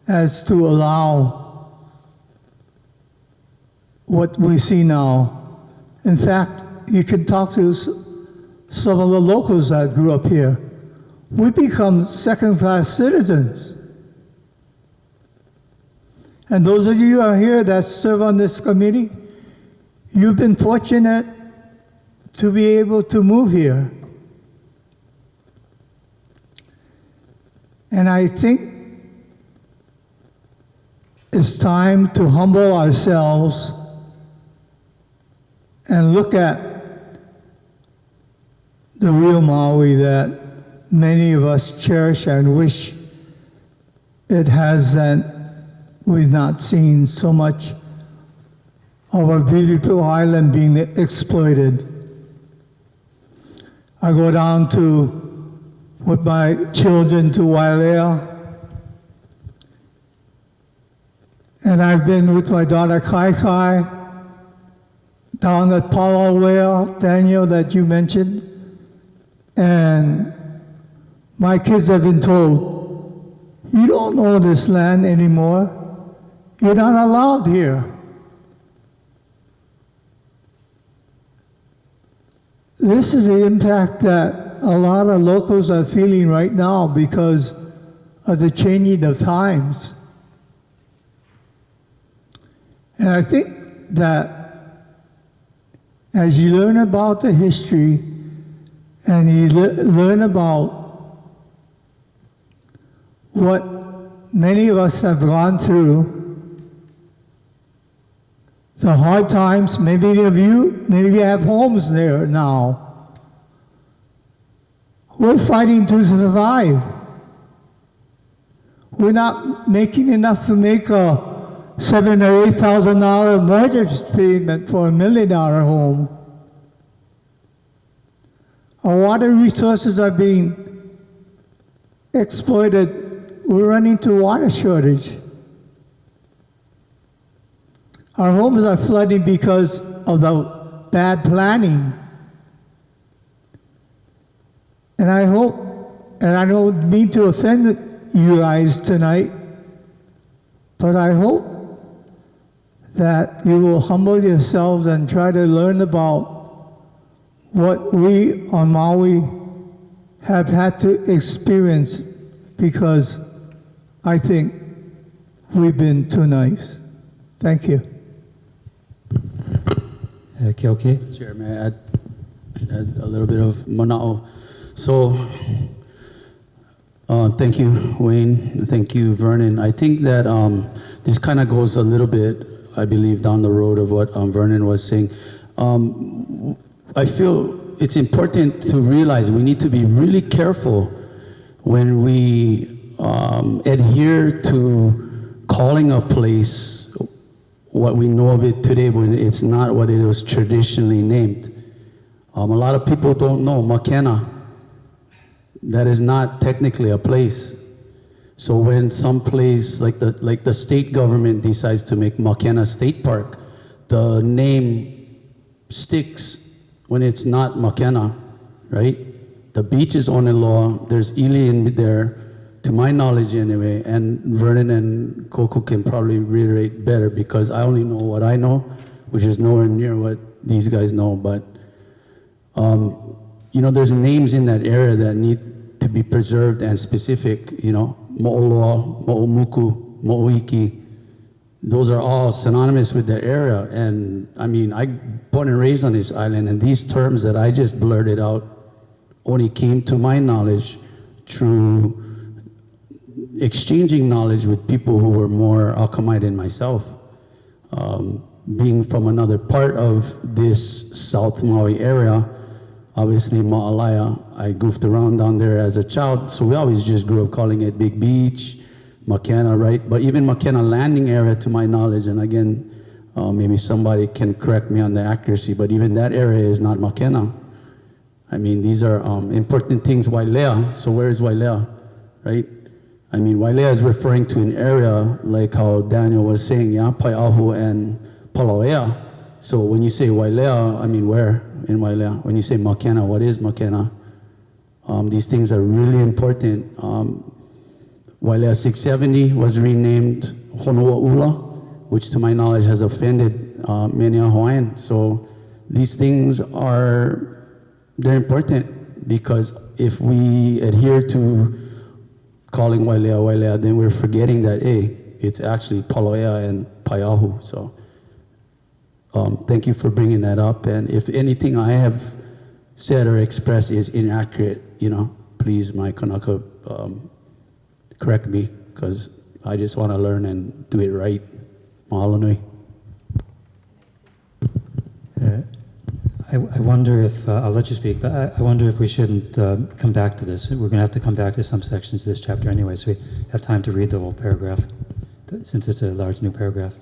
as to allow what we see now. In fact, you can talk to some of the locals that grew up here. We become second-class citizens. And those of you who are here that serve on this committee, you've been fortunate to be able to move here. And I think it's time to humble ourselves and look at the real Maui that many of us cherish and wish it hasn't, we've not seen so much of our beautiful island being exploited. I go down with my children to Wailea, And I've been with my daughter Kai Kai down at Palawea, Daniel, that you mentioned. And my kids have been told, you don't own this land anymore. You're not allowed here. This is the impact that a lot of locals are feeling right now because of the changing of times. And I think that as you learn about the history and you learn about what many of us have gone through, the hard times, maybe you have homes there now. We're fighting to survive. We're not making enough to make a $7,000 or $8,000 mortgage payment for $1 million home. Our water resources are being exploited. We're running into water shortage. Our homes are flooding because of the bad planning. And I hope, and I don't mean to offend you guys tonight, but I hope that you will humble yourselves and try to learn about what we on Maui have had to experience, because I think we've been too nice. Thank you. Keoki? Chair, may I add a little bit of mana'o? So, thank you, Wayne. Thank you, Vernon. I think that this kind of goes a little bit, I believe, down the road of what Vernon was saying. I feel it's important to realize we need to be really careful when we adhere to calling a place what we know of it today when it's not what it was traditionally named. A lot of people don't know Makena. That is not technically a place. So when some place like the state government decides to make Makena State Park, the name sticks when it's not Makena, right? The beach is on the law. There's Ili in there, to my knowledge anyway, and Vernon and Coco can probably reiterate better because I only know what I know, which is nowhere near what these guys know. But you know, there's names in that area that need to be preserved and specific. You know, Mo'oloa, Mo'omuku, Mo'oiki. Those are all synonymous with the area. And I mean, I born and raised on this island, and these terms that I just blurted out only came to my knowledge through exchanging knowledge with people who were more Akamai than myself. Being from another part of this South Maui area, obviously Ma'alaya, I goofed around down there as a child, so we always just grew up calling it Big Beach, Makena, right? But even Makena Landing area, to my knowledge, and again, maybe somebody can correct me on the accuracy, but even that area is not Makena. I mean, these are important things. Wailea, so where is Wailea, right? I mean, Wailea is referring to an area like how Daniel was saying, yeah, Pai'ahu and Palawea. So when you say Wailea, I mean, where in Wailea? When you say Makena, what is Makena? These things are really important. Wailea 670 was renamed Honua'ula, which to my knowledge has offended many a Hawaiian. So these things they're important, because if we adhere to calling Wailea, then we're forgetting that, hey, it's actually Palawea and Pai'ahu. So thank you for bringing that up. And if anything I have said or expressed is inaccurate, you know, please, my Kanaka, correct me, because I just want to learn and do it right. Mahalo nui. I wonder if, I'll let you speak, but I wonder if we shouldn't come back to this. We're going to have to come back to some sections of this chapter anyway, so we have time to read the whole paragraph, since it's a large new paragraph.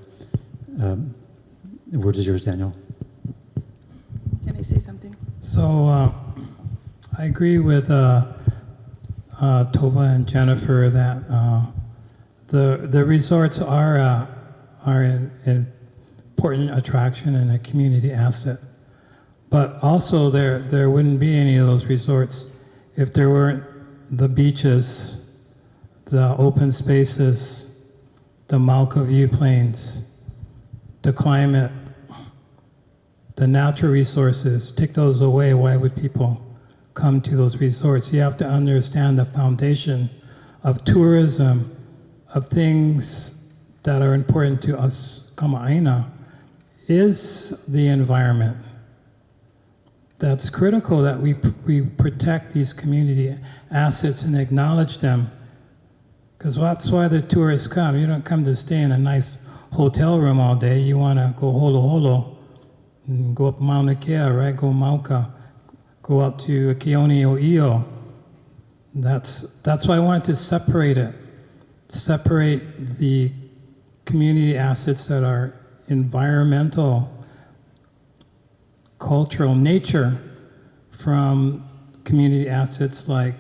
The word is yours, Daniel. Can I say something? So I agree with Tova and Jennifer that the resorts are are an important attraction and a community asset. But also there wouldn't be any of those resorts if there weren't the beaches, the open spaces, the Mauka view plains, the climate, the natural resources. Take those away, why would people come to those resorts? You have to understand the foundation of tourism, of things that are important to us, Kama'aina, is the environment. That's critical that we protect these community assets and acknowledge them, because that's why the tourists come. You don't come to stay in a nice hotel room all day. You want to go holo holo, and go up Mauna Kea, right? Go Mauka, go out to Keone O'Io. That's why I wanted to separate it. Separate the community assets that are environmental, cultural, nature, from community assets like,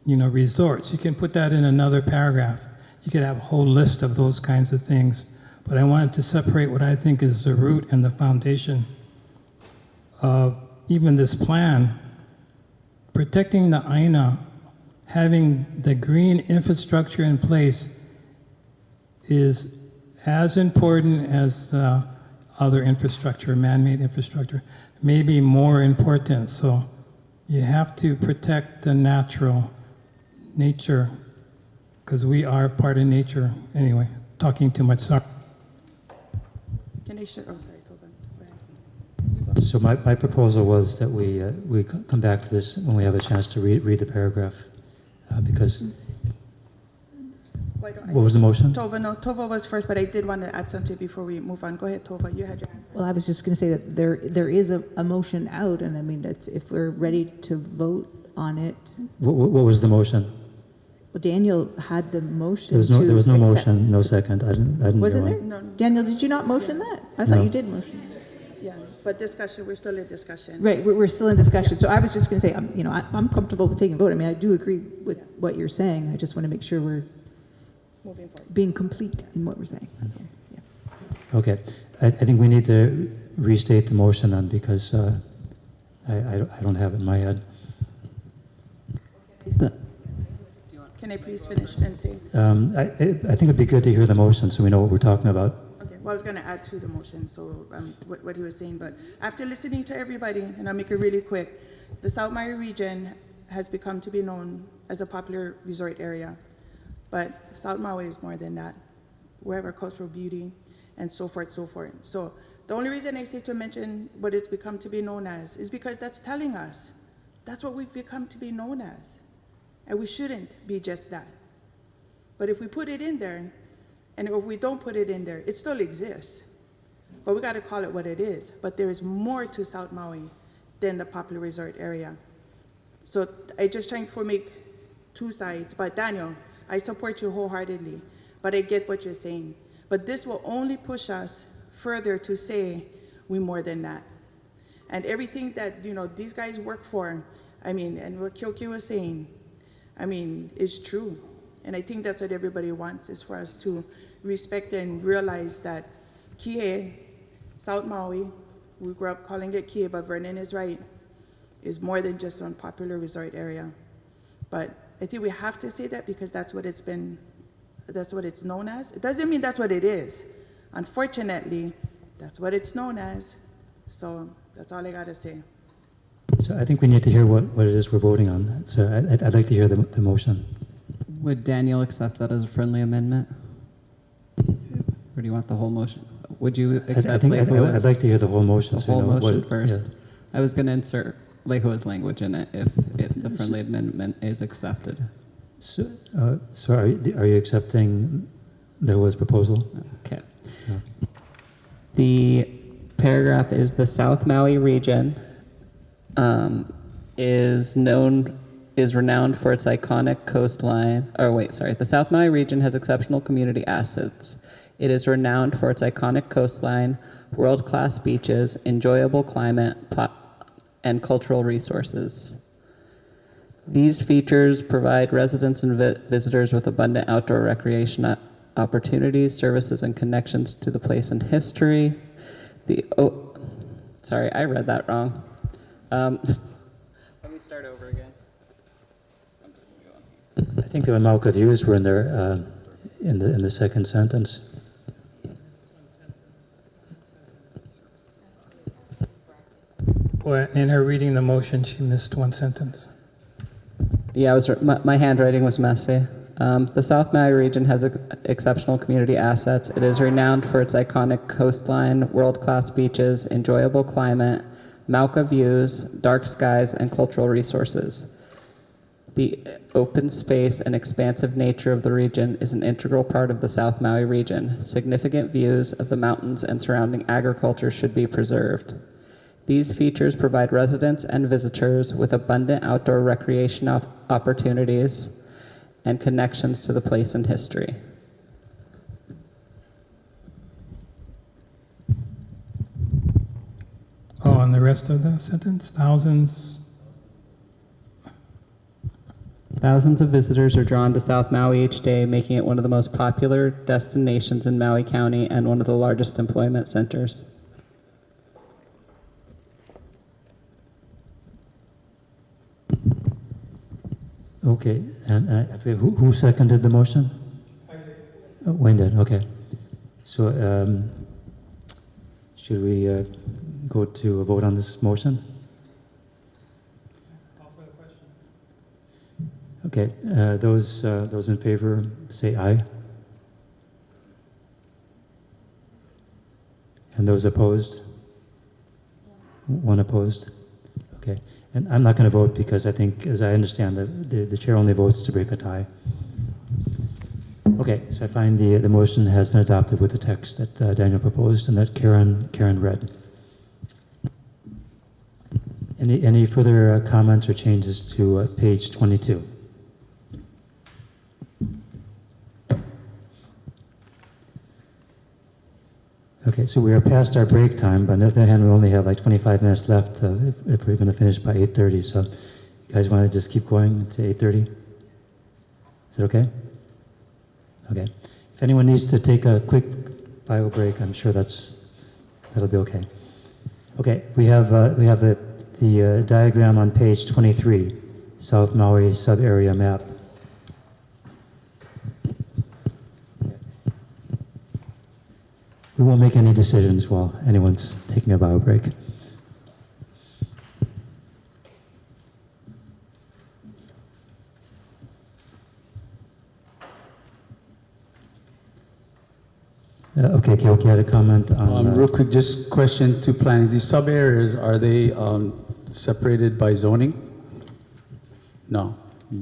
resorts. You can put that in another paragraph. You could have a whole list of those kinds of things. But I wanted to separate what I think is the root and the foundation of even this plan. Protecting the Aina, having the green infrastructure in place is as important as other infrastructure, man-made infrastructure, maybe more important. So you have to protect the natural nature, because we are part of nature. Anyway, talking too much, sorry. Can I share? Oh, sorry, Tobin. Go ahead. So my proposal was that we come back to this when we have a chance to read the paragraph, because Why don't I- what was the motion? Tova was first, but I did want to add something before we move on. Go ahead, Tova, you had your hand. Well, I was just going to say that there is a motion out, and I mean, if we're ready to vote on it. What was the motion? Well, Daniel had the motion. There was no accept. motion, no second. I didn't Wasn't hear there? one. No. Daniel, did you not motion that? I thought No. you did motion. Yeah, but discussion, we're still in discussion. Right, we're still in discussion. So I was just going to say, I'm comfortable with taking a vote. I mean, I do agree with what you're saying. I just want to make sure we're Moving forward. being complete in what we're saying. That's all. Yeah. Okay. I think we need to restate the motion then, because I don't have it in my head. Can I please finish and say? I think it'd be good to hear the motion so we know what we're talking about. Okay, well, I was going to add to the motion, so what he was saying, but after listening to everybody, and I'll make it really quick, the South Maui region has become to be known as a popular resort area, but South Maui is more than that. We have our cultural beauty and so forth, so forth. So the only reason I say to mention what it's become to be known as is because that's telling us that's what we've become to be known as. And we shouldn't be just that. But if we put it in there, and if we don't put it in there, it still exists. But we got to call it what it is. But there is more to South Maui than the popular resort area. So I just trying to make two sides. But Daniel, I support you wholeheartedly. But I get what you're saying. But this will only push us further to say we're more than that. And everything that these guys work for, and what Kyoki was saying, is true. And I think that's what everybody wants, is for us to respect and realize that Kihei, South Maui, we grew up calling it Kihei, but Vernon is right, is more than just one popular resort area. But I think we have to say that because that's what it's known as. It doesn't mean that's what it is. Unfortunately, that's what it's known as. So that's all I gotta say. So I think we need to hear what it is we're voting on. So I'd like to hear the motion. Would Daniel accept that as a friendly amendment? Or do you want the whole motion? Would you accept I'd like to hear the whole motion. The so whole you know what motion it- first. yeah. I was going to insert Lehua's language in it if the friendly amendment is accepted. So are you accepting Lehua's proposal? Okay. Yeah. The paragraph is the South Maui region is renowned for its iconic coastline. The South Maui region has exceptional community assets. It is renowned for its iconic coastline, world-class beaches, enjoyable climate, and cultural resources. These features provide residents and visitors with abundant outdoor recreation opportunities, services, and connections to the place and history. Sorry, I read that wrong. Let me start over again. I'm just gonna go on here. I think the Mauka views were in there in the second sentence. Well, in her reading the motion, she missed one sentence. Yeah, my handwriting was messy. The South Maui region has exceptional community assets. It is renowned for its iconic coastline, world-class beaches, enjoyable climate, Mauka views, dark skies, and cultural resources. The open space and expansive nature of the region is an integral part of the South Maui region. Significant views of the mountains and surrounding agriculture should be preserved. These features provide residents and visitors with abundant outdoor recreation opportunities and connections to the place and history. Oh, and the rest of the sentence? Thousands of visitors are drawn to South Maui each day, making it one of the most popular destinations in Maui County and one of the largest employment centers. Okay, and I forget, who seconded the motion? Wayne did, okay. So should we go to a vote on this motion? Okay, those in favor say aye. And those opposed? One opposed? Okay, and I'm not going to vote because I think, as I understand, the chair only votes to break a tie. Okay, so I find the motion has been adopted with the text that Daniel proposed and that Karen read. Any further comments or changes to page 22? Okay, so we are past our break time, but on the other hand, we only have like 25 minutes left if we're going to finish by 8:30. So you guys want to just keep going to 8:30? Is it okay? Okay. If anyone needs to take a quick bio break, I'm sure that'll be okay. Okay, we have the diagram on page 23, South Maui sub-area map. We won't make any decisions while anyone's taking a bio break. Okay, Keoki had a comment on... Real quick, just question to planning. These sub-areas, are they separated by zoning? No, they're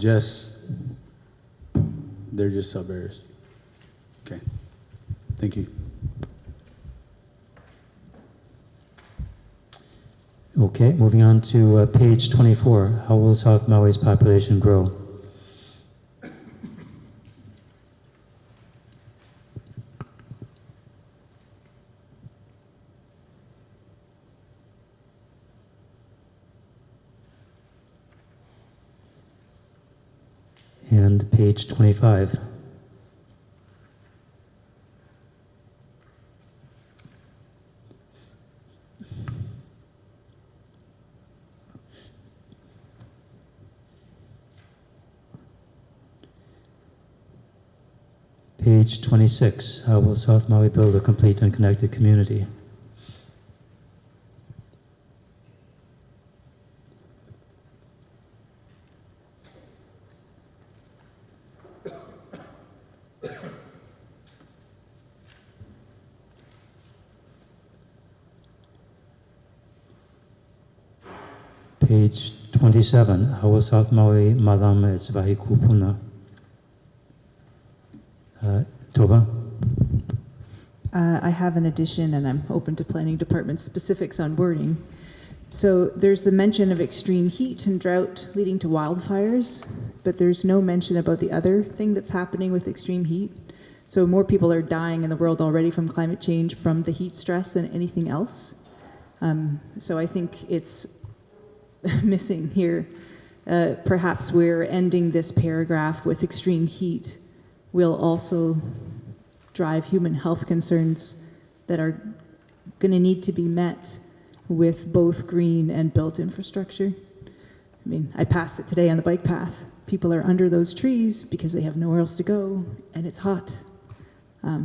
just sub-areas. Okay, thank you. Okay, moving on to page 24. How will South Maui's population grow? And page 25. Page 26, how will South Maui build a complete and connected community? Page 27, how will South Maui madama its vahikupuna? Tova? I have an addition, and I'm open to planning department specifics on wording. So there's the mention of extreme heat and drought leading to wildfires, but there's no mention about the other thing that's happening with extreme heat. So more people are dying in the world already from climate change from the heat stress than anything else. So I think it's missing here. Perhaps we're ending this paragraph with extreme heat will also drive human health concerns that are going to need to be met with both green and built infrastructure. I mean, I passed it today on the bike path. People are under those trees because they have nowhere else to go, and it's hot. I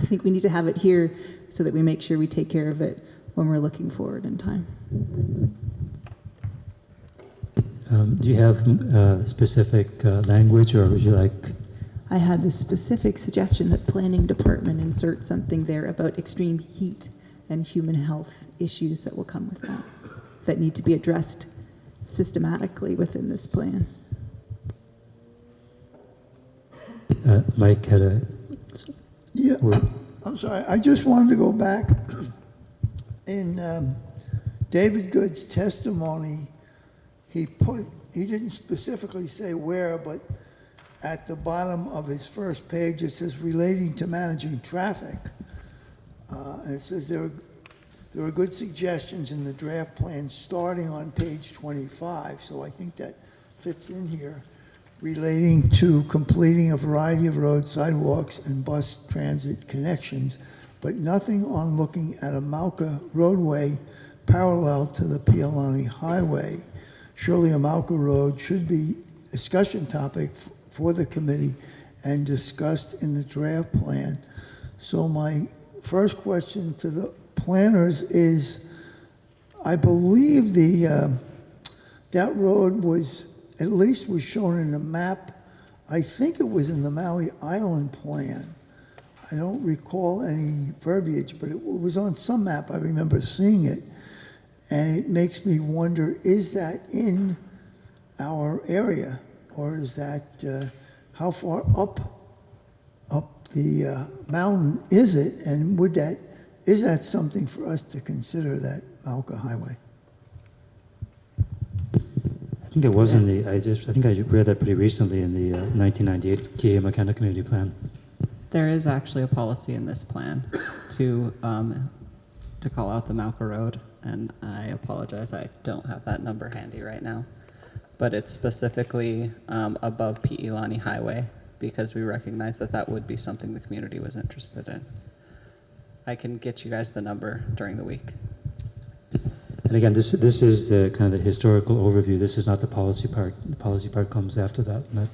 think we need to have it here so that we make sure we take care of it when we're looking forward in time. Do you have specific language, or would you like? I had the specific suggestion that planning department insert something there about extreme heat and human health issues that will come with that need to be addressed systematically within this plan. Mike had a. Yeah, I'm sorry. I just wanted to go back. In David Good's testimony, he didn't specifically say where, but at the bottom of his first page, it says relating to managing traffic. And it says there are good suggestions in the draft plan starting on page 25. So I think that fits in here, relating to completing a variety of road sidewalks and bus transit connections, but nothing on looking at a Mauka roadway parallel to the Pialani Highway. Surely a Mauka road should be a discussion topic for the committee and discussed in the draft plan. So my first question to the planners is, I believe that road was, at least was shown in the map. I think it was in the Maui Island plan. I don't recall any verbiage, but it was on some map. I remember seeing it. And it makes me wonder, is that in our area? Or is that, how far up the mountain is it? And is that something for us to consider, that Mauka Highway? I think it was in the. I think I read that pretty recently in the 1998 Kia McKenna Community Plan. There is actually a policy in this plan to call out the Mauka Road, and I apologize, I don't have that number handy right now. But it's specifically above Pi'ilani Highway, because we recognize that that would be something the community was interested in. I can get you guys the number during the week. And again, this is the kind of the historical overview. This is not the policy part. The policy part comes after that, and that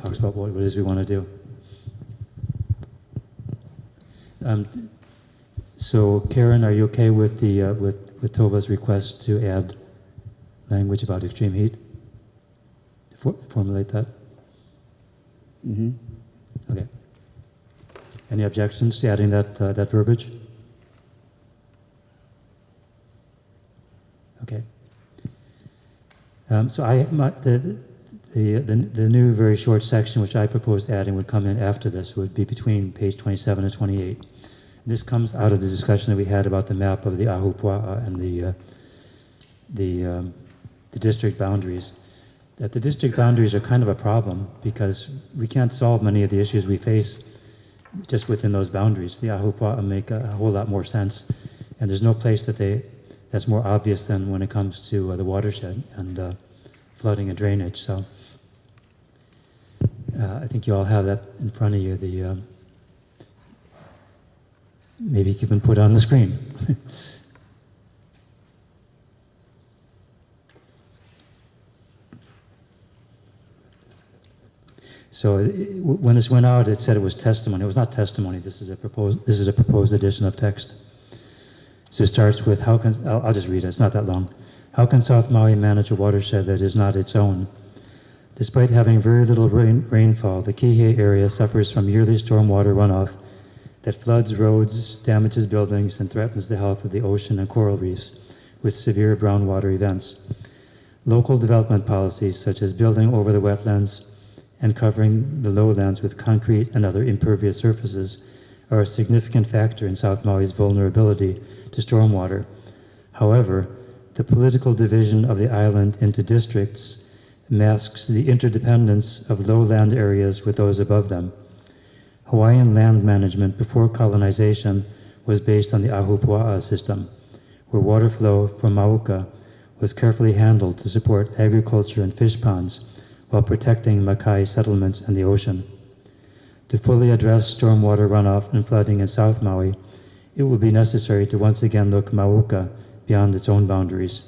talks about what it is we want to do. So Karen, are you okay with the with Tova's request to add language about extreme heat? Formulate that? Mm-hmm. Okay. Any objections to adding that verbiage? Okay. So the new very short section which I proposed adding would come in after this, would be between page 27 and 28. This comes out of the discussion that we had about the map of the Ahupua'a and the district boundaries. That the district boundaries are kind of a problem because we can't solve many of the issues we face just within those boundaries. The Ahupua'a make a whole lot more sense, and there's no place that's more obvious than when it comes to the watershed and flooding and drainage. So I think you all have that in front of you. Maybe you can put it on the screen. So when this went out, it said it was testimony. It was not testimony. This is a proposed addition of text. So it starts with I'll just read it. It's not that long. How can South Maui manage a watershed that is not its own? Despite having very little rainfall, the Kihei area suffers from yearly stormwater runoff that floods roads, damages buildings, and threatens the health of the ocean and coral reefs with severe brown water events. Local development policies, such as building over the wetlands and covering the lowlands with concrete and other impervious surfaces, are a significant factor in South Maui's vulnerability to stormwater. However, the political division of the island into districts masks the interdependence of lowland areas with those above them. Hawaiian land management before colonization was based on the Ahupua'a system, where water flow from Mauka was carefully handled to support agriculture and fish ponds while protecting Makai settlements and the ocean. To fully address stormwater runoff and flooding in South Maui, it will be necessary to once again look Mauka beyond its own boundaries.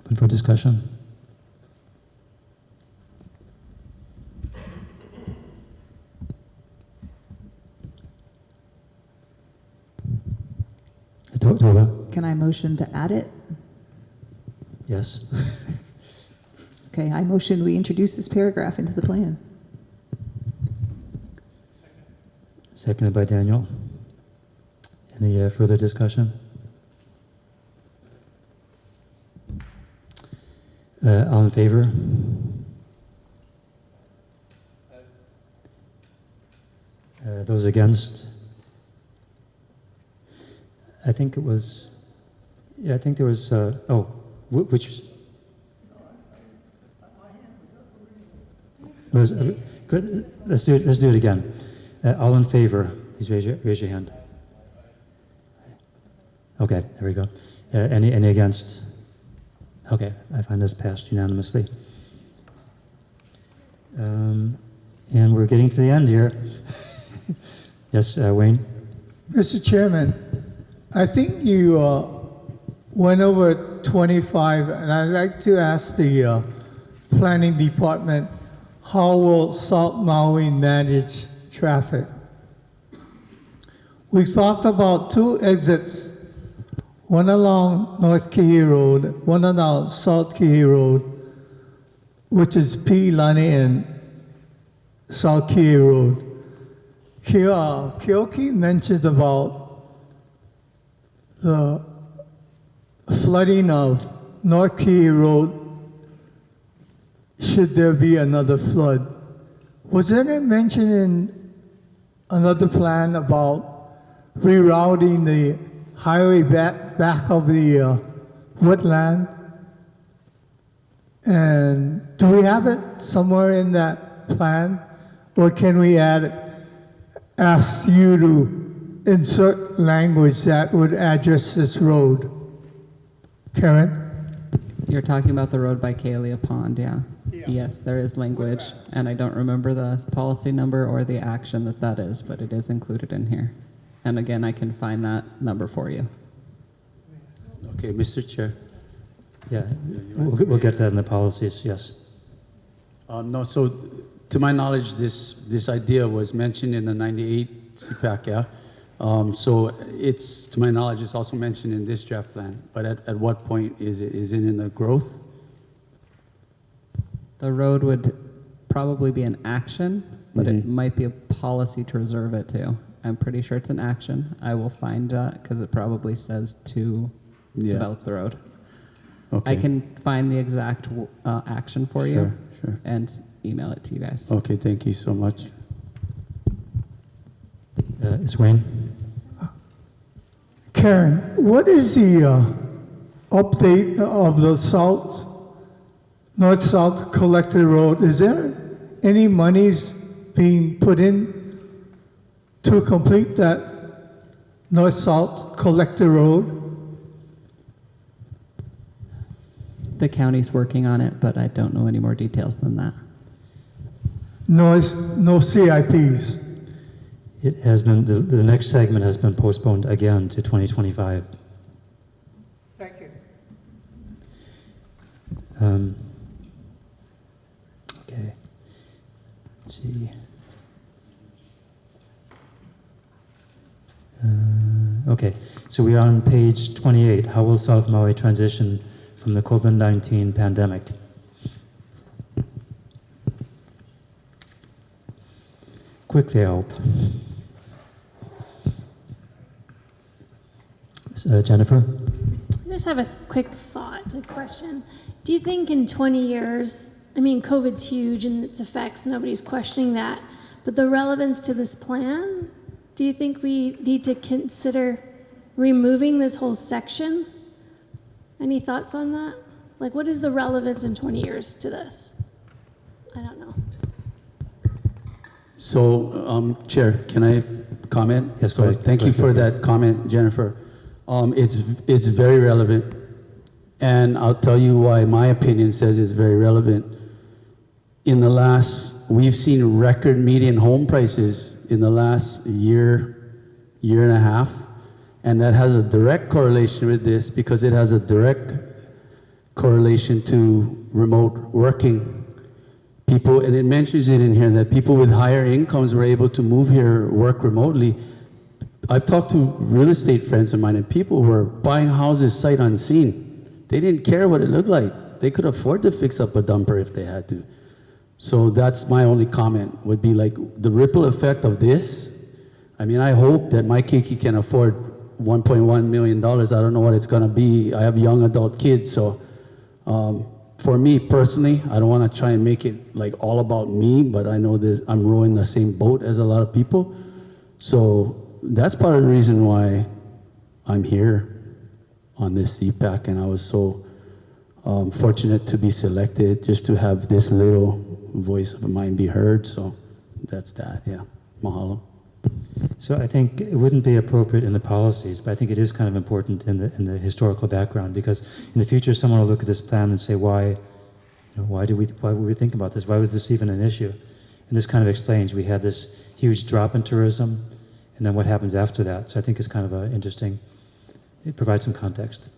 Open for discussion. Tova? Can I motion to add it? Yes. Okay, I motion we introduce this paragraph into the plan. Seconded by Daniel. Any further discussion? All in favor? Those against? I think it was, yeah, I think there was, which? Was, good, let's do it again. All in favor, please raise your hand. Okay, there we go. Any against? Okay, I find this passed unanimously. And we're getting to the end here. Yes, Wayne? Mr. Chairman, I think you went over 25, and I'd like to ask the planning department, how will South Maui manage traffic? We talked about 2 exits, one along North Kihei Road, one along South Kihei Road, which is P. Lani and South Kihei Road. Keoki mentions about the flooding of North Kihei Road should there be another flood. Was there any mention in another plan about rerouting the highway back of the wetland? And do we have it somewhere in that plan? Or can we ask you to insert language that would address this road? Karen? You're talking about the road by Kalia Pond, yeah? Yes, there is language, and I don't remember the policy number or the action that is, but it is included in here. And again, I can find that number for you. Okay, Mr. Chair. Yeah, we'll get to that in the policies, yes. No, so to my knowledge, this idea was mentioned in the 98 CPAC, yeah? So it's, to my knowledge, it's also mentioned in this draft plan, but at what point is it in the growth? The road would probably be an action, but it might be a policy to reserve it too. I'm pretty sure it's an action. I will find that because it probably says to develop the road. Okay. I can find the exact action for you and email it to you guys. Okay, thank you so much. Is Wayne? Karen, what is the update of the north-south collector road? Is there any monies being put in to complete that north-south collector road? The county's working on it, but I don't know any more details than that. No CIPs? It has been, the next segment has been postponed again to 2025. Thank you. Okay, let's see. Okay, so we are on page 28. How will South Maui transition from the COVID-19 pandemic? Quickly, I hope. Jennifer? I just have a quick thought, a question. Do you think in 20 years, I mean, COVID's huge and its effects, nobody's questioning that, but the relevance to this plan, do you think we need to consider removing this whole section? Any thoughts on that? Like, what is the relevance in 20 years to this? I don't know. So, Chair, can I comment? Yes, so go ahead. thank you for that comment, Jennifer. It's very relevant. And I'll tell you why my opinion says it's very relevant. We've seen record median home prices in the last year and a half, and that has a direct correlation with this because it has a direct correlation to remote working. People, and it mentions it in here, that people with higher incomes were able to move here, work remotely. I've talked to real estate friends of mine, and people were buying houses sight unseen. They didn't care what it looked like. They could afford to fix up a dumper if they had to. So that's my only comment, would be like the ripple effect of this. I mean, I hope that my Kiki can afford $1.1 million. I don't know what it's gonna be. I have young adult kids, so for me personally, I don't wanna try and make it like all about me, but I know this, I'm rowing the same boat as a lot of people. So that's part of the reason why I'm here on this CPAC, and I was so fortunate to be selected just to have this little voice of mine be heard. So that's that, yeah. Mahalo. So I think it wouldn't be appropriate in the policies, but I think it is kind of important in the historical background, because in the future someone will look at this plan and say, why were we thinking about this? Why was this even an issue? And this kind of explains, we had this huge drop in tourism, and then what happens after that. So I think it's kind of interesting. It provides some context.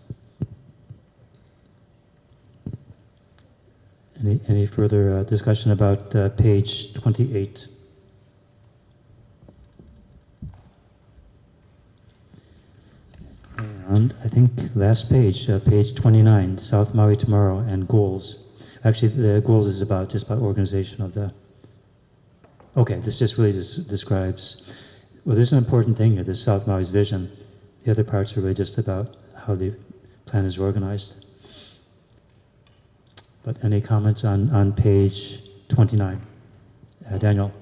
Any further discussion about page 28? And I think last page, page 29, South Maui tomorrow and goals. Actually, the goals is just about organization of the. Okay, this just really describes. Well, there's an important thing here. This South Maui's vision. The other parts are really just about how the plan is organized. But any comments on page 29? Daniel.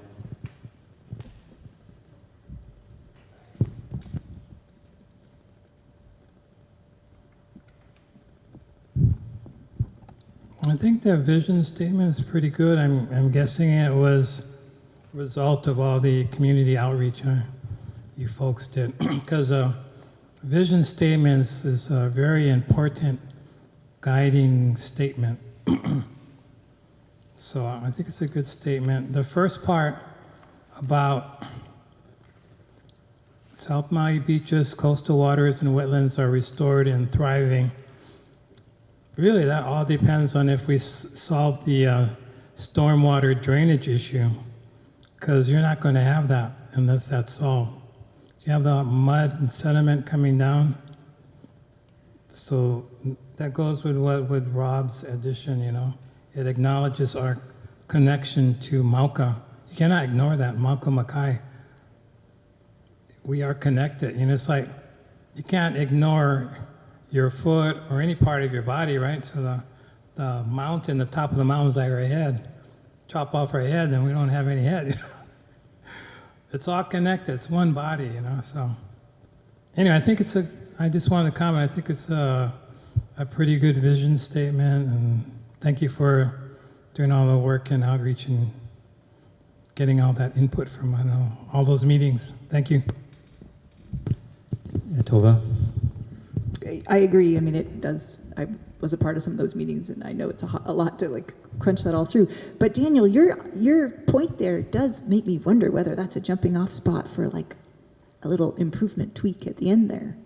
I think the vision statement is pretty good. I'm guessing it was a result of all the community outreach you folks did. Because vision statements is a very important guiding statement. So I think it's a good statement. The first part about South Maui beaches, coastal waters, and wetlands are restored and thriving. Really, that all depends on if we solve the stormwater drainage issue, because you're not going to have that unless that's solved. You have the mud and sediment coming down. So that goes with Rob's addition, It acknowledges our connection to Mauka. You cannot ignore that, Mauka Makai. We are connected, it's like you can't ignore your foot or any part of your body, right? So the mountain, the top of the mountain is like our head. Chop off our head and we don't have any head. It's all connected, it's one body, so. Anyway, I just wanted to comment, I think it's a pretty good vision statement, and thank you for doing all the work and outreach and getting all that input from, all those meetings. Thank you. Tova? I agree. I mean, it does. I was a part of some of those meetings, and I know it's a lot to crunch that all through. But Daniel, your point there does make me wonder whether that's a jumping off spot for a little improvement tweak at the end there,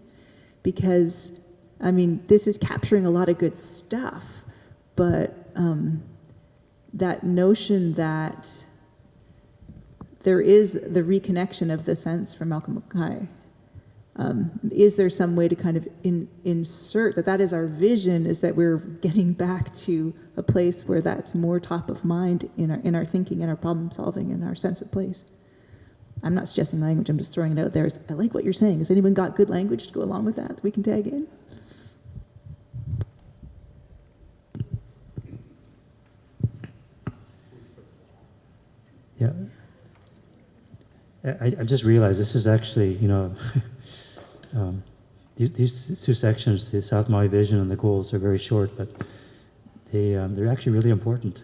because I mean, this is capturing a lot of good stuff, but that notion that there is the reconnection of the sense from Malcolm Mackay. Is there some way to kind of insert that is our vision, is that we're getting back to a place where that's more top of mind in our thinking and our problem solving and our sense of place? I'm not suggesting language, I'm just throwing it out there. I like what you're saying. Has anyone got good language to go along with that we can tag in? Yeah. I just realized this is actually, these two sections, the South Maui vision and the goals, are very short, but they're actually really important.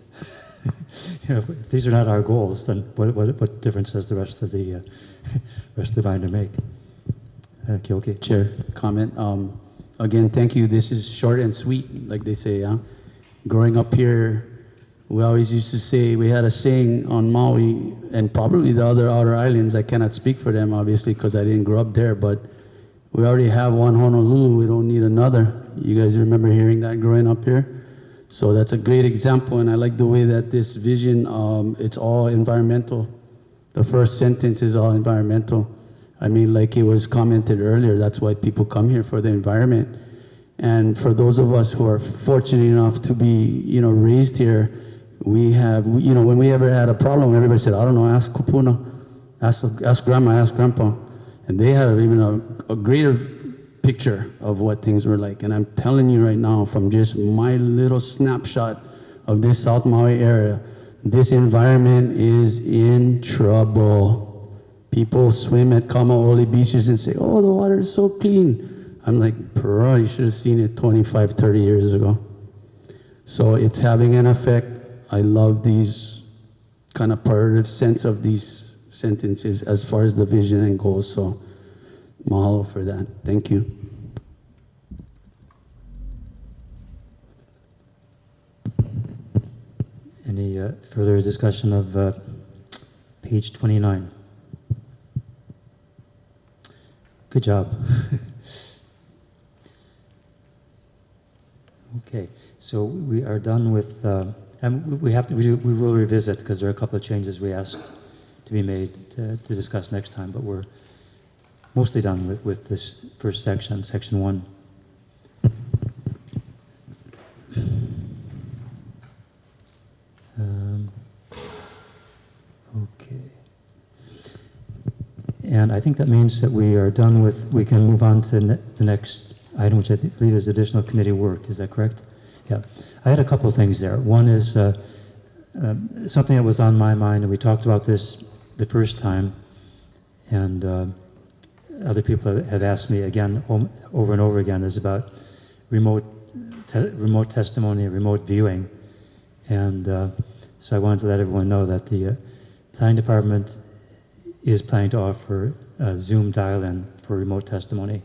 If these are not our goals, then what difference does the rest of the binder make? Kyoki. Chair, comment. again, thank you. This is short and sweet, like they say. Huh? Growing up here, we always used to say, we had a saying on Maui and probably the other outer islands. I cannot speak for them, obviously, because I didn't grow up there, but we already have one Honolulu. We don't need another. You guys remember hearing that growing up here? So that's a great example, and I like the way that this vision, it's all environmental. The first sentence is all environmental. I mean, like it was commented earlier, that's why people come here, for the environment. And for those of us who are fortunate enough to be, raised here, we have, when we ever had a problem, everybody said, I don't know, ask Kupuna, ask grandma, ask grandpa. And they have even a greater picture of what things were like. And I'm telling you right now, from just my little snapshot of this South Maui area, this environment is in trouble. People swim at Kamaoli beaches and say, oh, the water is so clean. I'm like, bro, you should have seen it 25, 30 years ago. So it's having an effect. I love these kind of positive sense of these sentences as far as the vision and goals. So mahalo for that. Thank you. Any further discussion of page 29? Good job. Okay, so we are done with, and we will revisit, because there are a couple of changes we asked to be made to discuss next time, but we're mostly done with this first section, section 1. Okay. And I think that means that we are done with, we can move on to the next item, which I believe is additional committee work. Is that correct? Yeah. I had a couple of things there. One is something that was on my mind, and we talked about this the first time, and other people have asked me again, over and over again, is about remote testimony, remote viewing. And so I wanted to let everyone know that the planning department is planning to offer a Zoom dial-in for remote testimony.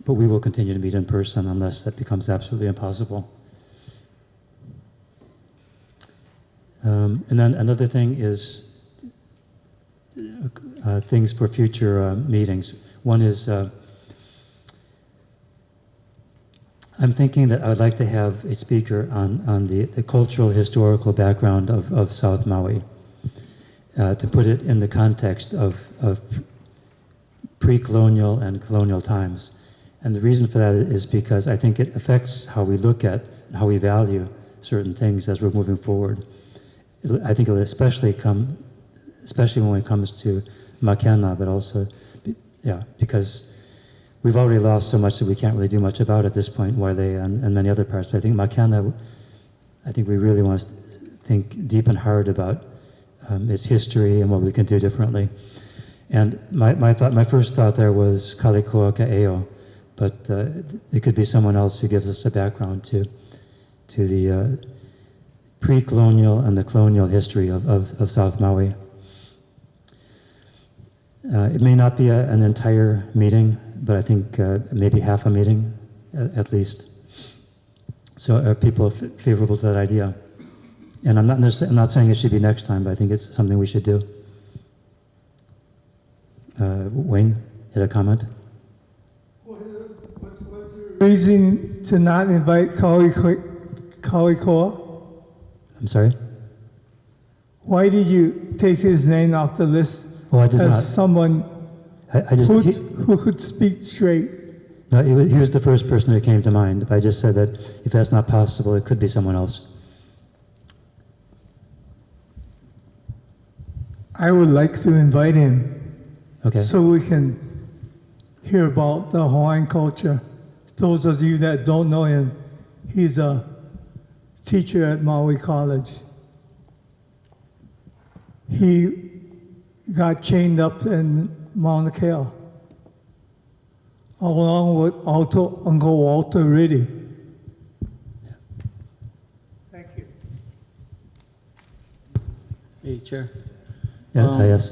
But we will continue to meet in person unless that becomes absolutely impossible. And then another thing is things for future meetings. One is I'm thinking that I would like to have a speaker on the cultural historical background of South Maui, to put it in the context of pre-colonial and colonial times. And the reason for that is because I think it affects how we look at and how we value certain things as we're moving forward. I think it'll especially when it comes to Makena, but also, because we've already lost so much that we can't really do much about at this point, Wailea and many other parts. But I think Makena, I think we really want to think deep and hard about its history and what we can do differently. And my first thought there was Kalikoa Ka'eo, but it could be someone else who gives us a background to the pre-colonial and the colonial history of South Maui. It may not be an entire meeting, but I think maybe half a meeting at least. So are people favorable to that idea? And I'm not saying it should be next time, but I think it's something we should do. Wayne, you had a comment? What's the reason to not invite Kalikoa? I'm sorry? Why did you take his name off the list I did as not. someone who could speak straight? No, he was the first person who came to mind. But I just said that if that's not possible, it could be someone else. I would like to invite him. Okay. So we can hear about the Hawaiian culture. Those of you that don't know him, he's a teacher at Maui College. He got chained up in Mauna Kea, along with Uncle Walter Riddy. Thank you. Hey, Chair. Yeah, yes.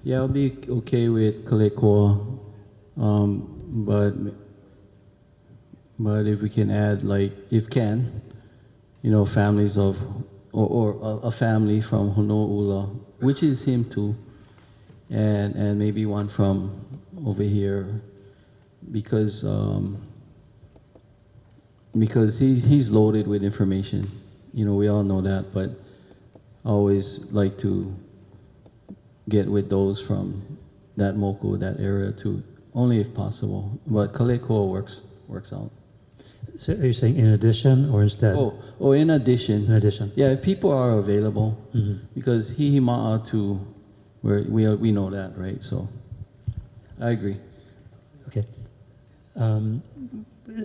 Yeah, I'll be okay with Kalikoa. But if we can add, like, if can, families of, or a family from Honolulu, which is him too, and maybe one from over here, because he's loaded with information. We all know that, but I always like to get with those from that Moku, that area too, only if possible. But Kaleko works out. So are you saying in addition or instead? Oh, in addition. In addition. Yeah, if people are available, because hihima'a too, we know that, right? So, I agree. Okay.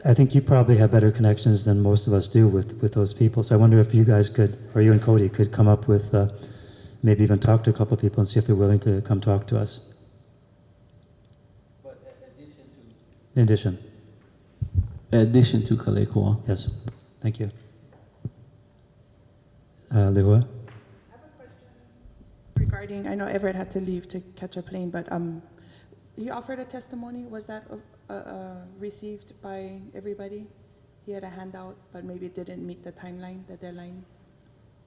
I think you probably have better connections than most of us do with those people. So I wonder if you guys could, or you and Cody could come up with, maybe even talk to a couple of people and see if they're willing to come talk to us. But addition to. In addition. Addition to Kalekua. Yes. Thank you. Lehua? Regarding, I know Everett had to leave to catch a plane, but he offered a testimony. Was that received by everybody? He had a handout, but maybe it didn't meet the timeline, the deadline.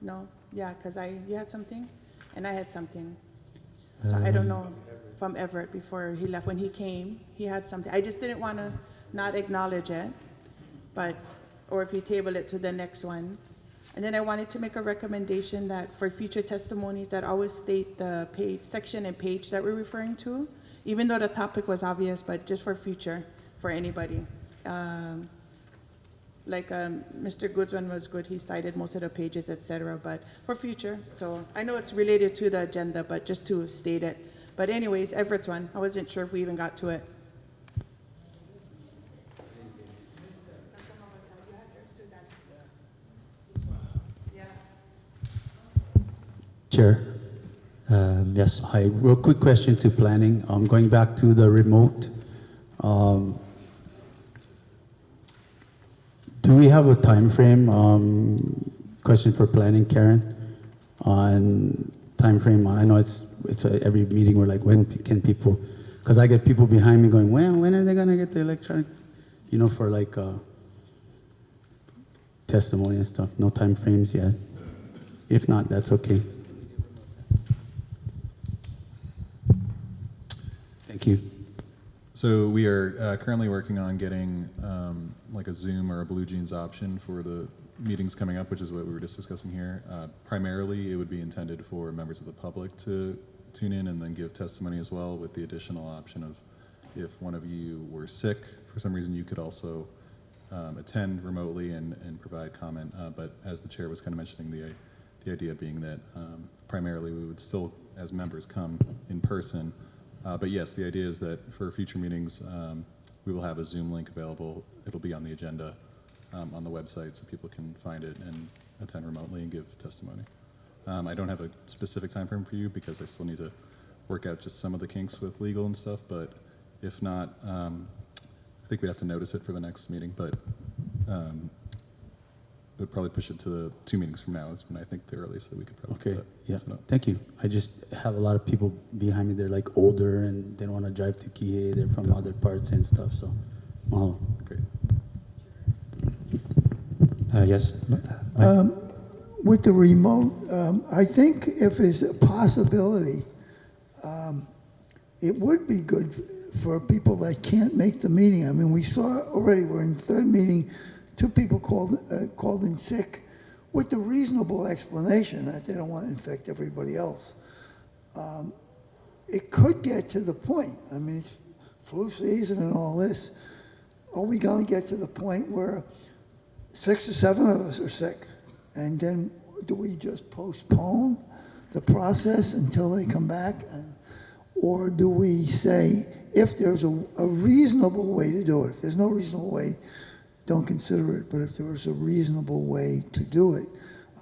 No? Yeah, because you had something, and I had something. So I don't know from Everett before he left. When he came, he had something. I just didn't want to not acknowledge it, or if you table it to the next one. And then I wanted to make a recommendation that for future testimonies that always state the page, section and page that we're referring to, even though the topic was obvious, but just for future, for anybody. Mr. Goods one was good, he cited most of the pages, etc., but for future. So I know it's related to the agenda, but just to state it. But anyways, Everett's one, I wasn't sure if we even got to it. Chair. Yes. Hi, real quick question to planning. Going back to the remote, do we have a time frame? Question for planning, Karen, on time frame. I know it's every meeting we're like, when can people? Because I get people behind me going, well, when are they gonna get the electronics? For like testimony and stuff. No time frames yet. If not, that's okay. Thank you. So we are currently working on getting like a Zoom or a Blue Jeans option for the meetings coming up, which is what we were just discussing here. Primarily, it would be intended for members of the public to tune in and then give testimony as well, with the additional option of if one of you were sick for some reason, you could also attend remotely and provide comment. But as the chair was kind of mentioning, the idea being that primarily we would still, as members, come in person. But yes, the idea is that for future meetings, we will have a Zoom link available. It'll be on the agenda on the website so people can find it and attend remotely and give testimony. I don't have a specific time frame for you because I still need to work out just some of the kinks with legal and stuff, but if not, I think we'd have to notice it for the next meeting, but would probably push it to the 2 meetings from now is when I think the earliest that we could probably do that. Yeah, So, thank you. I just have a lot of people behind me. They're like older and they don't want to drive to Kihei. They're from other parts and stuff. So, wow. Great. Yes. With the remote, I think if it's a possibility, it would be good for people that can't make the meeting. I mean, we saw already, we're in the 3rd meeting, 2 people called in sick with the reasonable explanation that they don't want to infect everybody else. It could get to the point, I mean, it's flu season and all this. Are we going to get to the point where 6 or 7 of us are sick? And then do we just postpone the process until they come back? Or do we say, if there's a reasonable way to do it, if there's no reasonable way, don't consider it, but if there was a reasonable way to do it,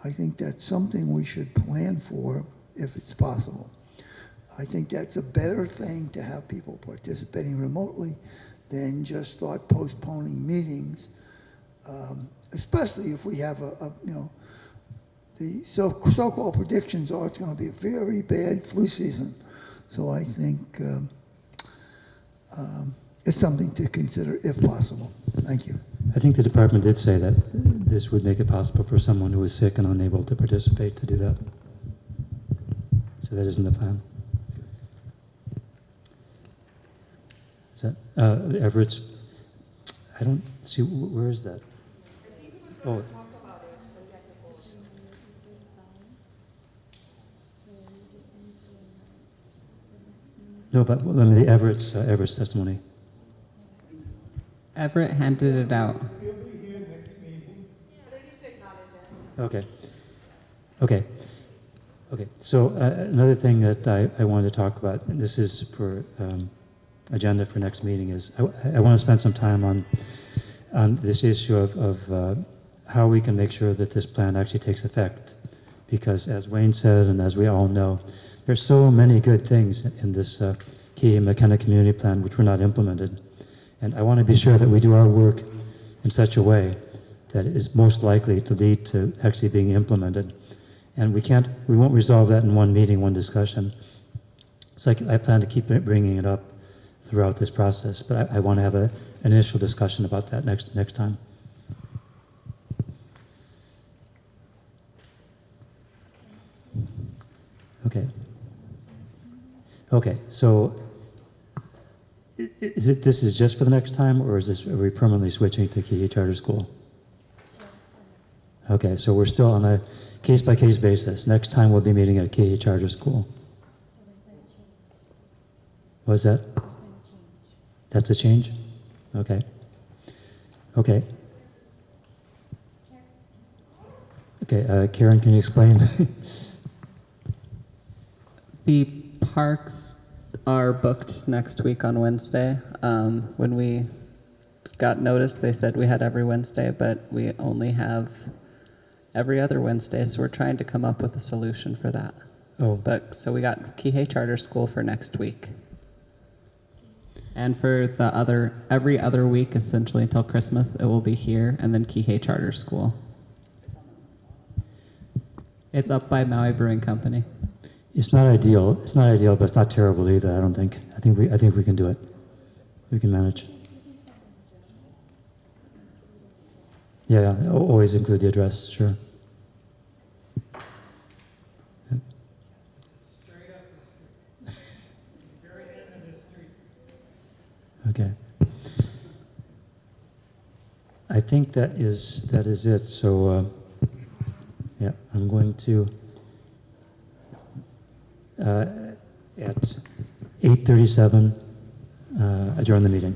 I think that's something we should plan for if it's possible. I think that's a better thing to have people participating remotely than just start postponing meetings, especially if we have the so-called predictions are it's going to be a very bad flu season. So I think it's something to consider if possible. Thank you. I think the department did say that this would make it possible for someone who was sick and unable to participate to do that. So that isn't the plan. Is that, Everett's, I don't see, where is that? Oh. No, but I mean, the Everett's testimony. Everett handed it out. Okay. Okay. Okay. So another thing that I wanted to talk about, and this is for agenda for next meeting, is I want to spend some time on this issue of how we can make sure that this plan actually takes effect. Because as Wayne said, and as we all know, there's so many good things in this Key McKenna Community Plan which were not implemented. And I want to be sure that we do our work in such a way that is most likely to lead to actually being implemented. And we won't resolve that in one meeting, one discussion. So I plan to keep bringing it up throughout this process, but I want to have an initial discussion about that next time. Okay. Okay, so this is just for the next time, or are we permanently switching to Key Charter School? Okay, so we're still on a case-by-case basis. Next time we'll be meeting at Key Charter School. What is that? That's a change? Okay. Okay. Okay, Karen, can you explain? The parks are booked next week on Wednesday. When we got notice, they said we had every Wednesday, but we only have every other Wednesday, so we're trying to come up with a solution for that. Oh. But so we got Kihei Charter School for next week. And for the every other week, essentially until Christmas, it will be here, and then Kihei Charter School. It's up by Maui Brewing Company. It's not ideal. It's not ideal, but it's not terrible either. I don't think. I think we can do it. We can manage. Yeah, always include the address. Sure. Okay. I think that is it. So yeah, I'm going to. At 8:37, adjourn the meeting.